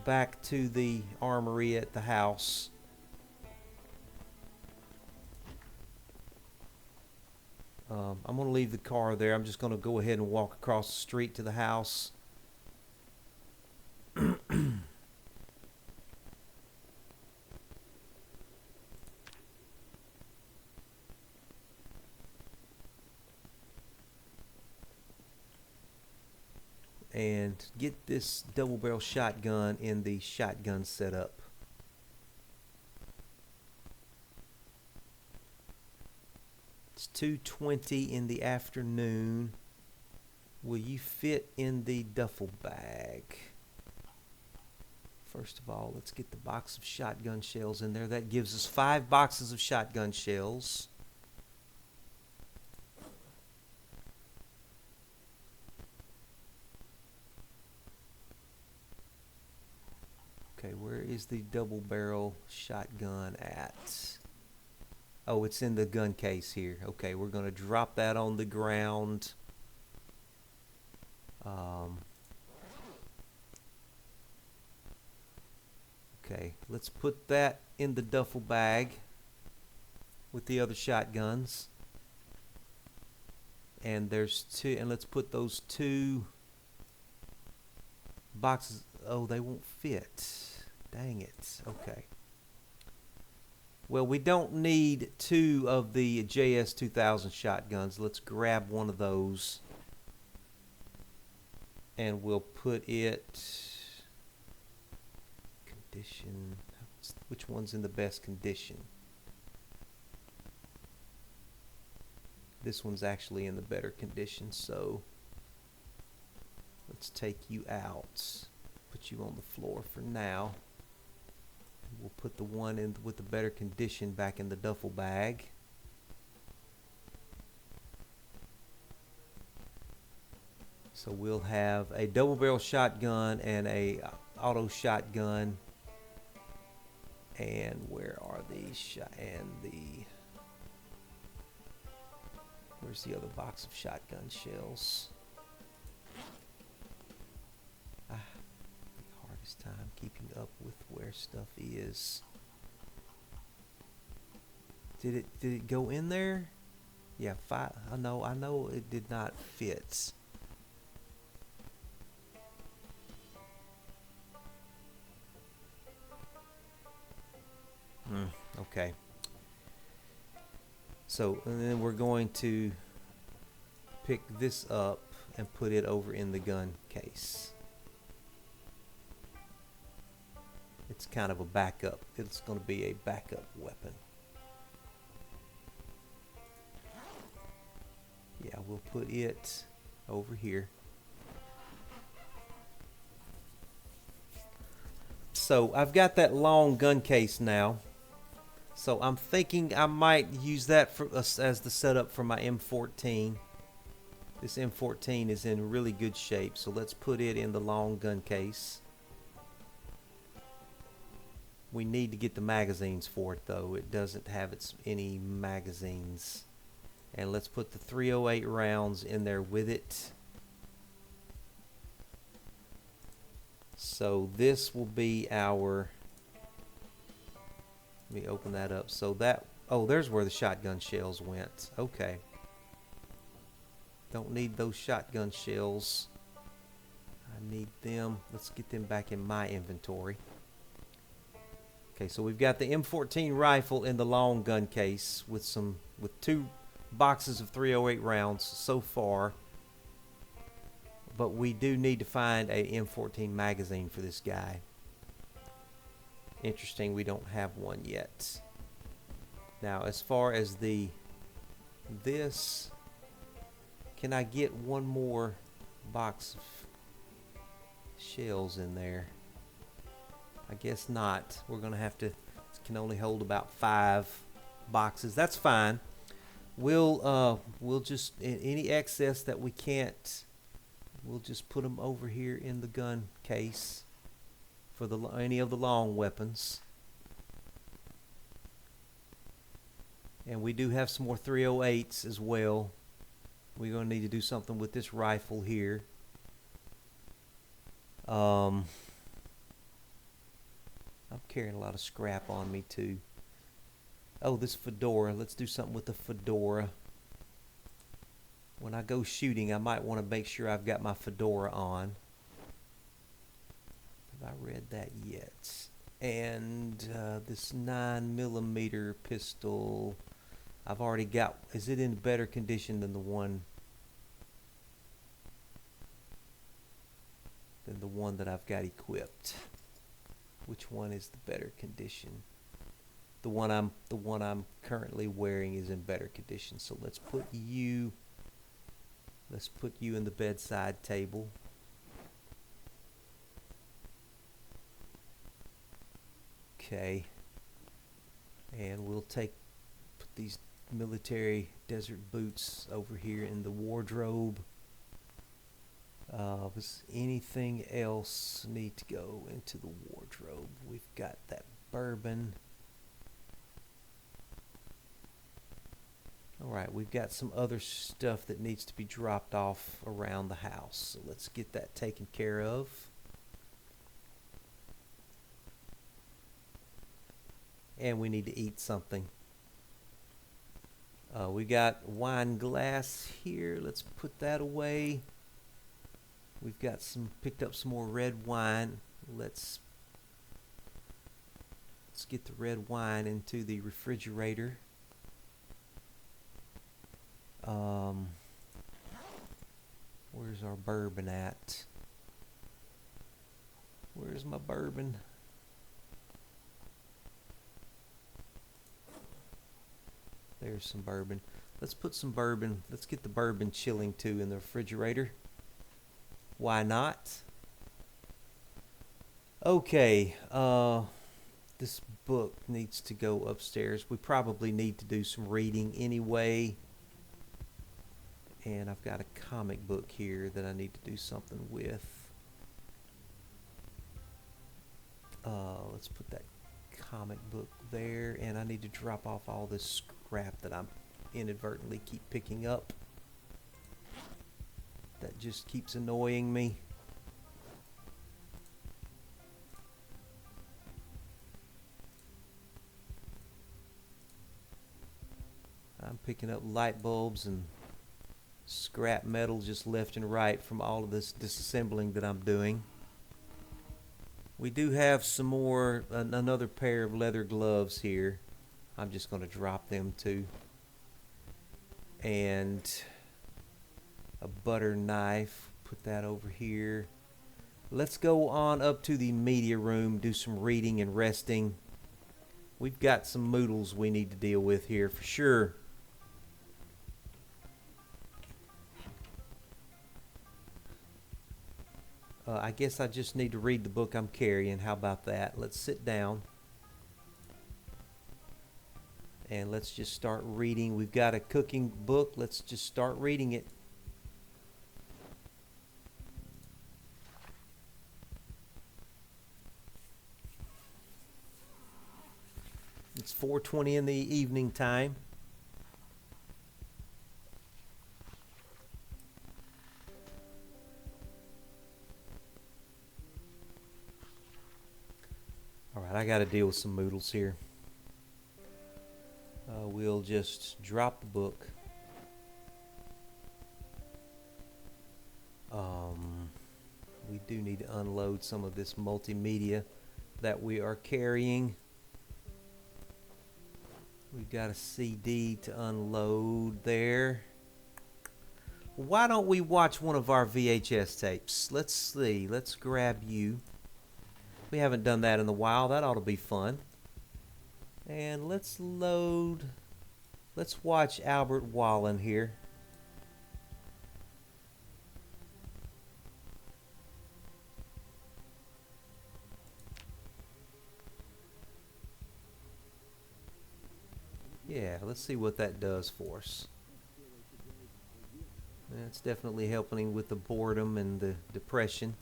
back to the armory at the house. I'm going to leave the car there. I'm just going to go ahead and walk across the street to the house. And get this double barrel shotgun in the shotgun setup. It's 2:20 in the afternoon. Will you fit in the duffel bag? First of all, let's get the box of shotgun shells in there. That gives us 5 boxes of shotgun shells. Okay, where is the double barrel shotgun at? Oh, it's in the gun case here. Okay, we're going to drop that on the ground. Okay, let's put that in the duffel bag with the other shotguns. And there's 2, and let's put those 2 boxes. Oh, they won't fit. Dang it. Okay. Well, we don't need 2 of the JS 2000 shotguns. Let's grab one of those. And we'll put it... Condition. Which one's in the best condition? This one's actually in the better condition, so... Let's take you out. Put you on the floor for now. We'll put the one in with the better condition back in the duffel bag. So we'll have a double barrel shotgun and a auto shotgun. And where are these? Where's the other box of shotgun shells? Time keeping up with where stuff is. Did it go in there? Yeah, 5. I know it did not fit. Okay. So, and then we're going to pick this up and put it over in the gun case. It's kind of a backup. It's going to be a backup weapon. Yeah, we'll put it over here. So I've got that long gun case now. So I'm thinking I might use that for as the setup for my M14. This M14 is in really good shape. So let's put it in the long gun case. We need to get the magazines for it, though. It doesn't have any magazines. And let's put the 308 rounds in there with it. So this will be our... Let me open that up. So that... Oh, there's where the shotgun shells went. Okay. Don't need those shotgun shells. I need them. Let's get them back in my inventory. Okay, so we've got the M14 rifle in the long gun case with 2 boxes of 308 rounds so far. But we do need to find a M14 magazine for this guy. Interesting, we don't have one yet. Now, as far as this, can I get one more box of shells in there? I guess not. We're going to have to, it can only hold about 5 boxes. That's fine. We'll just, any excess that we can't, we'll just put them over here in the gun case for any of the long weapons. And we do have some more 308s as well. We're going to need to do something with this rifle here. I'm carrying a lot of scrap on me too. Oh, this fedora. Let's do something with the fedora. When I go shooting, I might want to make sure I've got my fedora on. Have I read that yet? And this 9mm pistol, I've already got. Is it in better condition than the one that I've got equipped? Which one is the better condition? The one I'm currently wearing is in better condition. So let's put you in the bedside table. Okay. And we'll put these military desert boots over here in the wardrobe. Does anything else need to go into the wardrobe? We've got that bourbon. Alright, we've got some other stuff that needs to be dropped off around the house. So let's get that taken care of. And we need to eat something. We got wine glass here. Let's put that away. We've got picked up some more red wine. Let's get the red wine into the refrigerator. Where's our bourbon at? Where's my bourbon? There's some bourbon. Let's put some bourbon. Let's get the bourbon chilling too in the refrigerator. Why not? Okay, this book needs to go upstairs. We probably need to do some reading anyway. And I've got a comic book here that I need to do something with. Let's put that comic book there. And I need to drop off all this scrap that I'm inadvertently keep picking up. That just keeps annoying me. I'm picking up light bulbs and scrap metal just left and right from all of this disassembling that I'm doing. We do have some more, another pair of leather gloves here. I'm just going to drop them too. And a butter knife, put that over here. Let's go on up to the media room, do some reading and resting. We've got some moodles we need to deal with here for sure. I guess I just need to read the book I'm carrying. How about that? Let's sit down. And let's just start reading. We've got a cooking book. Let's just start reading it. It's 4:20 in the evening time. Alright, I got to deal with some moodles here. We'll just drop the book. We do need to unload some of this multimedia that we are carrying. We've got a CD to unload there. Why don't we watch one of our VHS tapes? Let's see. Let's grab you. We haven't done that in a while. That ought to be fun. And let's load. Let's watch Albert Wallen here. Yeah, let's see what that does for us. It's definitely helping with the boredom and the depression.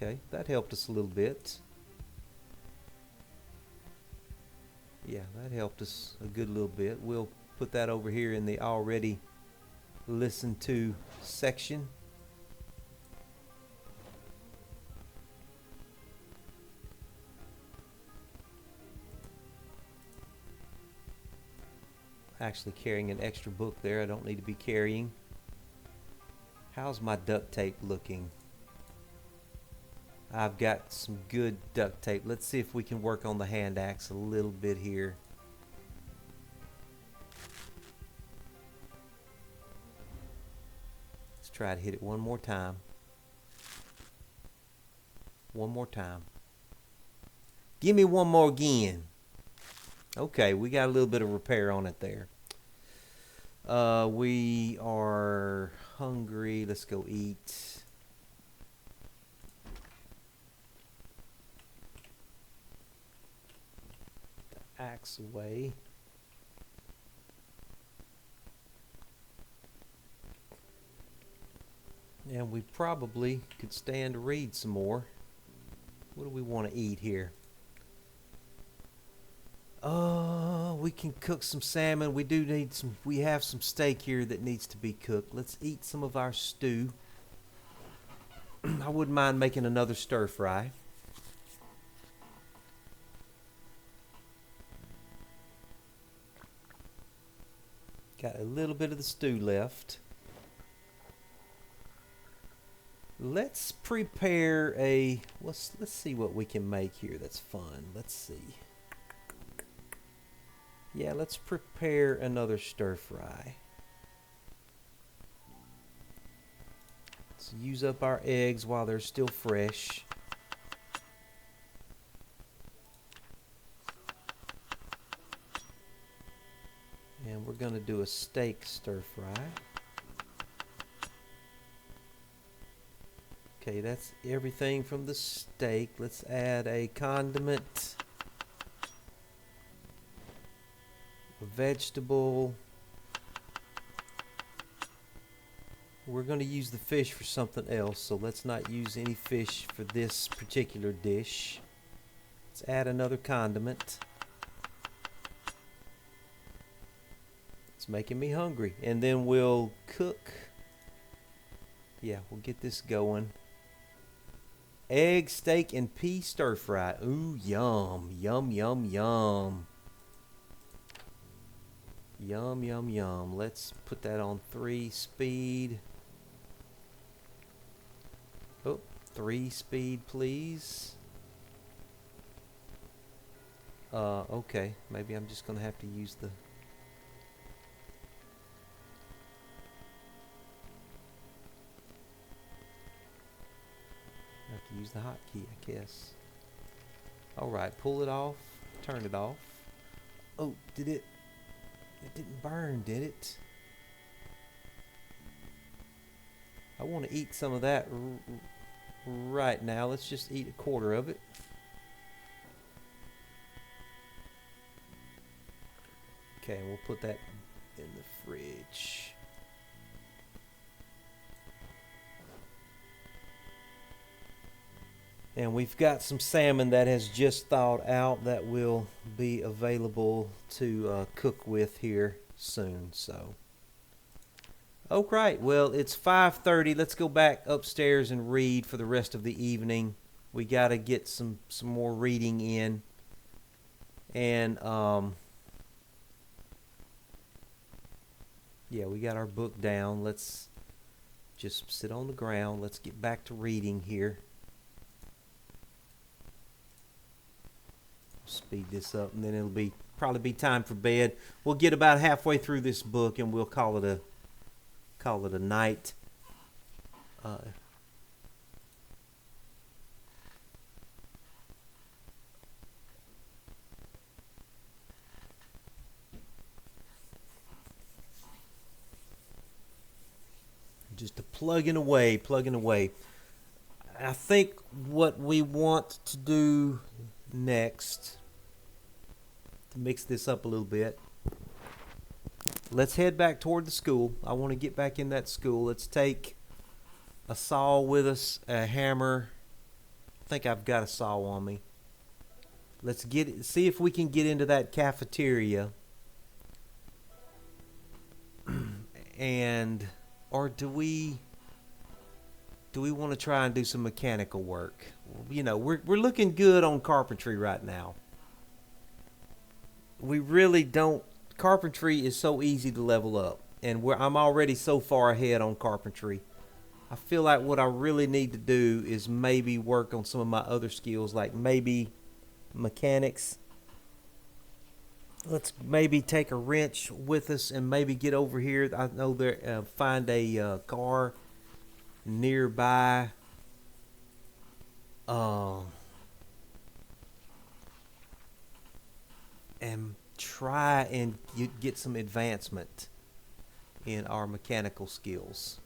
Okay, that helped us a little bit. Yeah, that helped us a good little bit. We'll put that over here in the already listened to section. Actually carrying an extra book there I don't need to be carrying. How's my duct tape looking? I've got some good duct tape. Let's see if we can work on the hand axe a little bit here. Let's try to hit it one more time. One more time. Give me one more again. Okay, we got a little bit of repair on it there. We are hungry. Let's go eat. The axe away. And we probably could stand to read some more. What do we want to eat here? We can cook some salmon. We do need some. We have some steak here that needs to be cooked. Let's eat some of our stew. I wouldn't mind making another stir fry. Got a little bit of the stew left. Let's prepare a. Let's see what we can make here. That's fun. Let's see. Yeah, let's prepare another stir fry. Let's use up our eggs while they're still fresh. And we're going to do a steak stir fry. Okay, that's everything from the steak. Let's add a condiment. A vegetable. We're going to use the fish for something else, so let's not use any fish for this particular dish. Let's add another condiment. It's making me hungry. And then we'll cook. Yeah, we'll get this going. Egg, steak, and pea stir fry. Ooh, yum, yum, yum, yum. Yum, yum, yum. Let's put that on 3 speed. Oh, 3 speed, please. Okay. Maybe I'm just going to have to use the... have to use the hotkey, I guess. Alright, pull it off. Turn it off. Oh, did it... It didn't burn, did it? I want to eat some of that right now. Let's just eat a quarter of it. Okay, we'll put that in the fridge. And we've got some salmon that has just thawed out that will be available to cook with here soon. So, oh right, well it's 5:30. Let's go back upstairs and read for the rest of the evening. We got to get some more reading in, and yeah, we got our book down. Let's just sit on the ground. Let's get back to reading here. Speed this up, and then it'll probably be time for bed. We'll get about halfway through this book, and we'll call it a night. Just plugging away. I think what we want to do next, to mix this up a little bit, let's head back toward the school. I want to get back in that school. Let's take a saw with us, a hammer, think I've got a saw on me. Let's see if we can get into that cafeteria. And or do we want to try and do some mechanical work? You know, we're looking good on carpentry right now. We really don't. Carpentry is so easy to level up, and I'm already so far ahead on carpentry. I feel like what I really need to do is maybe work on some of my other skills, like maybe mechanics. Let's maybe take a wrench with us and maybe get over here. I know there find a car nearby. And try and get some advancement in our mechanical skills.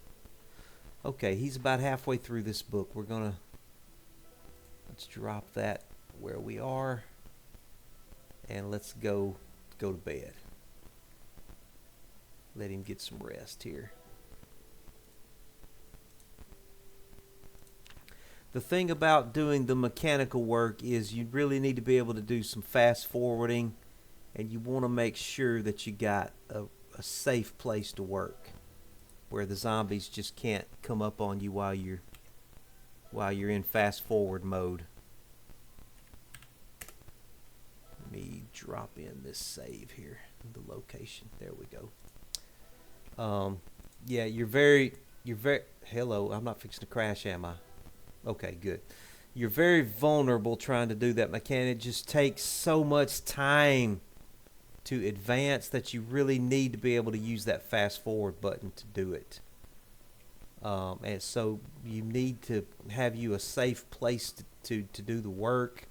Okay, he's about halfway through this book. Let's drop that where we are, and let's go to bed. Let him get some rest here. The thing about doing the mechanical work is you really need to be able to do some fast forwarding, and you want to make sure that you got a safe place to work where the zombies just can't come up on you while you're in fast forward mode. Let me drop in this save here, the location. There we go. Yeah, you're very hello, I'm not fixing to crash, am I? Okay, good. You're very vulnerable trying to do that mechanic. It just takes so much time to advance that you really need to be able to use that fast forward button to do it. And so you need to have you a safe place to do the work.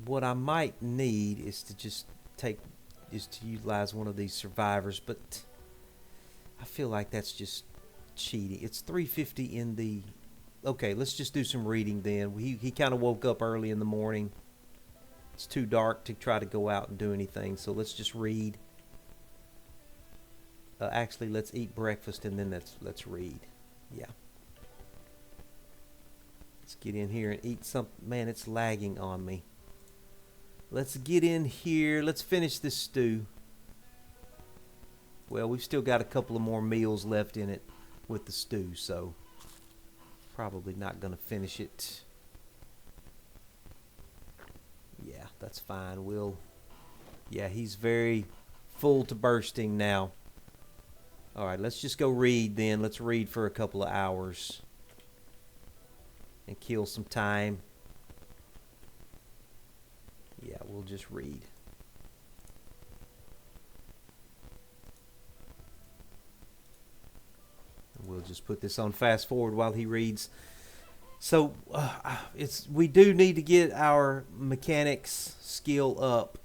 What I might need is to utilize one of these survivors, but I feel like that's just cheating. It's 3:50 in the... Okay, let's just do some reading then. He kind of woke up early in the morning. It's too dark to try to go out and do anything, so let's just read. Actually, let's eat breakfast and then let's read. Yeah. Let's get in here and eat some... Man, it's lagging on me. Let's get in here. Let's finish this stew. Well, we've still got a couple of more meals left in it with the stew, so probably not going to finish it. Yeah, that's fine. Yeah, he's very full to bursting now. All right, let's just go read then. Let's read for a couple of hours and kill some time. Yeah, we'll just read. We'll just put this on fast forward while he reads. So we do need to get our mechanics skill up.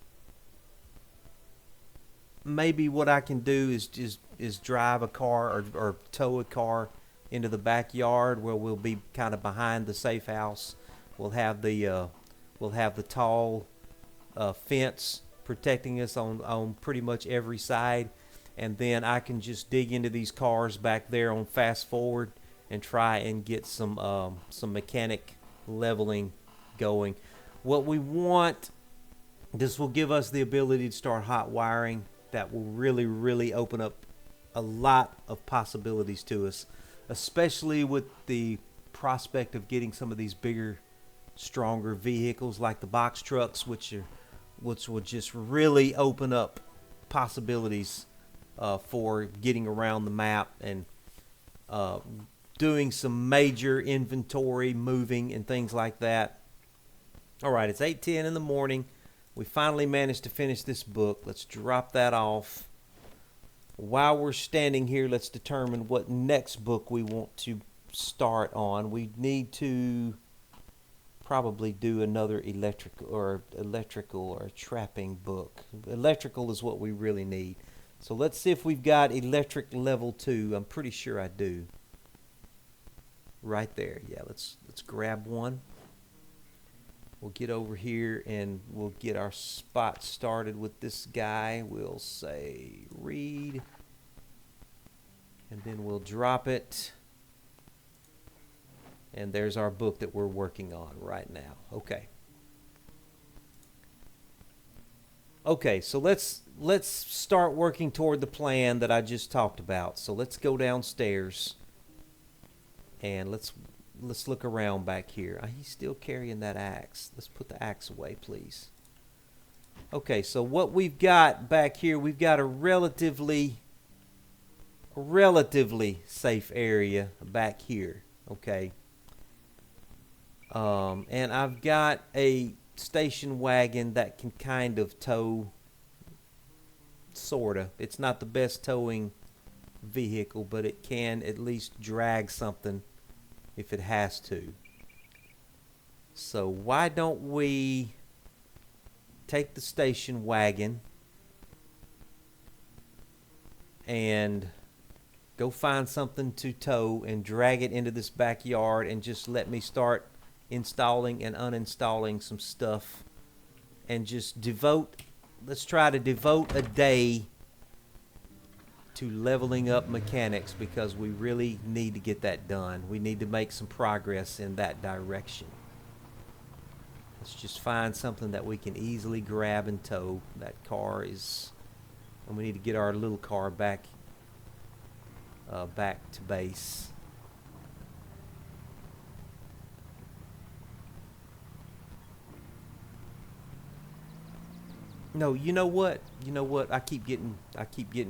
Maybe what I can do is drive a car or tow a car into the backyard where we'll be kind of behind the safe house. We'll have the tall fence protecting us on pretty much every side, and then I can just dig into these cars back there on fast forward and try and get some mechanic leveling going. What we want, this will give us the ability to start hot wiring. That will really, really open up a lot of possibilities to us, especially with the prospect of getting some of these bigger, stronger vehicles like the box trucks, which will just really open up possibilities for getting around the map and doing some major inventory moving and things like that. All right, it's 8:10 in the morning. We finally managed to finish this book. Let's drop that off. While we're standing here, let's determine what next book we want to start on. We need to probably do another electrical or trapping book. Electrical is what we really need. So let's see if we've got electric level 2. I'm pretty sure I do. Right there. Yeah, let's grab one. We'll get over here and we'll get our spot started with this guy. We'll say read. And then we'll drop it. And there's our book that we're working on right now. Okay. Okay, so let's start working toward the plan that I just talked about. So let's go downstairs and let's look around back here. He's still carrying that axe. Let's put the axe away, please. Okay, so what we've got back here, we've got a relatively safe area back here. Okay. And I've got a station wagon that can kind of tow, sorta. It's not the best towing vehicle, but it can at least drag something if it has to. So why don't we take the station wagon and go find something to tow and drag it into this backyard, and just let me start installing and uninstalling some stuff, and just let's try to devote a day to leveling up mechanics, because we really need to get that done. We need to make some progress in that direction. Let's just find something that we can easily grab and tow. That car is, and we need to get our little car back to base. No, you know what? I keep getting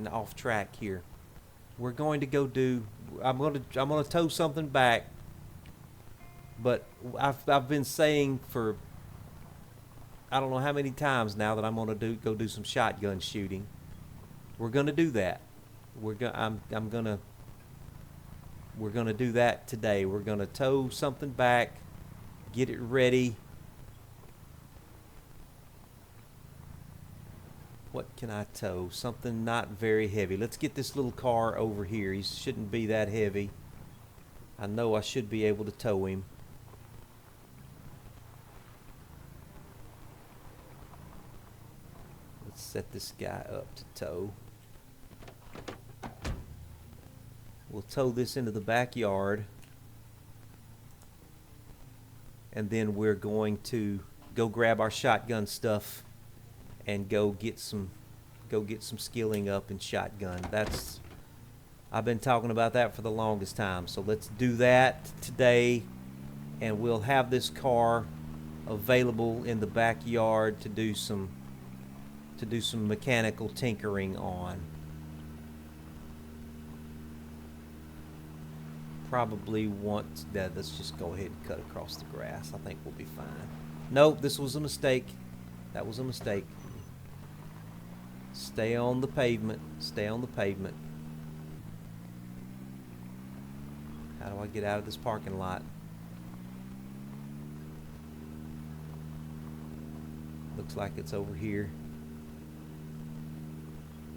off track here. We're going to go do. I'm gonna tow something back. But I've been saying for I don't know how many times now that I'm gonna go do some shotgun shooting. We're gonna do that. We're gonna do that today. We're gonna tow something back, get it ready. What can I tow? Something not very heavy. Let's get this little car over here. He shouldn't be that heavy. I know I should be able to tow him. Let's set this guy up to tow. We'll tow this into the backyard. And then we're going to go grab our shotgun stuff and go get some skilling up in shotgun. I've been talking about that for the longest time. So let's do that today, and we'll have this car available in the backyard to do some mechanical tinkering on. Probably want that. Let's just go ahead and cut across the grass. I think we'll be fine. Nope, this was a mistake. That was a mistake. Stay on the pavement. Stay on the pavement. How do I get out of this parking lot? Looks like it's over here.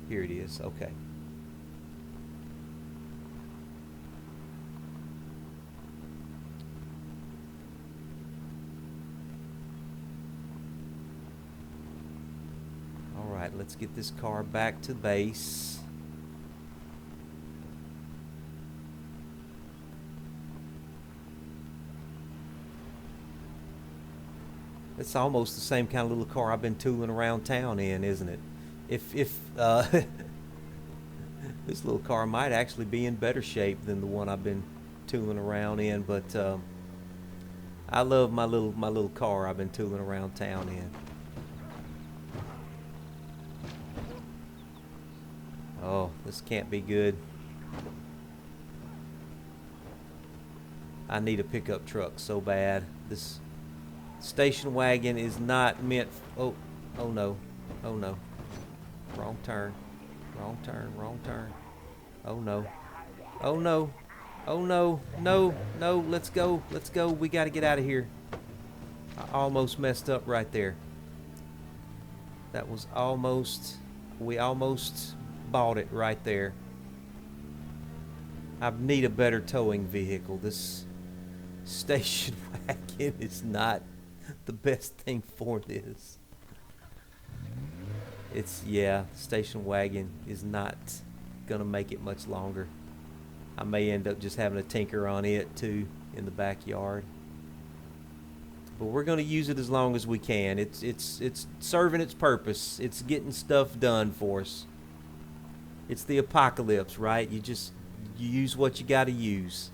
Here it is. Okay. Alright, let's get this car back to base. It's almost the same kind of little car I've been tooling around town in, isn't it? If this little car might actually be in better shape than the one I've been tooling around in, but I love my little car I've been tooling around town in. Oh, this can't be good. I need a pickup truck so bad. This station wagon is not meant. Oh no. Oh no. Wrong turn. Wrong turn. Wrong turn. Oh no. Oh no. Oh no. No. No. Let's go. Let's go. We got to get out of here. I almost messed up right there. That was almost. We almost bought it right there. I need a better towing vehicle. This station wagon is not the best thing for this. Station wagon is not gonna make it much longer. I may end up just having a tinker on it too in the backyard. But we're going to use it as long as we can. It's serving its purpose. It's getting stuff done for us. It's the apocalypse, right? You use what you got to use.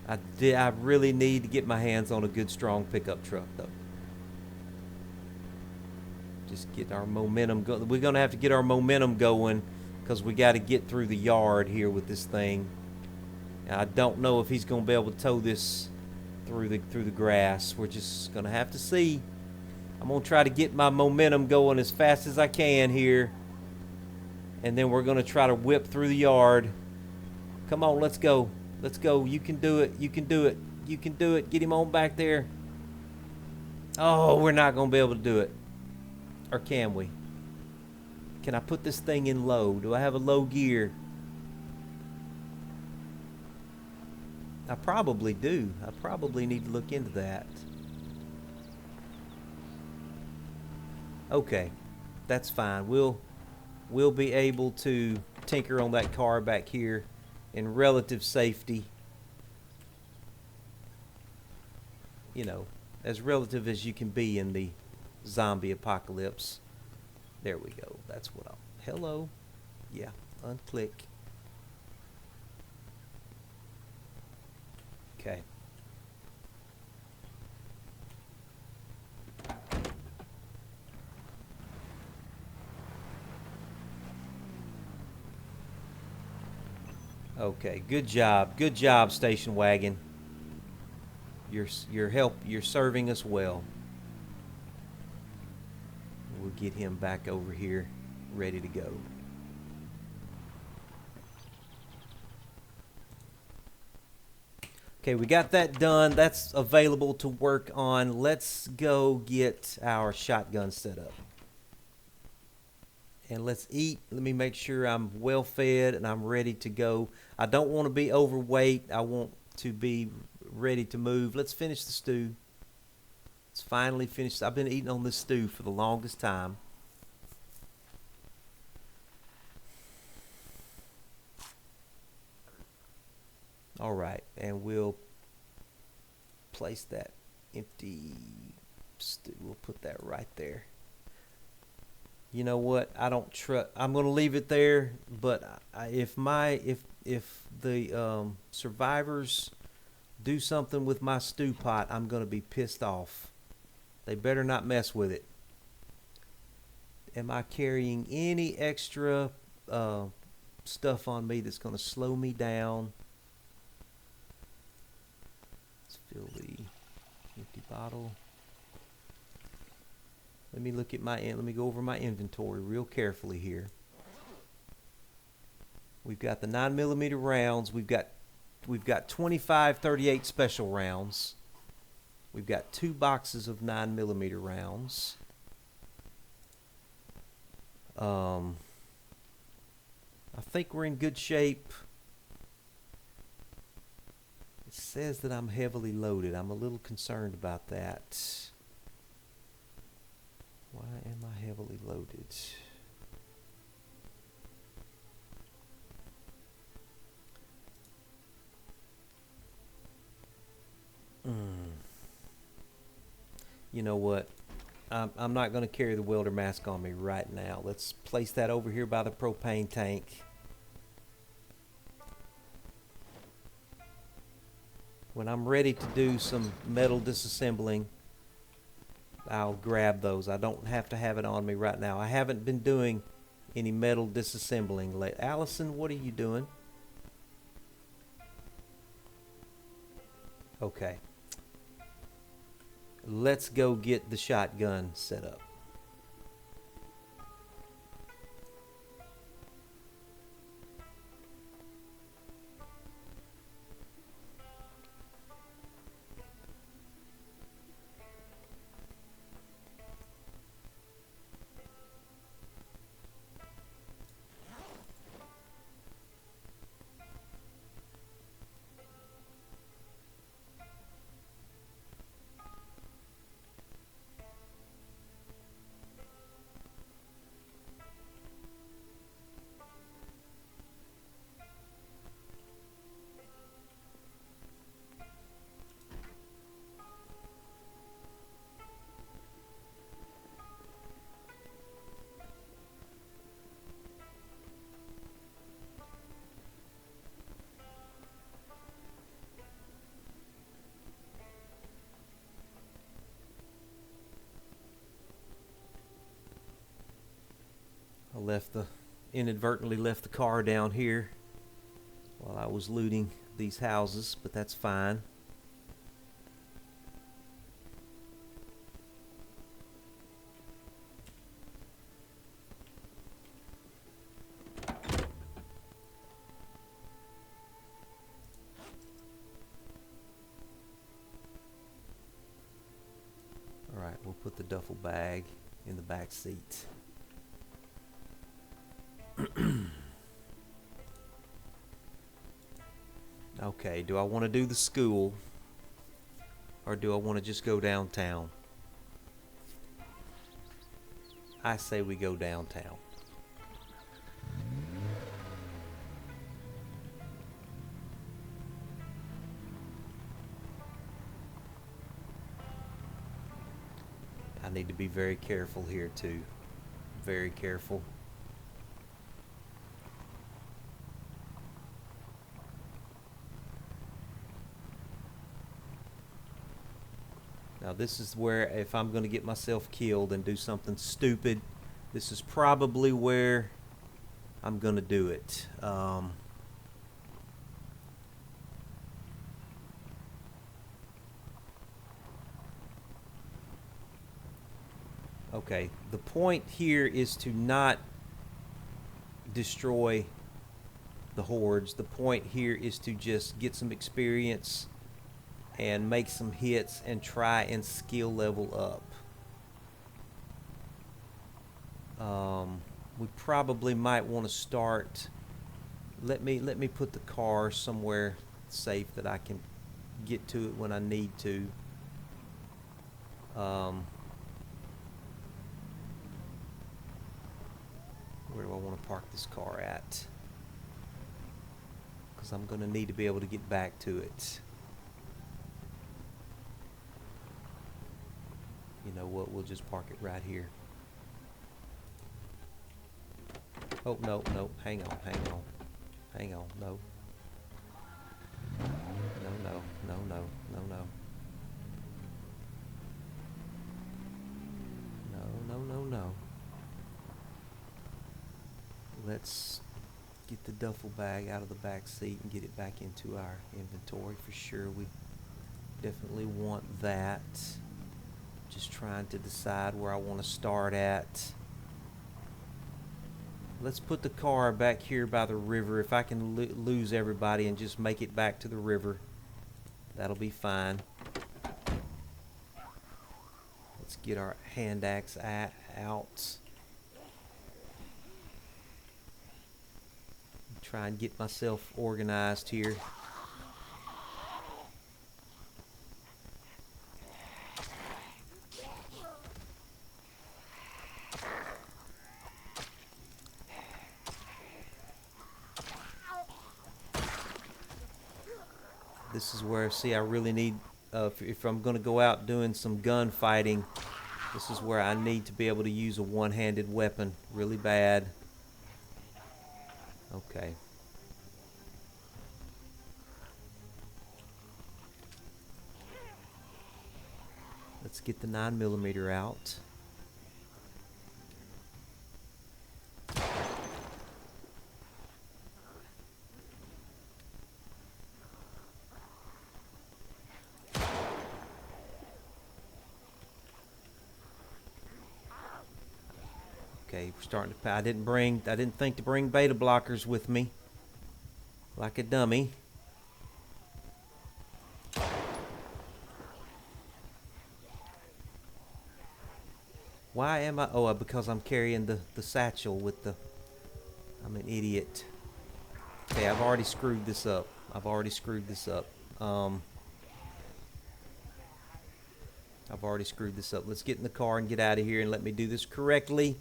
I really need to get my hands on a good strong pickup truck though. Just get our momentum going. We're going to have to get our momentum going because we got to get through the yard here with this thing. And I don't know if he's going to be able to tow this through the grass. We're just going to have to see. I'm going to try to get my momentum going as fast as I can here. And then we're going to try to whip through the yard. Come on, let's go. Let's go. You can do it. You can do it. You can do it. Get him on back there. Oh, we're not going to be able to do it. Or can we? Can I put this thing in low? Do I have a low gear? I probably do. I probably need to look into that. Okay. That's fine. We'll be able to tinker on that car back here in relative safety. You know, as relative as you can be in the zombie apocalypse. There we go. That's what hello. Yeah, unclick. Okay. Okay, good job, station wagon. You're serving us well. We'll get him back over here, ready to go. Okay, we got that done. That's available to work on. Let's go get our shotgun set up. And let's eat. Let me make sure I'm well fed and I'm ready to go. I don't want to be overweight. I want to be ready to move. Let's finish the stew. It's finally finished. I've been eating on this stew for the longest time. All right, and we'll place that empty stew. We'll put that right there. You know what? I don't trust. I'm going to leave it there. But if the survivors do something with my stew pot, I'm going to be pissed off. They better not mess with it. Am I carrying any extra stuff on me that's going to slow me down? Let's fill the empty bottle. Let me look at let me go over my inventory real carefully here. We've got the 9mm rounds. We've got 25-38 special rounds. We've got 2 boxes of 9mm rounds. I think we're in good shape. It says that I'm heavily loaded. I'm a little concerned about that. Why am I heavily loaded? You know what? I'm not going to carry the welder mask on me right now. Let's place that over here by the propane tank. When I'm ready to do some metal disassembling, I'll grab those. I don't have to have it on me right now. I haven't been doing any metal disassembling lately. Allison, what are you doing? Okay. Let's go get the shotgun set up. inadvertently left the car down here while I was looting these houses, but that's fine. Alright, we'll put the duffel bag in the back seat. Okay, do I want to do the school or do I want to just go downtown? I say we go downtown. I need to be very careful here too. Very careful. Now this is where, if I'm going to get myself killed and do something stupid, this is probably where I'm going to do it. Okay, the point here is to not destroy the hordes. The point here is to just get some experience and make some hits and try and skill level up. We probably might want to start. Let me put the car somewhere safe that I can get to it when I need to. Where do I want to park this car at? Because I'm going to need to be able to get back to it. You know what? We'll just park it right here. Oh, no, no. Hang on, hang on. Hang on, no. No, no, no, no, no, no. No, no, no, no. Let's get the duffel bag out of the back seat and get it back into our inventory for sure. We definitely want that. Just trying to decide where I want to start at. Let's put the car back here by the river. If I can lose everybody and just make it back to the river, that'll be fine. Let's get our hand axe out. Try and get myself organized here. This is where, see, I really need, if I'm going to go out doing some gun fighting, this is where I need to be able to use a one-handed weapon really bad. Okay. Let's get the 9mm out. Okay, we're starting to. I didn't think to bring beta blockers with me, like a dummy. Why am I? Oh, because I'm carrying the satchel with the. I'm an idiot. Okay, I've already screwed this up. I've already screwed this up. Let's get in the car and get out of here and let me do this correctly.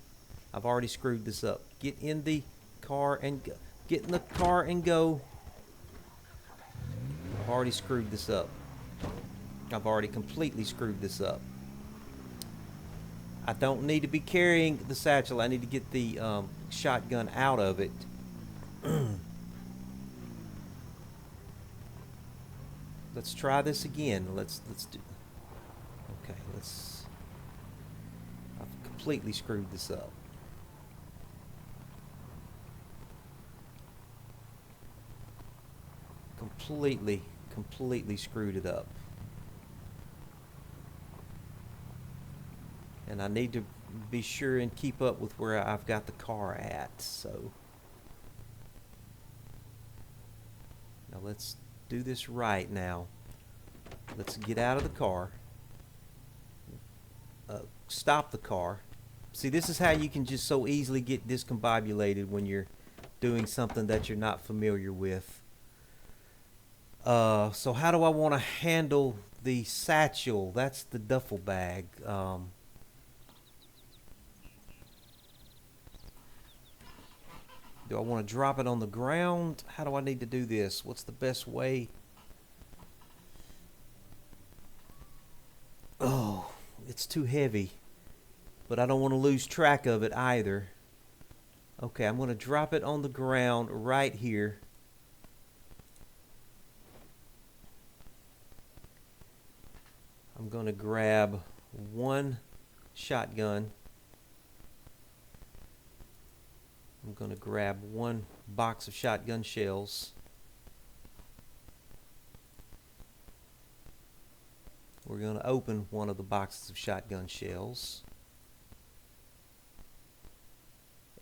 I've already screwed this up. Get in the car and go. Get in the car and go. I've already screwed this up. I've already completely screwed this up. I don't need to be carrying the satchel. I need to get the shotgun out of it. Let's try this again. Let's do. Okay, I've completely screwed this up. completely screwed it up. And I need to be sure and keep up with where I've got the car at. So now let's do this right now. Let's get out of the car. Stop the car. See, this is how you can just so easily get discombobulated when you're doing something that you're not familiar with. So how do I want to handle the satchel? That's the duffel bag. Do I want to drop it on the ground? How do I need to do this? What's the best way? Oh, it's too heavy. But I don't want to lose track of it either. Okay, I'm going to drop it on the ground right here. I'm going to grab one shotgun. I'm going to grab one box of shotgun shells. We're going to open one of the boxes of shotgun shells.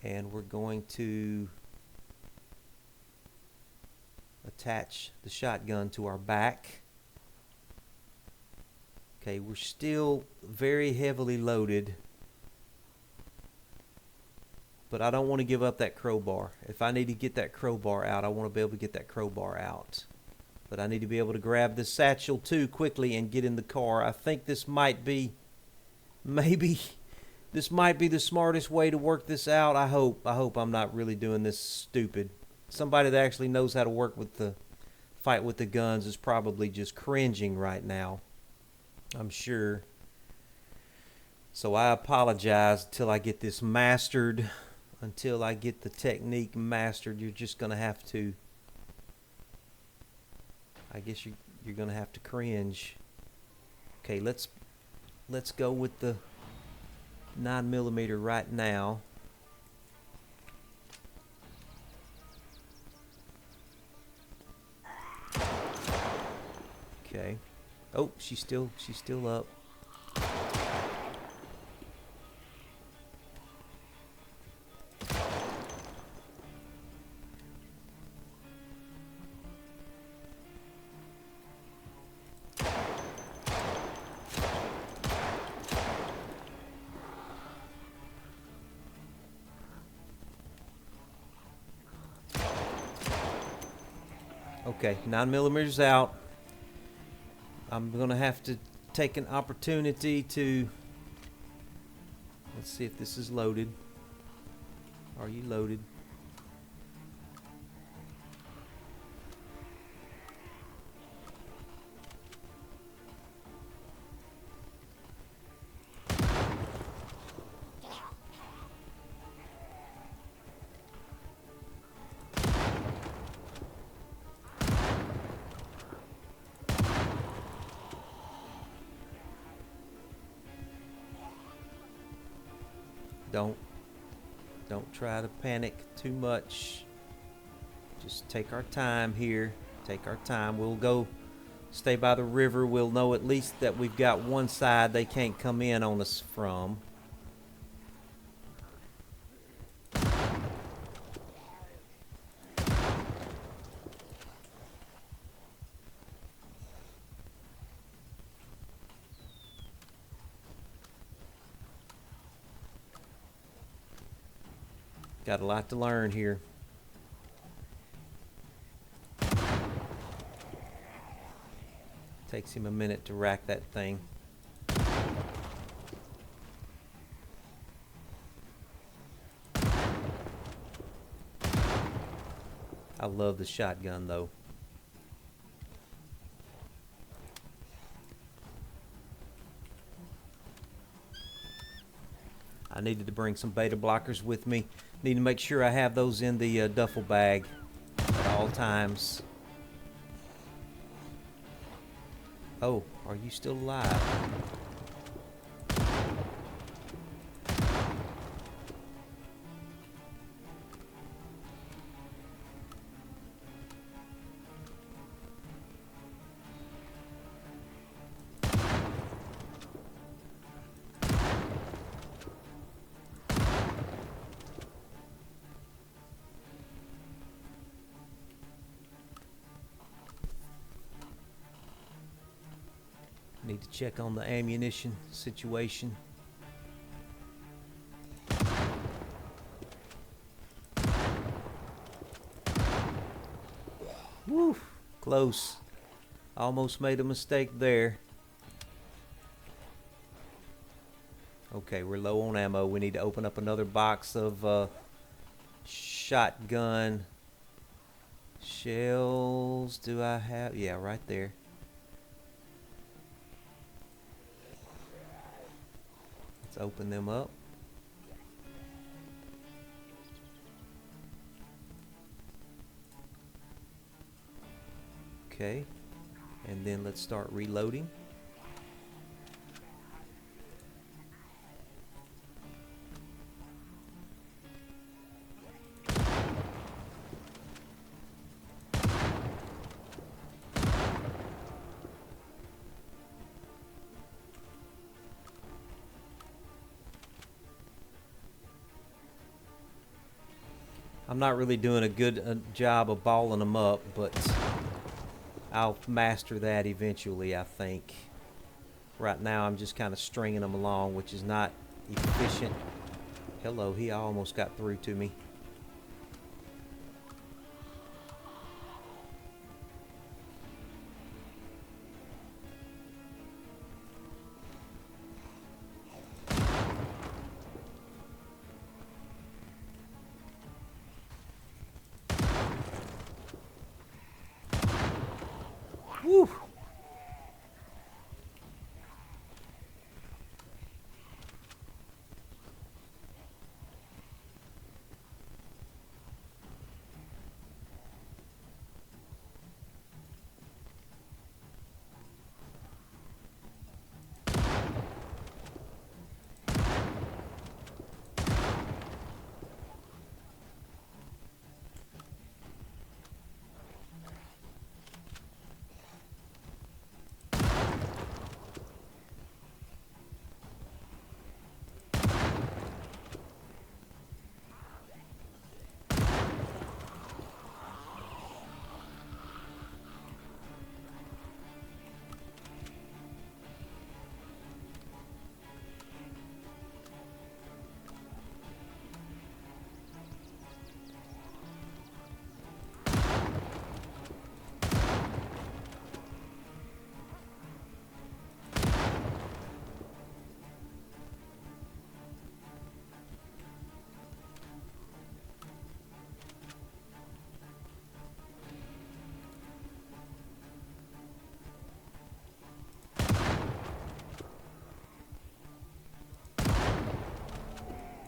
And we're going to attach the shotgun to our back. Okay, we're still very heavily loaded, but I don't want to give up that crowbar. If I need to get that crowbar out, I want to be able to get that crowbar out. But I need to be able to grab this satchel too quickly and get in the car. I think this might be, maybe, this might be the smartest way to work this out. I hope I'm not really doing this stupid. Somebody that actually knows how to work with the fight with the guns is probably just cringing right now, I'm sure. So I apologize until I get this mastered. Until I get the technique mastered, you're just going to have to, I guess you're going to have to cringe. Okay, let's go with the 9mm right now. Okay. Oh, she's still up. Okay, 9mm out. I'm gonna have to take an opportunity to, let's see if this is loaded. Are you loaded? Don't try to panic too much. Just take our time here. Take our time. We'll go stay by the river. We'll know at least that we've got one side they can't come in on us from. Got a lot to learn here. Takes him a minute to rack that thing. I love the shotgun though. I needed to bring some beta blockers with me. Need to make sure I have those in the duffel bag at all times. Oh, are you still alive? need to check on the ammunition situation. Woo! Close. Almost made a mistake there. Okay, we're low on ammo. We need to open up another box of shotgun shells. Do I have? Yeah, right there. Let's open them up. Okay, and then let's start reloading. I'm not really doing a good job of balling them up, but I'll master that eventually, I think. Right now I'm just kind of stringing them along, which is not efficient. Hello, he almost got through to me. Woo!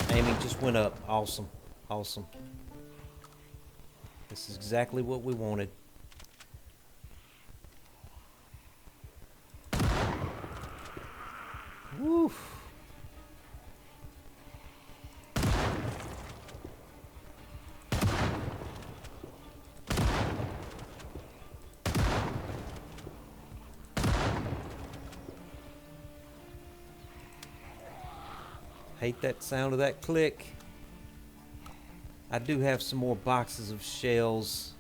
Aiming just went up. Awesome. Awesome. This is exactly what we wanted. Woo! Hate that sound of that click. I do have some more boxes of shells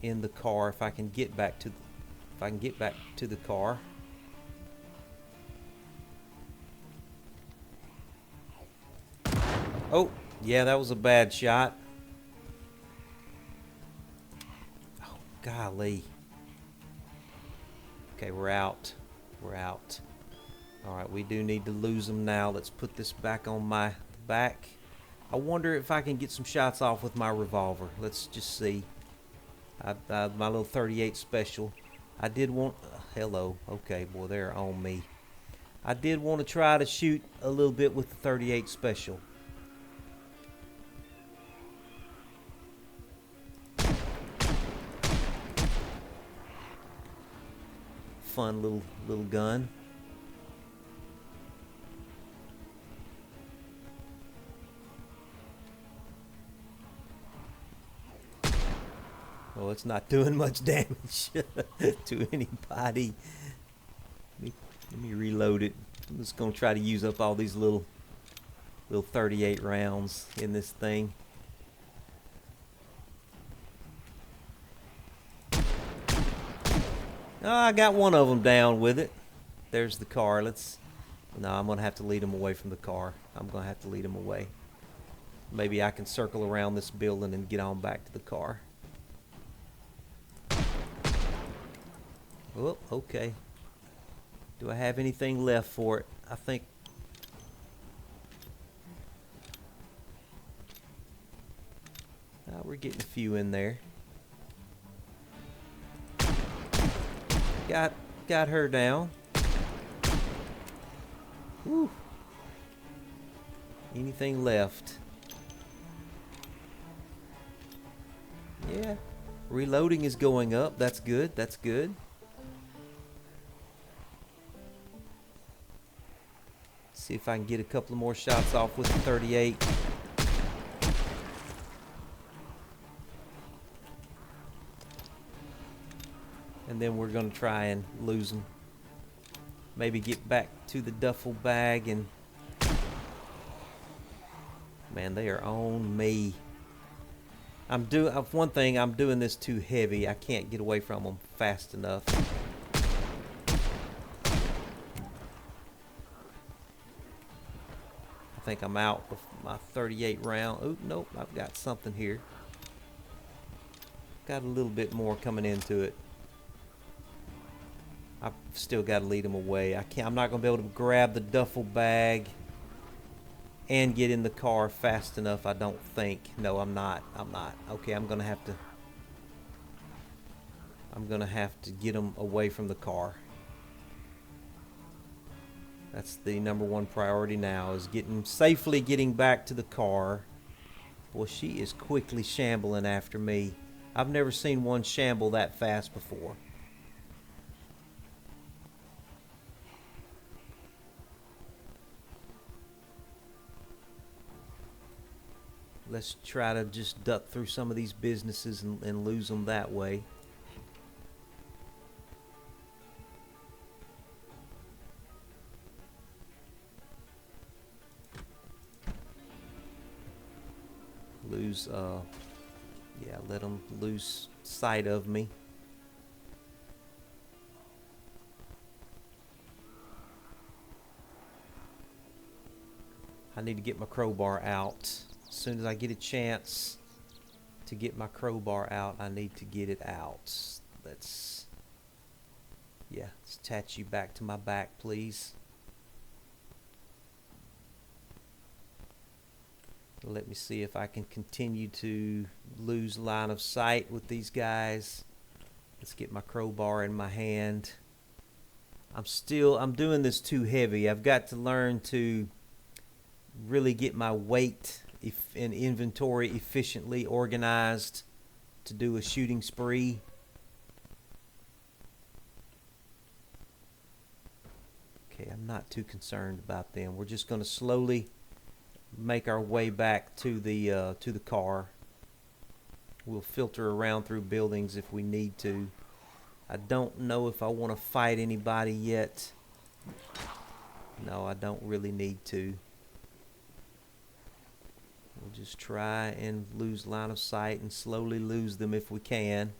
in the car if I can get back to the car. Oh, yeah, that was a bad shot. Oh, golly. Okay, we're out. We're out. Alright, we do need to lose them now. Let's put this back on my back. I wonder if I can get some shots off with my revolver. Let's just see. My little 38 special. I did want... hello. Okay, boy, they're on me. I did want to try to shoot a little bit with the 38 special. Fun little gun. Oh, it's not doing much damage to anybody. Let me reload it. I'm just gonna try to use up all these little 38 rounds in this thing. Oh, I got one of them down with it. There's the car. No, I'm going to have to lead him away from the car. I'm going to have to lead him away. Maybe I can circle around this building and get on back to the car. Oh, okay. Do I have anything left for it? I think... we're getting a few in there. Got her down. Whew. Anything left? Yeah. Reloading is going up. That's good. That's good. See if I can get a couple more shots off with the 38. And then we're going to try and lose them. Maybe get back to the duffel bag and... Man, they are on me. One thing, I'm doing this too heavy. I can't get away from them fast enough. I think I'm out with my 38 round. Oop, nope, I've got something here. Got a little bit more coming into it. I've still got to lead them away. I'm not going to be able to grab the duffel bag and get in the car fast enough, I don't think. No, I'm not. Okay, I'm going to have to get them away from the car. That's the #1 priority now, is safely getting back to the car. Well, she is quickly shambling after me. I've never seen one shamble that fast before. Let's try to just duck through some of these businesses and lose them that way. Let them lose sight of me. I need to get my crowbar out. As soon as I get a chance to get my crowbar out, I need to get it out. Let's attach you back to my back, please. Let me see if I can continue to lose line of sight with these guys. Let's get my crowbar in my hand. I'm doing this too heavy. I've got to learn to really get my weight and inventory efficiently organized to do a shooting spree. Okay, I'm not too concerned about them. We're just going to slowly make our way back to the car. We'll filter around through buildings if we need to. I don't know if I want to fight anybody yet. No, I don't really need to. We'll just try and lose line of sight and slowly lose them if we can.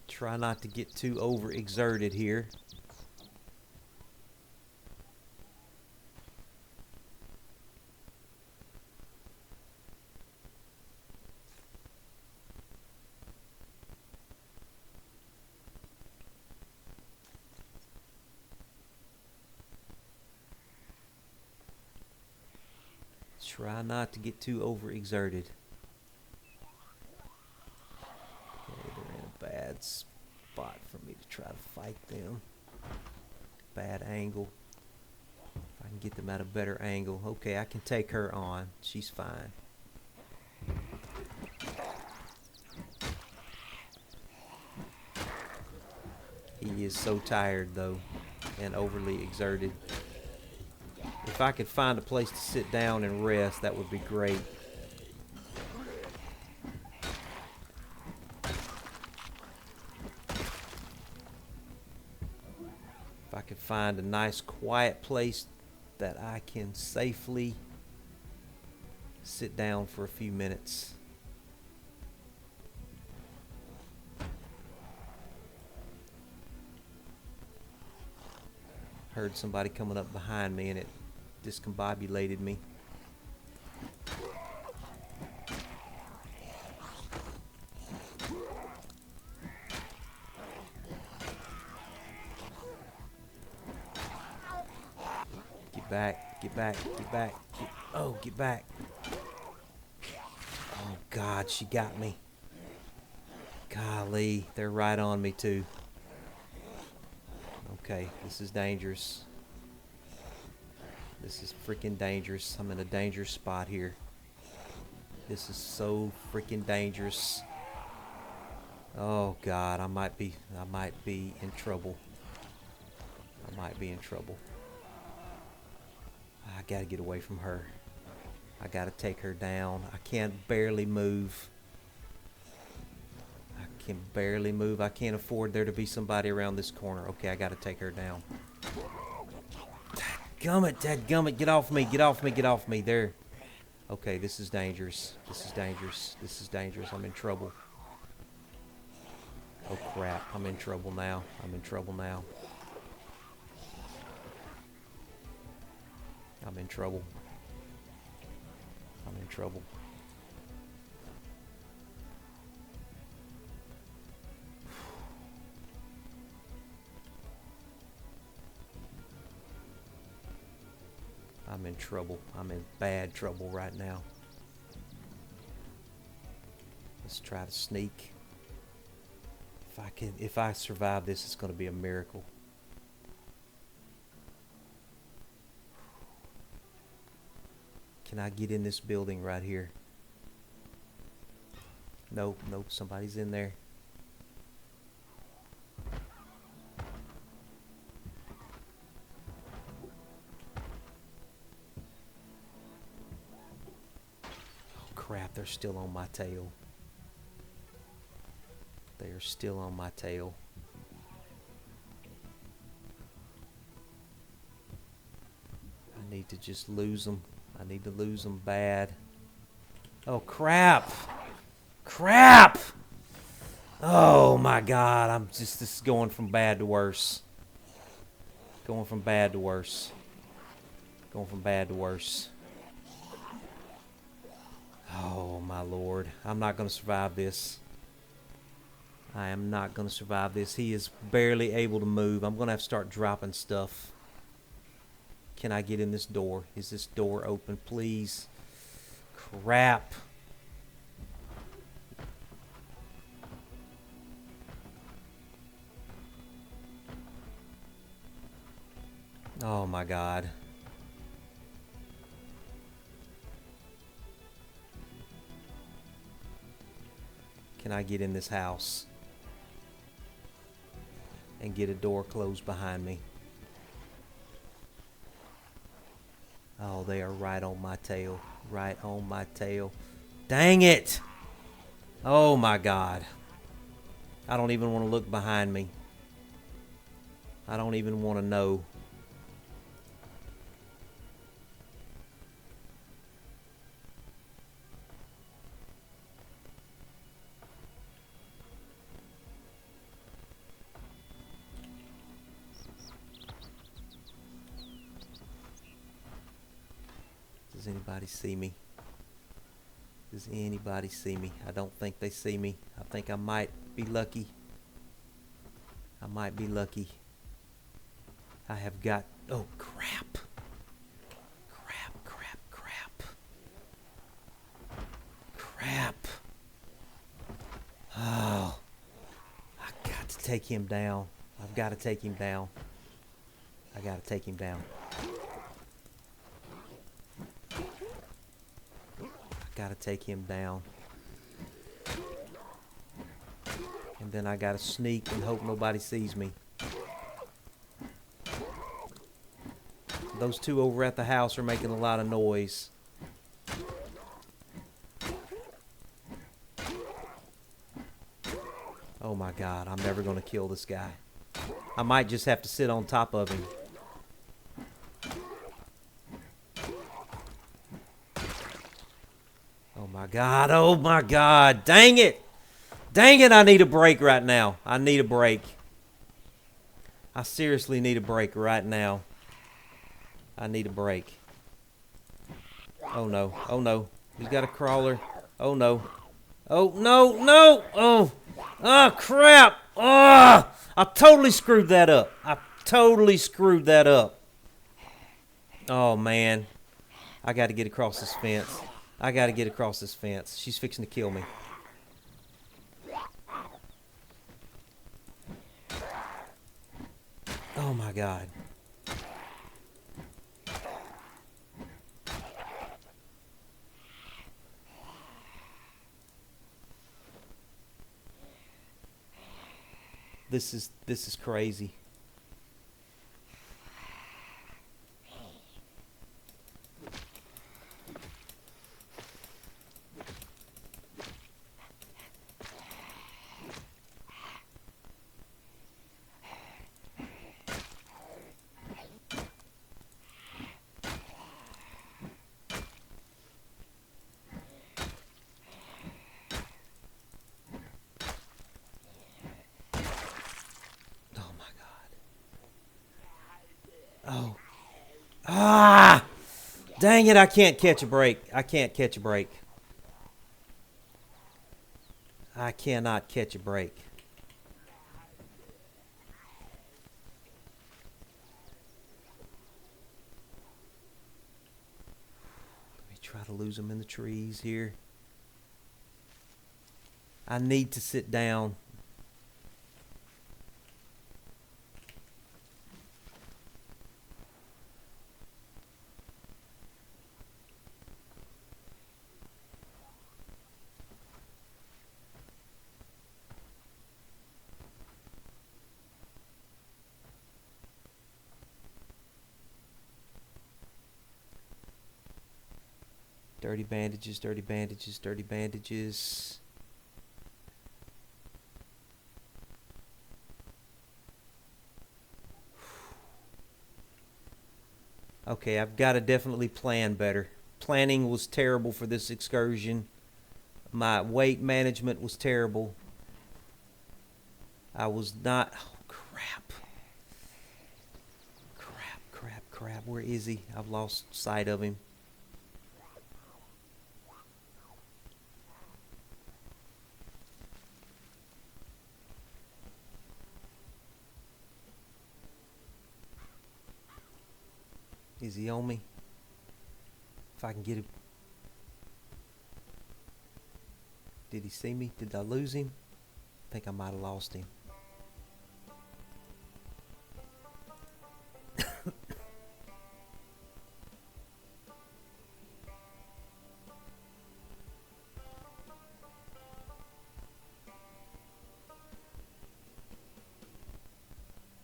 Try not to get too overexerted here. Try not to get too overexerted. Okay, they're in a bad spot for me to try to fight them. Bad angle. If I can get them at a better angle. Okay, I can take her on. She's fine. He is so tired though, and overly exerted. If I could find a place to sit down and rest, that would be great. If I could find a nice quiet place that I can safely sit down for a few minutes. heard somebody coming up behind me and it discombobulated me. Get back, get back, get back. Oh, get back. Oh, God, she got me. Golly, they're right on me, too. Okay, this is dangerous. This is freaking dangerous. I'm in a dangerous spot here. This is so freaking dangerous. Oh, God, I might be in trouble. I might be in trouble. I gotta get away from her. I gotta take her down. I can't barely move. I can barely move. I can't afford there to be somebody around this corner. Okay, I gotta take her down. Dadgummit, get off me, get off me, get off me. There. Okay, this is dangerous. This is dangerous. This is dangerous. I'm in trouble. Oh, crap. I'm in trouble now. I'm in trouble now. I'm in trouble. I'm in trouble. I'm in trouble. I'm in bad trouble right now. Let's try to sneak. If I survive this, it's going to be a miracle. Can I get in this building right here? Nope, somebody's in there. Oh crap, they're still on my tail. They are still on my tail. I need to just lose them. I need to lose them bad. Oh, crap. Crap! Oh, my God. This is going from bad to worse. Going from bad to worse. Going from bad to worse. Oh, my Lord. I'm not going to survive this. I am not going to survive this. He is barely able to move. I'm going to have to start dropping stuff. Can I get in this door? Is this door open, please? Crap. Oh my God. Can I get in this house and get a door closed behind me? Oh, they are right on my tail. Right on my tail. Dang it! Oh my God. I don't even want to look behind me. I don't even want to know. Does anybody see me? Does anybody see me? I don't think they see me. I think I might be lucky. I might be lucky. I have got... Oh, crap. Crap. Oh. I got to take him down. I've got to take him down. I got to take him down. Gotta take him down. And then I gotta sneak and hope nobody sees me. Those two over at the house are making a lot of noise. Oh my God, I'm never gonna kill this guy. I might just have to sit on top of him. Oh my God, dang it, I need a break right now. I need a break. I seriously need a break right now. I need a break. Oh no. Oh no. He's got a crawler. Oh no. Oh no. No. Oh. Oh crap. Oh. I totally screwed that up. I totally screwed that up. Oh man. I got to get across this fence. I got to get across this fence. She's fixing to kill me. Oh my God. This is crazy. Oh. Ah! Dang it, I can't catch a break. I can't catch a break. I cannot catch a break. Let me try to lose them in the trees here. I need to sit down. Dirty bandages, dirty bandages, dirty bandages. Okay, I've got to definitely plan better. Planning was terrible for this excursion. My weight management was terrible. I was not... Oh, crap. Crap. Where is he? I've lost sight of him. Is he on me? If I can get him. Did he see me? Did I lose him? I think I might have lost him.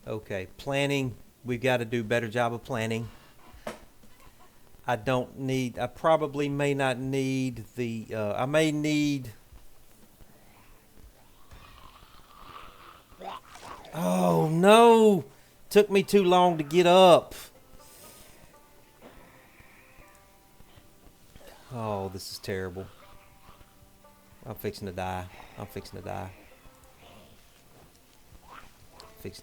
Okay, planning. We've got to do a better job of planning. I probably may not need I may need... Oh, no! Took me too long to get up. Oh, this is terrible. I'm fixing to die. Fixing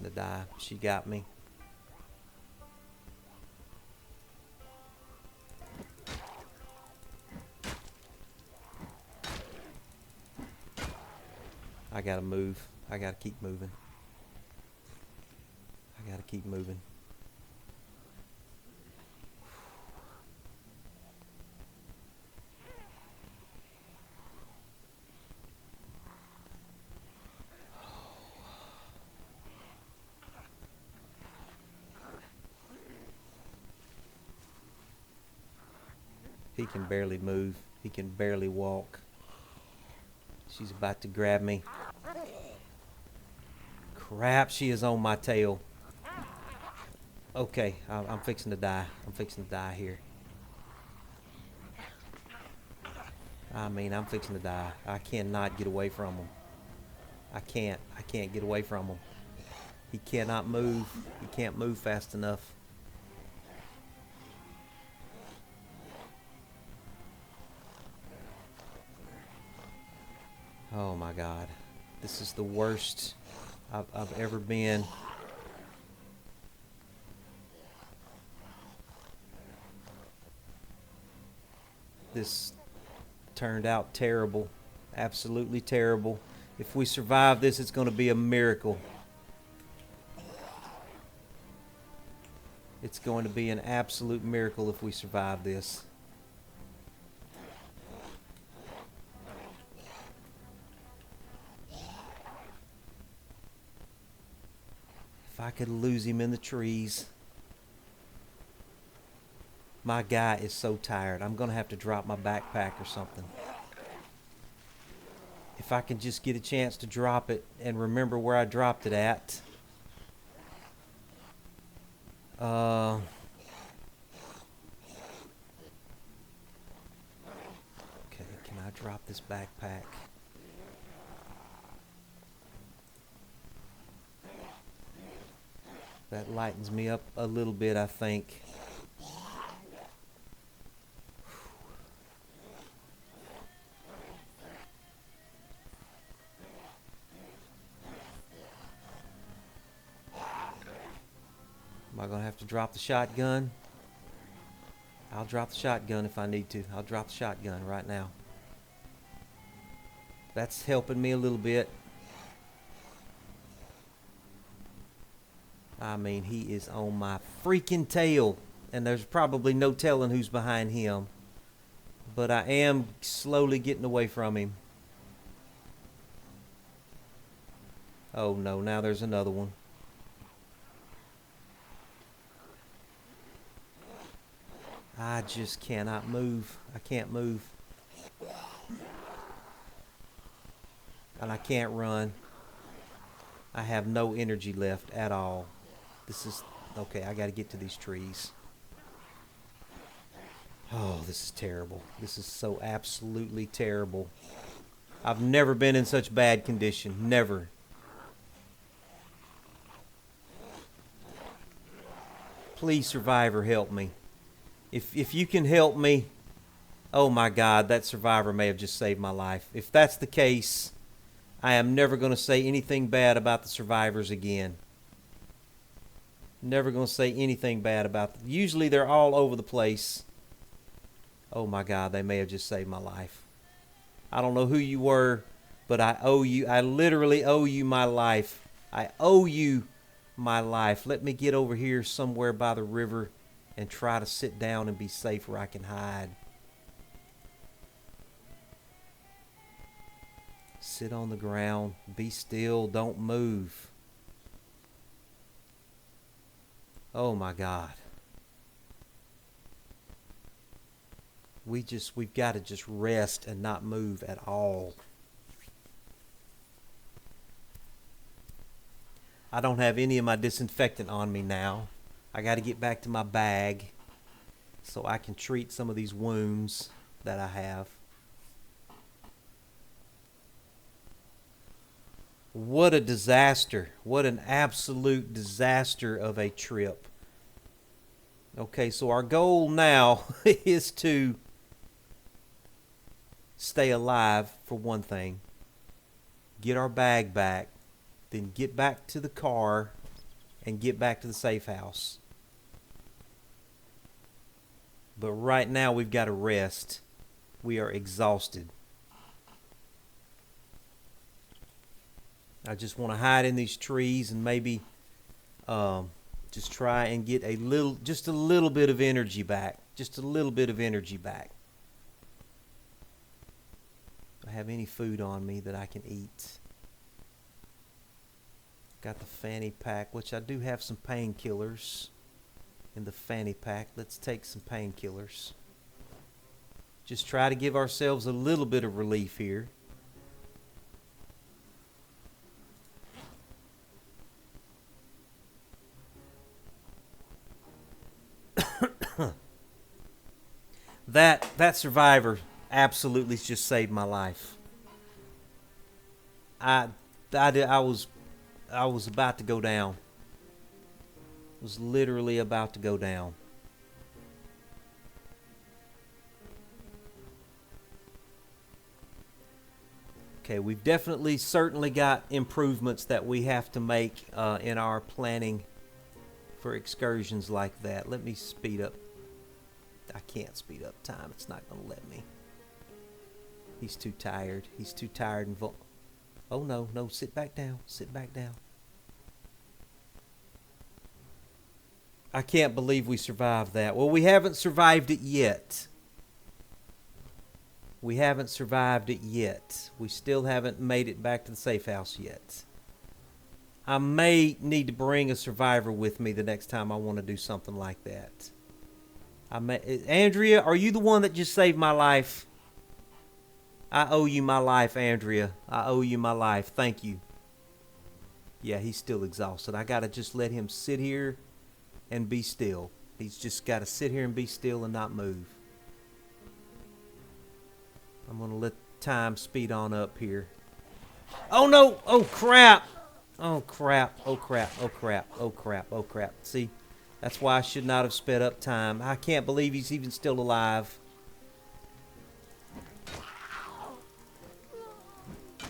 to die. She got me. I gotta move. I gotta keep moving. He can barely move. He can barely walk. She's about to grab me. Crap, she is on my tail. Okay, I'm fixing to die. I'm fixing to die here. I'm fixing to die. I cannot get away from him. I can't get away from him. He cannot move. He can't move fast enough. Oh my God. This is the worst I've ever been. This turned out terrible. Absolutely terrible. If we survive this, it's going to be a miracle. It's going to be an absolute miracle if we survive this. If I could lose him in the trees. My guy is so tired. I'm going to have to drop my backpack or something. If I can just get a chance to drop it and remember where I dropped it at. Okay, can I drop this backpack? That lightens me up a little bit, I think. Am I going to have to drop the shotgun? I'll drop the shotgun if I need to. I'll drop the shotgun right now. That's helping me a little bit. I mean, he is on my freaking tail. And there's probably no telling who's behind him. But I am slowly getting away from him. Oh no, now there's another one. I just cannot move. I can't move. And I can't run. I have no energy left at all. This is... Okay, I got to get to these trees. Oh, this is terrible. This is so absolutely terrible. I've never been in such bad condition. Never. Please, survivor, help me. If you can help me, oh my God, that survivor may have just saved my life. If that's the case, I am never going to say anything bad about the survivors again. Never going to say anything bad about them. Usually they're all over the place. Oh my God, they may have just saved my life. I don't know who you were, but I owe you. I literally owe you my life. I owe you my life. Let me get over here somewhere by the river and try to sit down and be safe where I can hide. Sit on the ground. Be still. Don't move. Oh my God. We've got to just rest and not move at all. I don't have any of my disinfectant on me now. I got to get back to my bag so I can treat some of these wounds that I have. What a disaster. What an absolute disaster of a trip. Okay, so our goal now is to stay alive for one thing. Get our bag back. Then get back to the car and get back to the safe house. But right now we've got to rest. We are exhausted. I just want to hide in these trees and maybe just try and get just a little bit of energy back. Just a little bit of energy back. Do I have any food on me that I can eat? Got the fanny pack, which I do have some painkillers in the fanny pack. Let's take some painkillers. Just try to give ourselves a little bit of relief here. That survivor absolutely just saved my life. I was about to go down. Was literally about to go down. Okay, we've certainly got improvements that we have to make in our planning for excursions like that. Let me speed up. I can't speed up time. It's not going to let me. He's too tired. He's too tired and oh, no, no. Sit back down. Sit back down. I can't believe we survived that. Well, we haven't survived it yet. We haven't survived it yet. We still haven't made it back to the safe house yet. I may need to bring a survivor with me the next time I want to do something like that. Andrea, are you the one that just saved my life? I owe you my life, Andrea. I owe you my life. Thank you. Yeah, he's still exhausted. I got to just let him sit here and be still. He's just got to sit here and be still and not move. I'm going to let time speed on up here. Oh, no. Oh, crap. Oh, crap. Oh, crap. Oh, crap. Oh, crap. Oh, crap. See, that's why I should not have sped up time. I can't believe he's even still alive.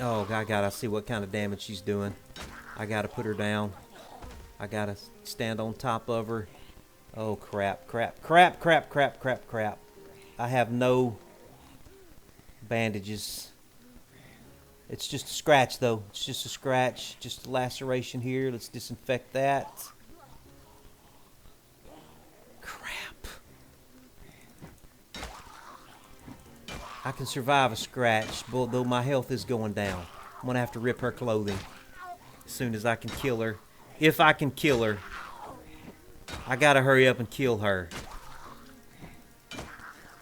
Oh, I gotta see what kind of damage she's doing. I gotta put her down. I gotta stand on top of her. Oh, crap, crap, crap, crap, crap, crap, crap. I have no bandages. It's just a scratch, though. It's just a scratch. Just a laceration here. Let's disinfect that. Crap. I can survive a scratch, though my health is going down. I'm going to have to rip her clothing as soon as I can kill her. If I can kill her. I got to hurry up and kill her.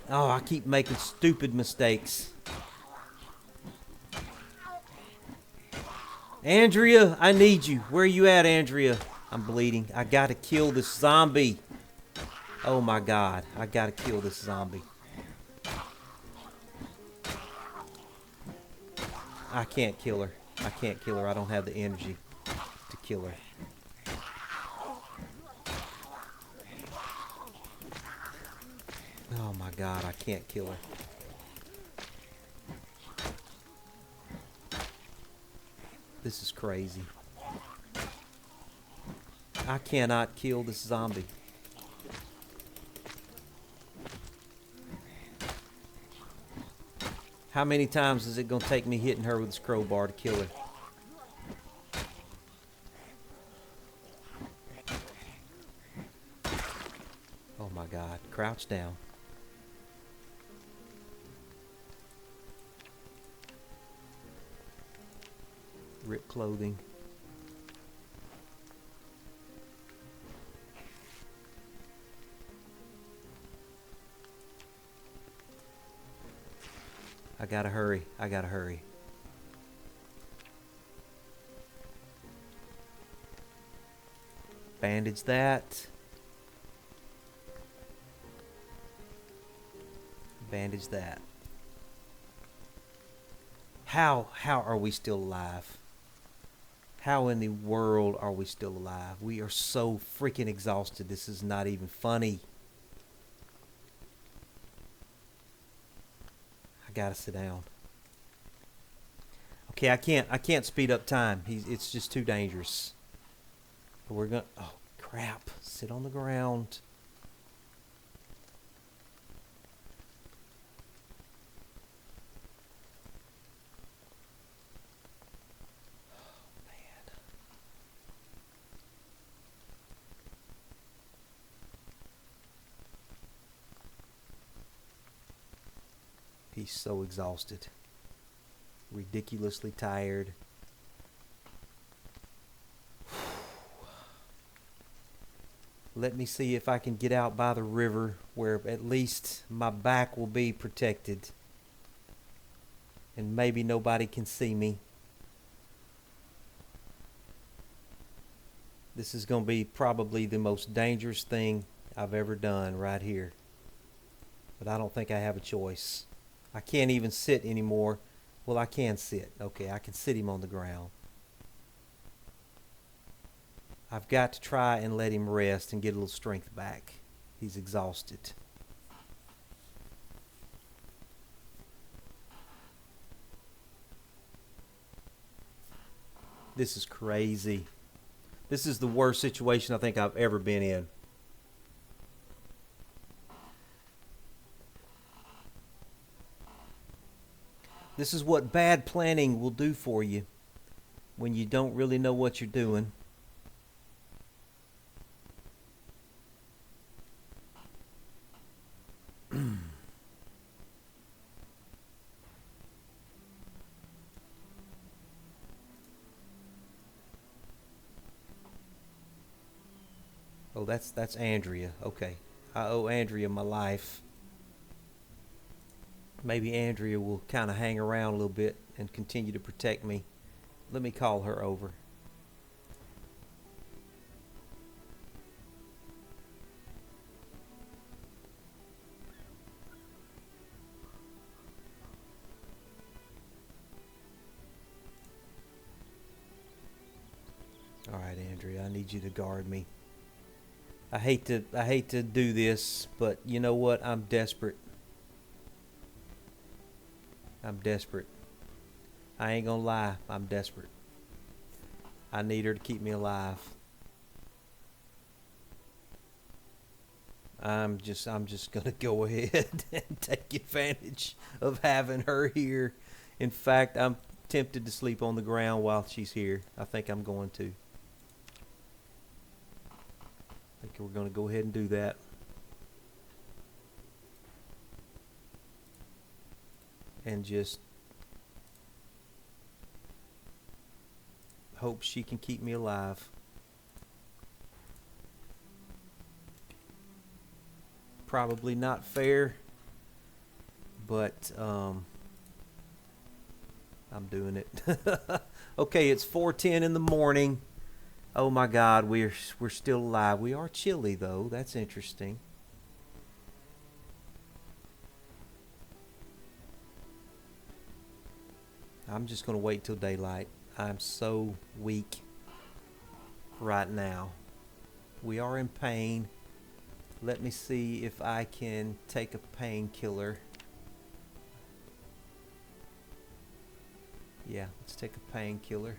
Oh, I keep making stupid mistakes. Andrea, I need you. Where are you at, Andrea? I'm bleeding. I got to kill this zombie. Oh, my God. I got to kill this zombie. I can't kill her. I can't kill her. I don't have the energy to kill her. Oh my God, I can't kill her. This is crazy. I cannot kill this zombie. How many times is it going to take me hitting her with this crowbar to kill her? Oh my God. Crouch down. Rip clothing. I gotta hurry. I gotta hurry. Bandage that. Bandage that. How are we still alive? How in the world are we still alive? We are so freaking exhausted. This is not even funny. I gotta sit down. Okay, I can't speed up time. It's just too dangerous. But we're gonna. Oh crap! Sit on the ground. Oh man. He's so exhausted. Ridiculously tired. Let me see if I can get out by the river where at least my back will be protected. And maybe nobody can see me. This is going to be probably the most dangerous thing I've ever done right here. But I don't think I have a choice. I can't even sit anymore. Well, I can sit. Okay, I can sit him on the ground. I've got to try and let him rest and get a little strength back. He's exhausted. This is crazy. This is the worst situation I think I've ever been in. This is what bad planning will do for you when you don't really know what you're doing. Oh, that's Andrea. Okay. I owe Andrea my life. Maybe Andrea will kind of hang around a little bit and continue to protect me. Let me call her over. All right, Andrea, I need you to guard me. I hate to do this, but you know what? I'm desperate. I'm desperate. I ain't gonna lie, I'm desperate. I need her to keep me alive. I'm just gonna go ahead and take advantage of having her here. In fact, I'm tempted to sleep on the ground while she's here. I think I'm going to. I think we're gonna go ahead and do that. And just hope she can keep me alive. Probably not fair, but I'm doing it. Okay, it's 4:10 in the morning. Oh my God, we're still alive. We are chilly though. That's interesting. I'm just gonna wait till daylight. I'm so weak right now. We are in pain. Let me see if I can take a painkiller. Yeah, let's take a painkiller.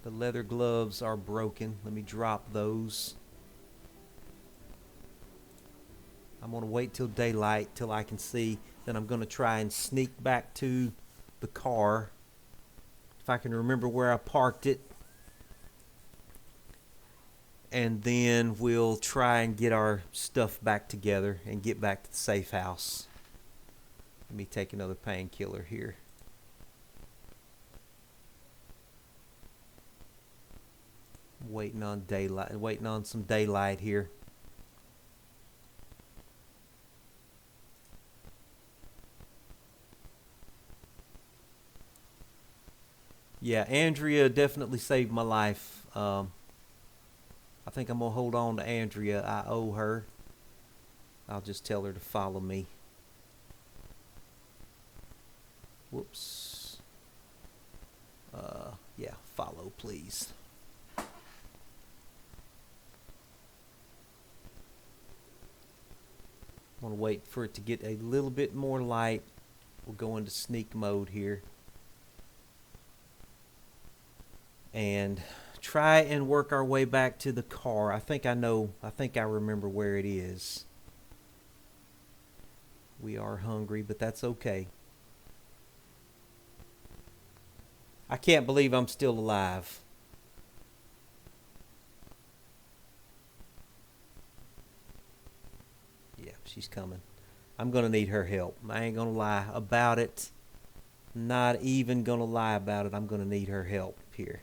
The leather gloves are broken. Let me drop those. I'm going to wait till daylight till I can see. Then I'm going to try and sneak back to the car. If I can remember where I parked it. And then we'll try and get our stuff back together and get back to the safe house. Let me take another painkiller here. Waiting on daylight, waiting on some daylight here. Yeah, Andrea definitely saved my life. I think I'm gonna hold on to Andrea. I owe her. I'll just tell her to follow me. Whoops. Yeah, follow please. I'm gonna wait for it to get a little bit more light. We'll go into sneak mode here. And try and work our way back to the car. I think I remember where it is. We are hungry, but that's okay. I can't believe I'm still alive. Yeah, she's coming. I'm gonna need her help. I ain't gonna lie about it. Not even gonna lie about it. I'm gonna need her help here.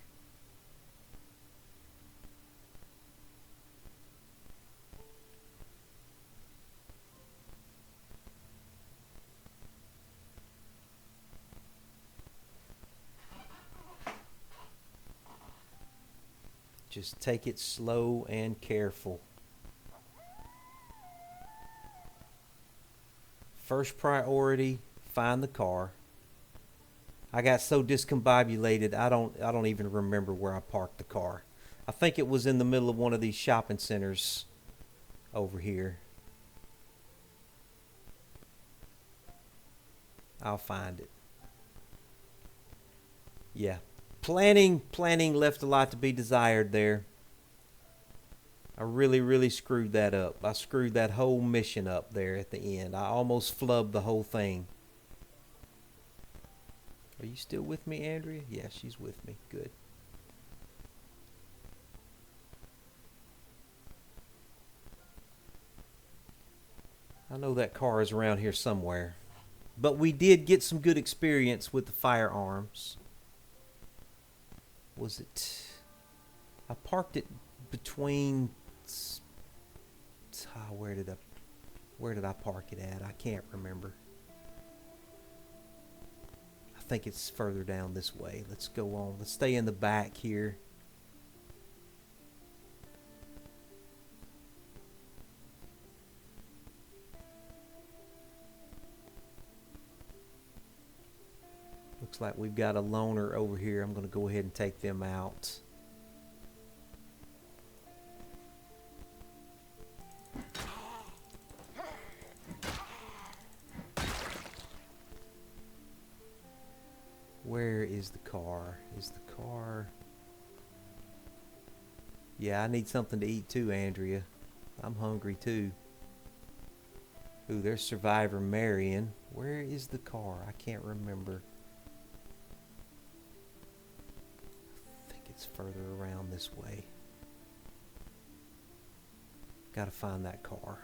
Just take it slow and careful. First priority, find the car. I got so discombobulated, I don't even remember where I parked the car. I think it was in the middle of one of these shopping centers over here. I'll find it. Yeah. Planning left a lot to be desired there. I really screwed that up. I screwed that whole mission up there at the end. I almost flubbed the whole thing. Are you still with me, Andrea? Yeah, she's with me. Good. I know that car is around here somewhere. But we did get some good experience with the firearms. Was it... I parked it between... Where did I park it at? I can't remember. I think it's further down this way. Let's go on. Let's stay in the back here. Looks like we've got a loner over here. I'm going to go ahead and take them out. Where is the car? Is the car... Yeah, I need something to eat too, Andrea. I'm hungry too. Ooh, there's Survivor Marion. Where is the car? I can't remember. I think it's further around this way. Gotta find that car.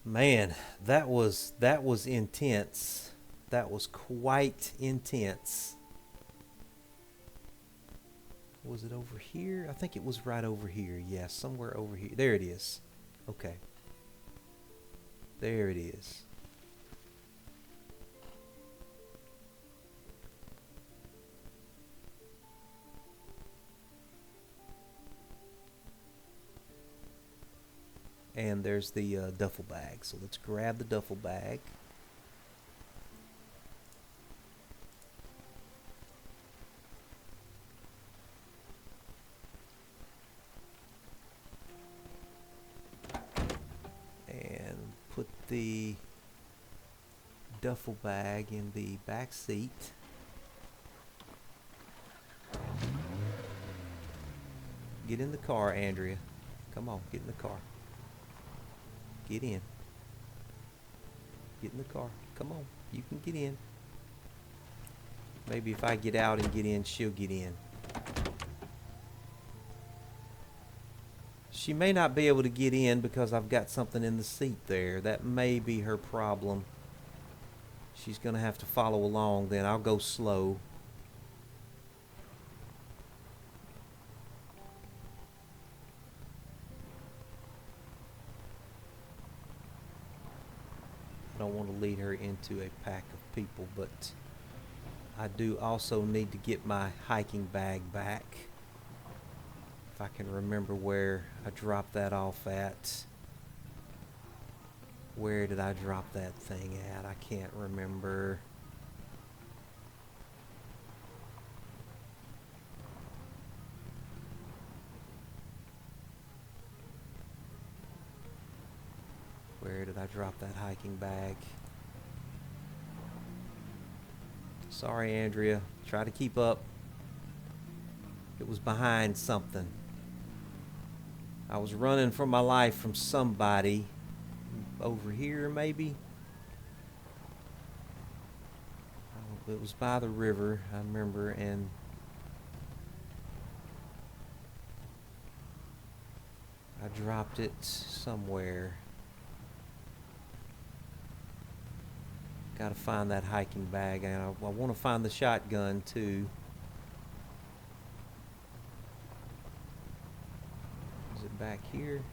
Man, that was intense. That was quite intense. Was it over here? I think it was right over here. Yeah, somewhere over here. There it is. Okay. There it is. And there's the duffel bag. So let's grab the duffel bag. And put the duffel bag in the back seat. Get in the car, Andrea. Come on, get in the car. Get in. Get in the car. Come on. You can get in. Maybe if I get out and get in, she'll get in. She may not be able to get in because I've got something in the seat there. That may be her problem. She's going to have to follow along then. I'll go slow. I don't want to lead her into a pack of people, but I do also need to get my hiking bag back. If I can remember where I dropped that off at. Where did I drop that thing at? I can't remember. Where did I drop that hiking bag? Sorry, Andrea. Try to keep up. It was behind something. I was running for my life from somebody. Over here, maybe? Oh, it was by the river, I remember, and I dropped it somewhere. Gotta find that hiking bag, and I want to find the shotgun too. Is it back here?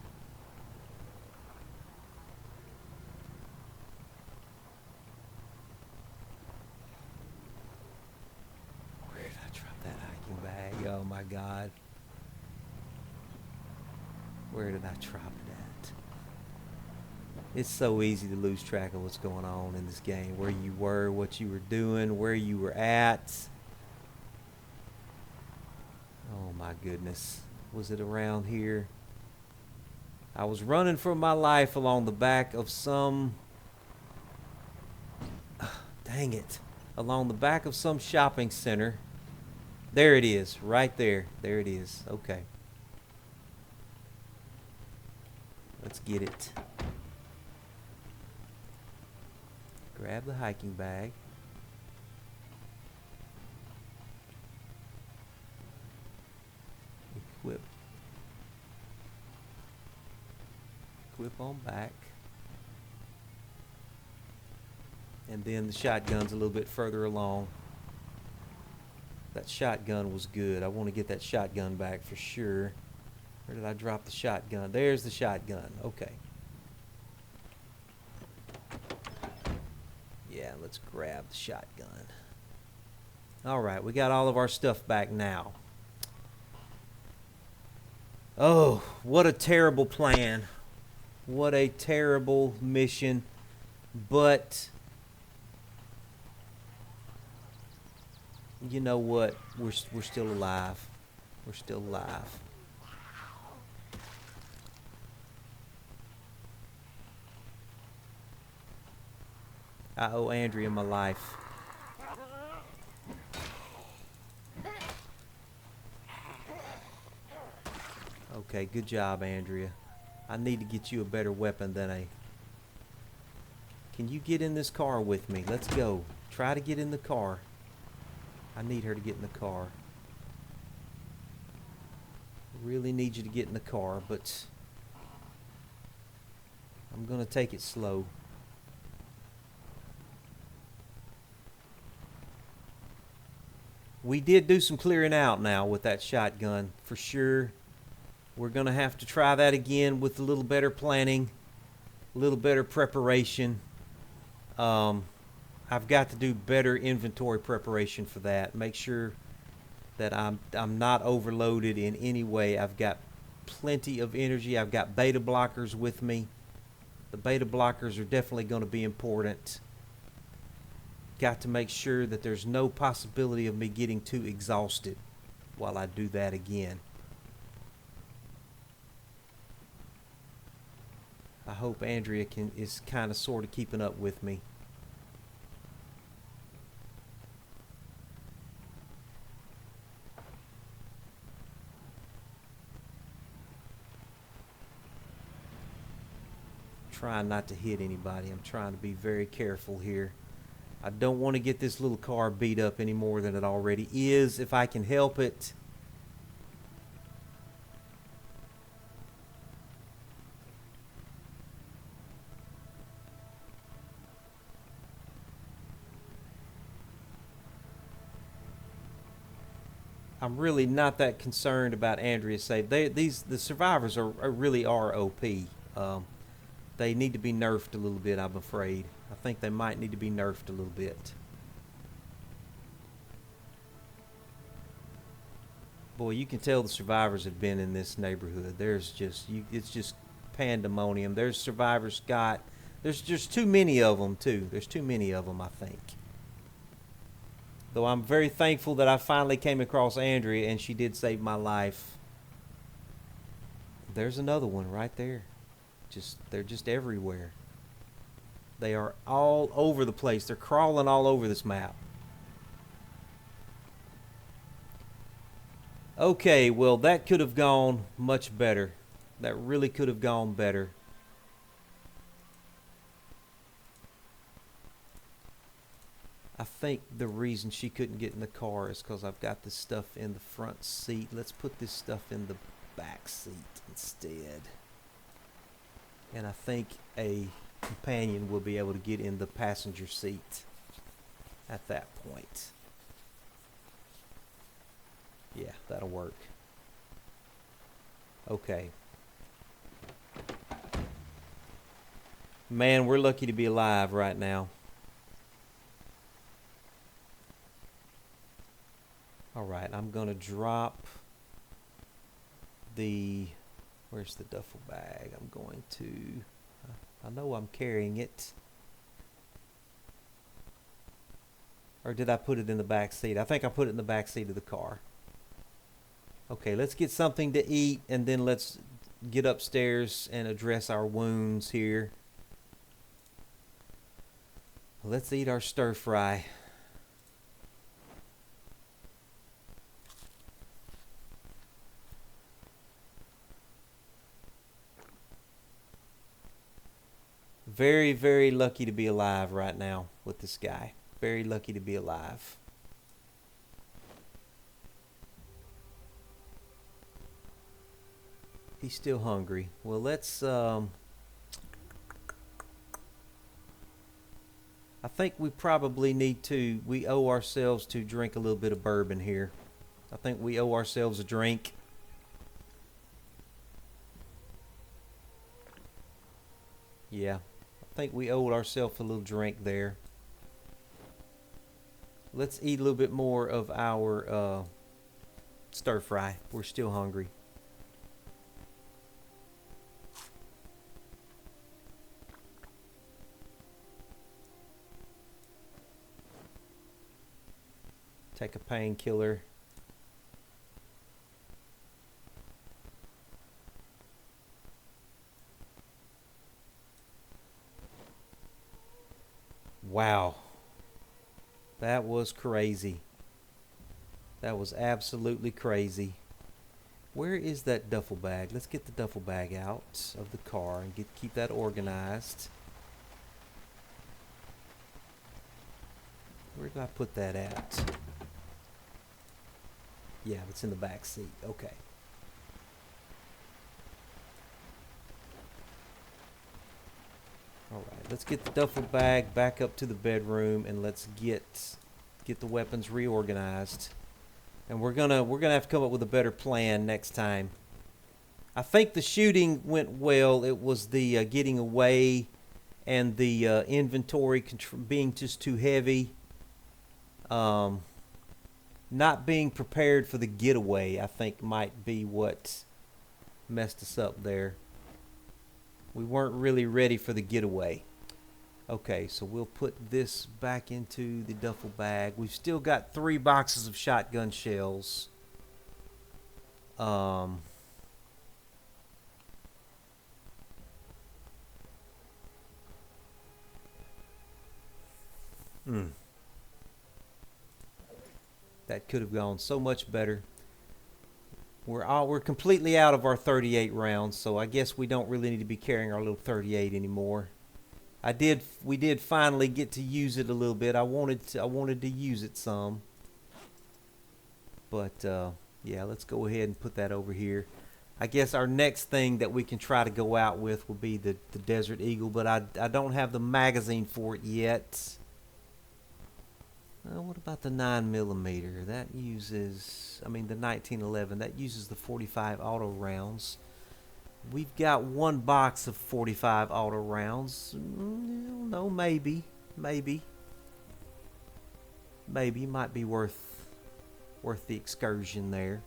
Where did I drop that hiking bag? Oh my God. Where did I drop it at? It's so easy to lose track of what's going on in this game. Where you were, what you were doing, where you were at. Oh my goodness. Was it around here? I was running for my life along the back of some... dang it. Along the back of some shopping center. There it is. Right there. There it is. Okay. Let's get it. Grab the hiking bag. Equip. Equip on back. And then the shotgun's a little bit further along. That shotgun was good. I want to get that shotgun back for sure. Where did I drop the shotgun? There's the shotgun. Okay. Yeah, let's grab the shotgun. Alright, we got all of our stuff back now. Oh, what a terrible plan. What a terrible mission. But you know what? We're still alive. We're still alive. I owe Andrea my life. Okay, good job, Andrea. I need to get you a better weapon than a... Can you get in this car with me? Let's go. Try to get in the car. I need her to get in the car. Really need you to get in the car, but I'm gonna take it slow. We did do some clearing out now with that shotgun, for sure. We're gonna have to try that again with a little better planning, a little better preparation. I've got to do better inventory preparation for that. Make sure that I'm not overloaded in any way. I've got plenty of energy. I've got beta blockers with me. The beta blockers are definitely going to be important. Got to make sure that there's no possibility of me getting too exhausted while I do that again. I hope Andrea is kind of sort of keeping up with me. Trying not to hit anybody. I'm trying to be very careful here. I don't want to get this little car beat up any more than it already is, if I can help it. I'm really not that concerned about Andrea's save. The survivors really are OP. They need to be nerfed a little bit, I'm afraid. I think they might need to be nerfed a little bit. Boy, you can tell the survivors have been in this neighborhood. There's just, it's just pandemonium. There's Survivor Scott. There's just too many of them, too. There's too many of them, I think. Though I'm very thankful that I finally came across Andrea and she did save my life. There's another one right there. They're just everywhere. They are all over the place. They're crawling all over this map. Okay, well, that could have gone much better. That really could have gone better. I think the reason she couldn't get in the car is because I've got this stuff in the front seat. Let's put this stuff in the back seat instead. And I think a companion will be able to get in the passenger seat at that point. Yeah, that'll work. Okay. Man, we're lucky to be alive right now. Alright, I'm going to drop the... Where's the duffel bag? I'm going to... I know I'm carrying it. Or did I put it in the back seat? I think I put it in the back seat of the car. Okay, let's get something to eat and then let's get upstairs and address our wounds here. Let's eat our stir fry. Very, very lucky to be alive right now with this guy. Very lucky to be alive. He's still hungry. Well, let's I think we probably need to, we owe ourselves to drink a little bit of bourbon here. I think we owe ourselves a drink. Yeah, I think we owed ourselves a little drink there. Let's eat a little bit more of our stir fry. We're still hungry. Take a painkiller. Wow. That was crazy. That was absolutely crazy. Where is that duffel bag? Let's get the duffel bag out of the car and keep that organized. Where did I put that at? Yeah, it's in the back seat. Okay. All right, let's get the duffel bag back up to the bedroom and let's get the weapons reorganized. And we're gonna have to come up with a better plan next time. I think the shooting went well. It was the getting away and the inventory being just too heavy. Not being prepared for the getaway, I think, might be what messed us up there. We weren't really ready for the getaway. Okay, so we'll put this back into the duffel bag. We've still got 3 boxes of shotgun shells. That could have gone so much better. We're completely out of our 38 rounds, so I guess we don't really need to be carrying our little 38 anymore. We did finally get to use it a little bit. I wanted to use it some. But yeah, let's go ahead and put that over here. I guess our next thing that we can try to go out with will be the Desert Eagle, but I don't have the magazine for it yet. What about the 9mm? That uses, the 1911, that uses the 45 auto rounds. We've got 1 box of 45 auto rounds. No, maybe might be worth the excursion there.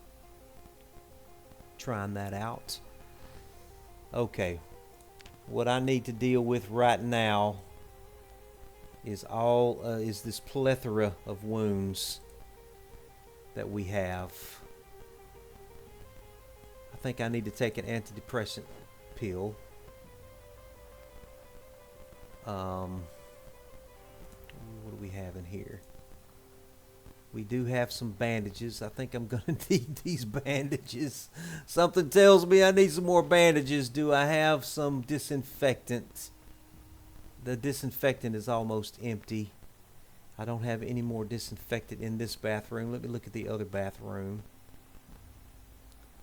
Trying that out. Okay, what I need to deal with right now is this plethora of wounds that we have. I think I need to take an antidepressant pill. What do we have in here? We do have some bandages. I think I'm going to need these bandages. Something tells me I need some more bandages. Do I have some disinfectant? The disinfectant is almost empty. I don't have any more disinfectant in this bathroom. Let me look at the other bathroom.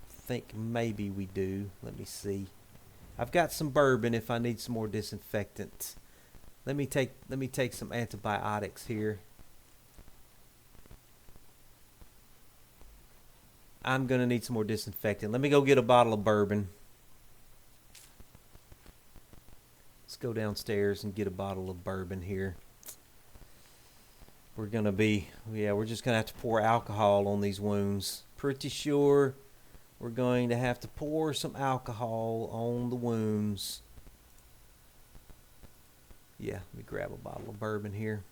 I think maybe we do. Let me see. I've got some bourbon if I need some more disinfectant. Let me take some antibiotics here. I'm going to need some more disinfectant. Let me go get a bottle of bourbon. Let's go downstairs and get a bottle of bourbon here. We're just going to have to pour alcohol on these wounds. Pretty sure we're going to have to pour some alcohol on the wounds. Yeah, let me grab a bottle of bourbon here.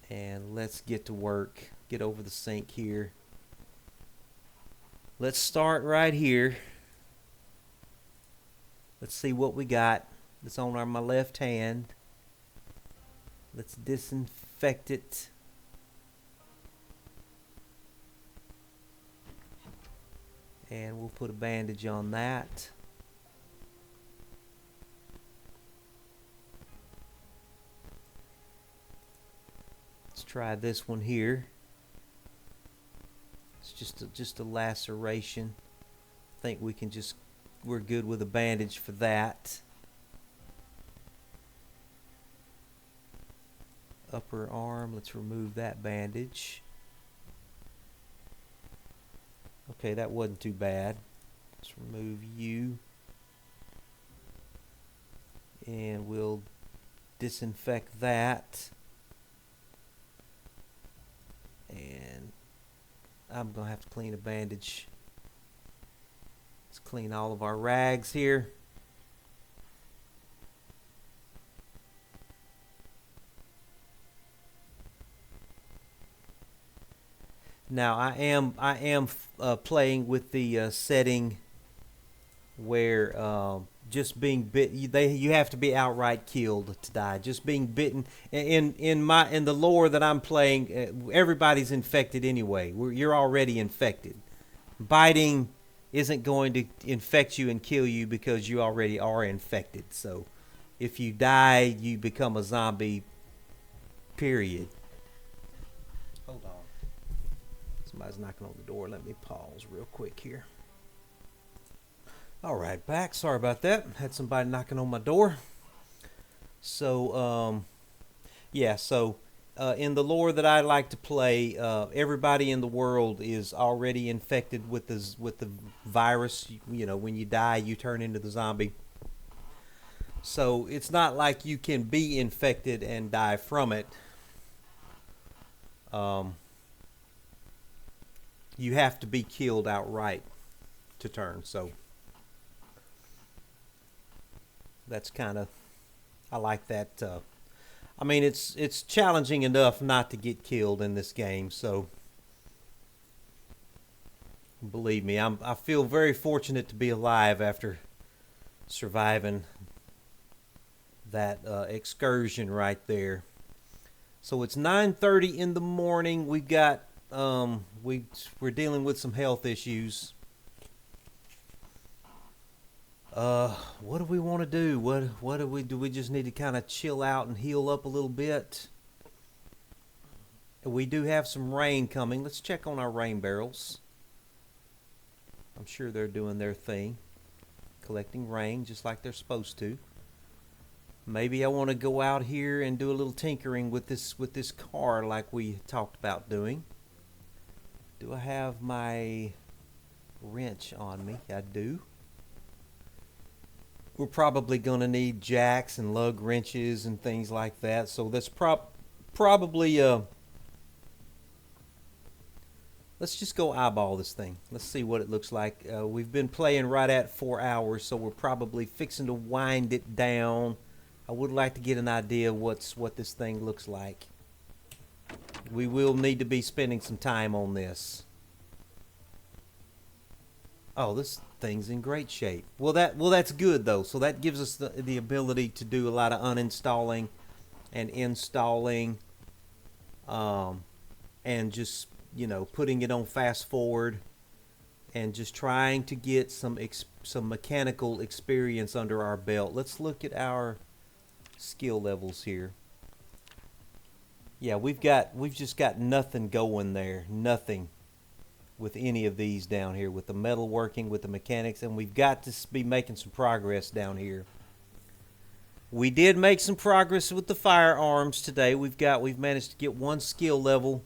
And let's get to work. Get over the sink here. Let's start right here. Let's see what we got. It's on my left hand. Let's disinfect it. And we'll put a bandage on that. Let's try this one here. It's just a laceration. I think we're good with a bandage for that. Upper arm, let's remove that bandage. Okay, that wasn't too bad. Let's remove you. And we'll disinfect that. And I'm going to have to clean a bandage. Let's clean all of our rags here. Now I am playing with the setting where just being bit, you have to be outright killed to die. Just being bitten in the lore that I'm playing, everybody's infected anyway. You're already infected. Biting isn't going to infect you and kill you because you already are infected. So if you die, you become a zombie. Period. Hold on. Somebody's knocking on the door. Let me pause real quick here. All right, back. Sorry about that. Had somebody knocking on my door. So, yeah. So, in the lore that I like to play, everybody in the world is already infected with the virus. You know, when you die, you turn into the zombie. So it's not like you can be infected and die from it. You have to be killed outright to turn. So that's kind of, I like that. I mean, it's challenging enough not to get killed in this game. So believe me, I feel very fortunate to be alive after surviving that excursion right there. So it's 9:30 in the morning. We got we're dealing with some health issues. What do we want to do? What do we just need to kind of chill out and heal up a little bit? We do have some rain coming. Let's check on our rain barrels. I'm sure they're doing their thing, collecting rain just like they're supposed to. Maybe I want to go out here and do a little tinkering with this car like we talked about doing. Do I have my wrench on me? I do. We're probably going to need jacks and lug wrenches and things like that. So that's probably let's just go eyeball this thing. Let's see what it looks like. We've been playing right at 4 hours, so we're probably fixing to wind it down. I would like to get an idea what this thing looks like. We will need to be spending some time on this. Oh, this thing's in great shape. Well, that's good though. So that gives us the ability to do a lot of uninstalling and installing, and just, you know, putting it on fast forward and just trying to get some mechanical experience under our belt. Let's look at our skill levels here. Yeah, we've just got nothing going there. Nothing with any of these down here, with the metal working, with the mechanics, and we've got to be making some progress down here. We did make some progress with the firearms today. We've managed to get one skill level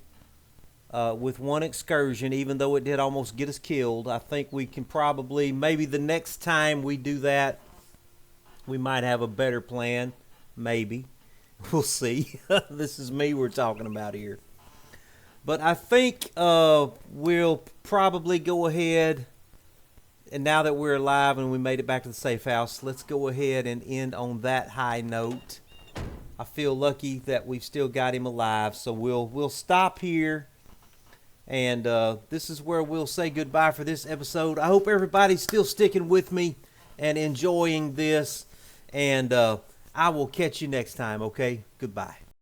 with one excursion, even though it did almost get us killed. I think we can probably, maybe the next time we do that, we might have a better plan. Maybe. We'll see. This is me we're talking about here. But I think we'll probably go ahead, and now that we're alive and we made it back to the safe house, let's go ahead and end on that high note. I feel lucky that we've still got him alive, so we'll stop here. And this is where we'll say goodbye for this episode. I hope everybody's still sticking with me and enjoying this. And I will catch you next time, okay? Goodbye.